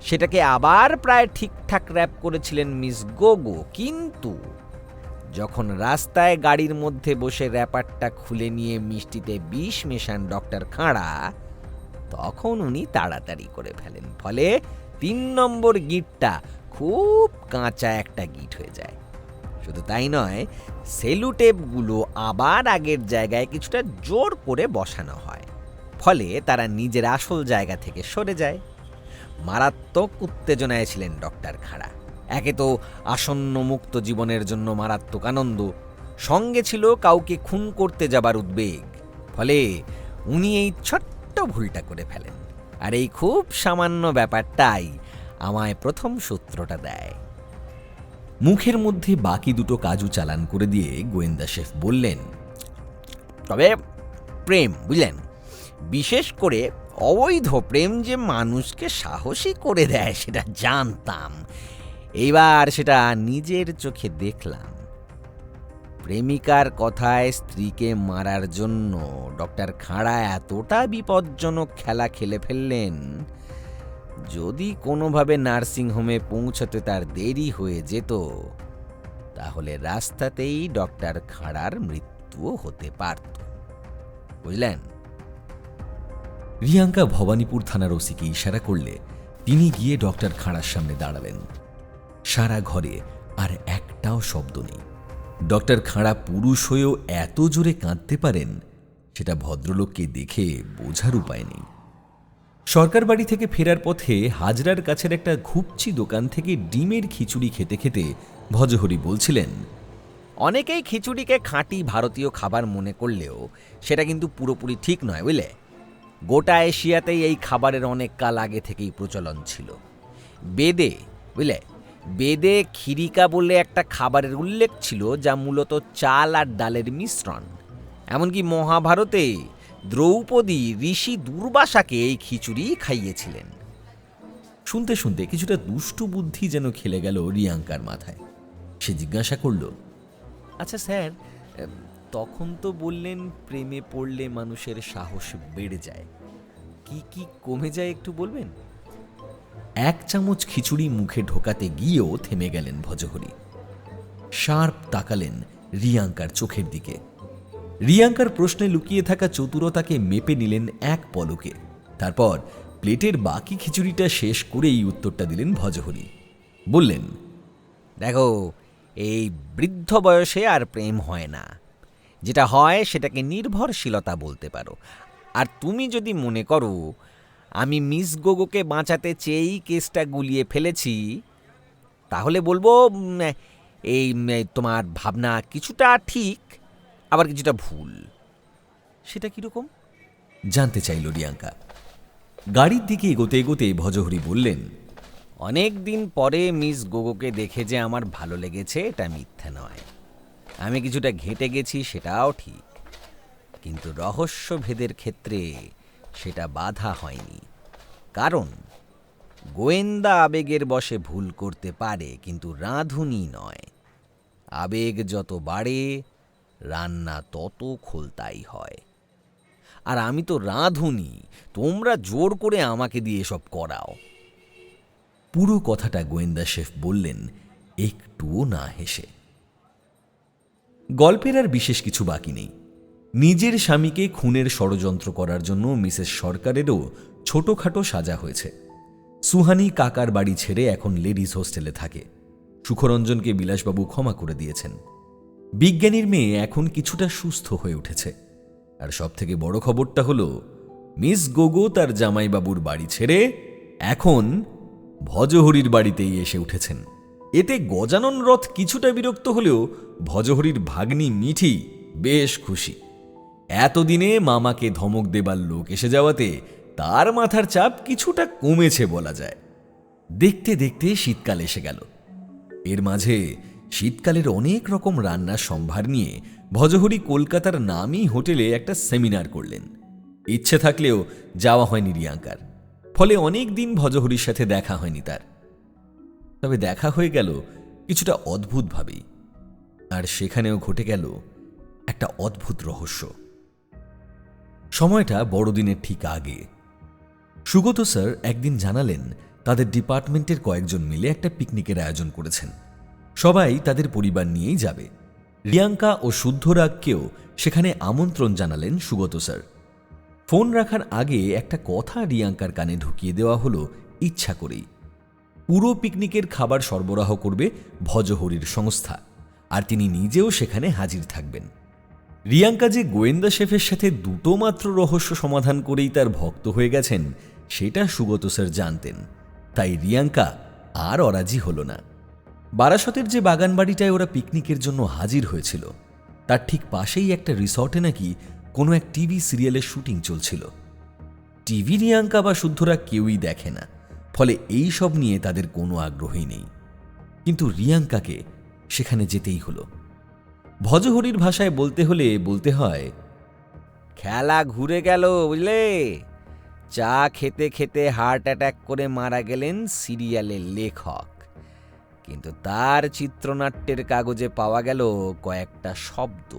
সেটাকে আবার প্রায় ঠিকঠাক র্যাপ করেছিলেন মিস গোগো। কিন্তু যখন রাস্তায় গাড়ির মধ্যে বসে র্যাপারটা খুলে নিয়ে মিষ্টিতে বিষ মেশান ডক্টর খাঁড়া, তখন উনি তাড়াতাড়ি করে ফেলেন। ফলে 3 নম্বর গিঁটটা খুব কাঁচা একটা গিঁট হয়ে যায়। শুধু তাই নয়, সেলুটেপগুলো আবার আগের জায়গায় কিছুটা জোর করে বসানো হয়, ফলে তারা নিজের আসল জায়গা থেকে সরে যায়। মারাত্মক উত্তেজনায় ছিলেন ডক্টর খাঁড়া। একে তো আসন্ন মুক্ত জীবনের জন্য মারাত্মক আনন্দ, সঙ্গে ছিল কাউকে খুন করতে যাবার উদ্বেগ। ফলে উনি এই ছোট্ট ভুলটা করে ফেলেন, আর এই খুব সামান্য ব্যাপারটাই আমায় প্রথম সূত্রটা দেয়।
মুখের মধ্যে বাকি দুটো কাজু চালান করে দিয়ে গোয়েন্দা শেফ বললেন,
তবে প্রেম, বুঝলেন, বিশেষ করে অবৈধ প্রেম যে মানুষকে সাহসী করে দেয় সেটা জানতাম, এইবার সেটা নিজের চোখে দেখলাম। প্রেমিকার কথায় স্ত্রীকে মারার জন্য ডক্টর খাঁড়া এতটা বিপজ্জনক খেলা খেলে ফেললেন, যদি কোনোভাবে নার্সিংহোমে পৌঁছতে তার দেরি হয়ে যেত, তাহলে রাস্তাতেই ডক্টর খাঁড়ার মৃত্যুও হতে পারত, বুঝলেন?
রিয়াঙ্কা ভবানীপুর থানার ওসিকে ইশারা করলে তিনি গিয়ে ডক্টর খাঁড়ার সামনে দাঁড়ালেন। সারা ঘরে আর একটাও শব্দ নেই। ডক্টর খাঁড়া পুরুষ হয়েও এত জোরে কাঁদতে পারেন, সেটা ভদ্রলোককে দেখে বোঝার উপায় নেই। সরকার বাড়ি থেকে ফেরার পথে হাজরার কাছের একটা ঘুপচি দোকান থেকে ডিমের খিচুড়ি খেতে খেতে ভজহরি বলছিলেন,
অনেকেই খিচুড়িকে খাঁটি ভারতীয় খাবার মনে করলেও সেটা কিন্তু পুরোপুরি ঠিক নয়, বুঝলে। গোটা এশিয়াতেই এই খাবারের অনেক কাল আগে থেকেই প্রচলন ছিল। বেদে, বুঝলে, বেদে খিরিকা বলে একটা খাবারের উল্লেখ ছিল, যা মূলত চাল আর ডালের মিশ্রণ। এমনকি মহাভারতে দ্রৌপদী ঋষি দুর্বাসাকে এই খিচুড়ি খাইয়েছিলেন।
শুনতে শুনতে কিছুটা দুষ্টু বুদ্ধি যেন খেলে গেল রিয়াঙ্কার মাথায়। সে জিজ্ঞাসা করল,
আচ্ছা স্যার, তখন তো বললেন প্রেমে পড়লে মানুষের সাহস বেড়ে যায়, কি কি কমে যায় একটু বলবেন?
1 চামচ খিচুড়ি মুখে ঢোকাতে গিয়েও থেমে গেলেন ভজহরি। শার্প তাকালেন রিয়াঙ্কার চোখের দিকে। রিয়াঙ্কার প্রশ্নে লুকিয়ে থাকা চতুরতাকে মেপে নিলেন এক পলকে। তারপর প্লেটের বাকি খিচুড়িটা শেষ করেই উত্তরটা দিলেন ভজহরি। বললেন,
দেখো, এই বৃদ্ধ বয়সে আর প্রেম হয় না। যেটা হয় সেটাকে নির্ভরশীলতা বলতে পারো। আর তুমি যদি মনে করো আমি মিস গোগোকে বাঁচাতে চেয়েই কেসটা গুলিয়ে ফেলেছি, তাহলে বলবো এই তোমার ভাবনা কিছুটা ঠিক, আবার কিছুটা ভুল। সেটা কিরকম?
জানতে চাইল রিয়াঙ্কা। গাড়ির দিকে এগোতে এগোতে ভজহরি বললেন,
অনেক দিন পরে মিস গোগোকে দেখে যে আমার ভালো লেগেছে এটা মিথ্যে নয়। আমি কিছুটা ঘেঁটে গেছি সেটাও ঠিক, কিন্তু রহস্যভেদের ক্ষেত্রে সেটা বাধা হয়নি। কারণ গোয়েন্দা আবেগের বশে ভুল করতে পারে, কিন্তু রাঁধুনি নয়। আবেগ যত বাড়ে রান্না তত খোলতাই হয়। আর আমি তো রাঁধুনি, তোমরা জোর করে আমাকে দিয়ে এসব করাও।
পুরো কথাটা গোয়েন্দা শেফ বললেন একটুও না হেসে। গল্পের আর বিশেষ কিছু বাকি নেই। নিজের স্বামীকে খুনের ষড়যন্ত্র করার জন্য মিসেস সরকারেরও ছোটখাটো সাজা হয়েছে। সুহানি কাকার বাড়ি ছেড়ে এখন লেডিস হোস্টেলে থাকে। সুখরঞ্জনকে বিলাসবাবু ক্ষমা করে দিয়েছেন। বিজ্ঞানীর মেয়ে এখন কিছুটা সুস্থ হয়ে উঠেছে। আর সবথেকে বড় খবরটা হলো মিস গোগো তার জামাইবাবুর বাড়ি ছেড়ে এখন ভজহরির বাড়িতেই এসে উঠেছেন। এতে গজানন রথ কিছুটা বিরক্ত হলেও ভজহরির ভাগ্নি মিঠি বেশ খুশি। এতদিনে মামাকে ধমক দেবার লোক এসে যাওয়াতে তার মাথার চাপ কিছুটা কমেছে বলা যায়। দেখতে দেখতে শীতকাল এসে গেল। এর মাঝে শীতকালের অনেক রকম রান্নার সম্ভার নিয়ে ভজহরি কলকাতার নামী হোটেলে একটা সেমিনার করলেন। ইচ্ছে থাকলেও যাওয়া হয়নি রিয়াঙ্কার। ফলে অনেক দিন ভজহরির সাথে দেখা হয়নি তার। তবে দেখা হয়ে গেল কিছুটা অদ্ভুতভাবেই। আর সেখানেও ঘটে গেল একটা অদ্ভুত রহস্য। সময়টা বড়দিনের ঠিক আগে। সুগত স্যার একদিন জানালেন তাদের ডিপার্টমেন্টের কয়েকজন মিলে একটা পিকনিকের আয়োজন করেছেন। সবাই তাদের পরিবার নিয়েই যাবে। রিয়াঙ্কা ও শুদ্ধরাগকেও সেখানে আমন্ত্রণ জানালেন সুগত স্যার। ফোন রাখার আগে একটা কথা রিয়াঙ্কার কানে ঢুকিয়ে দেওয়া হলো ইচ্ছা করেই। পুরো পিকনিকের খাবার সরবরাহ করবে ভজহরির সংস্থা, আর তিনি নিজেও সেখানে হাজির থাকবেন। রিয়াঙ্কা যে গোয়েন্দা শেফের সাথে দুটো মাত্র রহস্য সমাধান করেই তার ভক্ত হয়ে গেছেন সেটা সুগত স্যার জানতেন। তাই রিয়াঙ্কা আর অরাজি হল না। বারাসতের যে বাগান বাড়িটায় ওরা পিকনিকের জন্য হাজির হয়েছিল তার ঠিক পাশেই একটা রিসর্টে নাকি কোনো এক টিভি সিরিয়ালের শুটিং চলছিল। টিভি রিয়াঙ্কা বা শুদ্ধরা কেউই দেখে না, ফলে এই সব নিয়ে তাদের কোনো আগ্রহই নেই। কিন্তু রিয়াঙ্কাকে সেখানে যেতেই হলো। ভজহরির ভাষায় বলতে হলে বলতে হয়,
খেলা ঘুরে গেল বুঝলে। চা খেতে খেতে হার্ট অ্যাটাক করে মারা গেলেন সিরিয়ালের লেখক, কিন্তু তার চিত্রনাট্যের কাগজে পাওয়া গেল কয়েকটা শব্দ: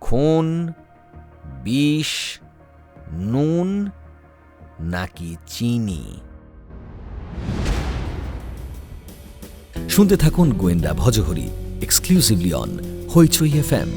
খুন, বিষ, নুন নাকি চিনি।
শুনতে থাকুন গোয়েন্দা Bhojohori, exclusively on Hoichoi FM।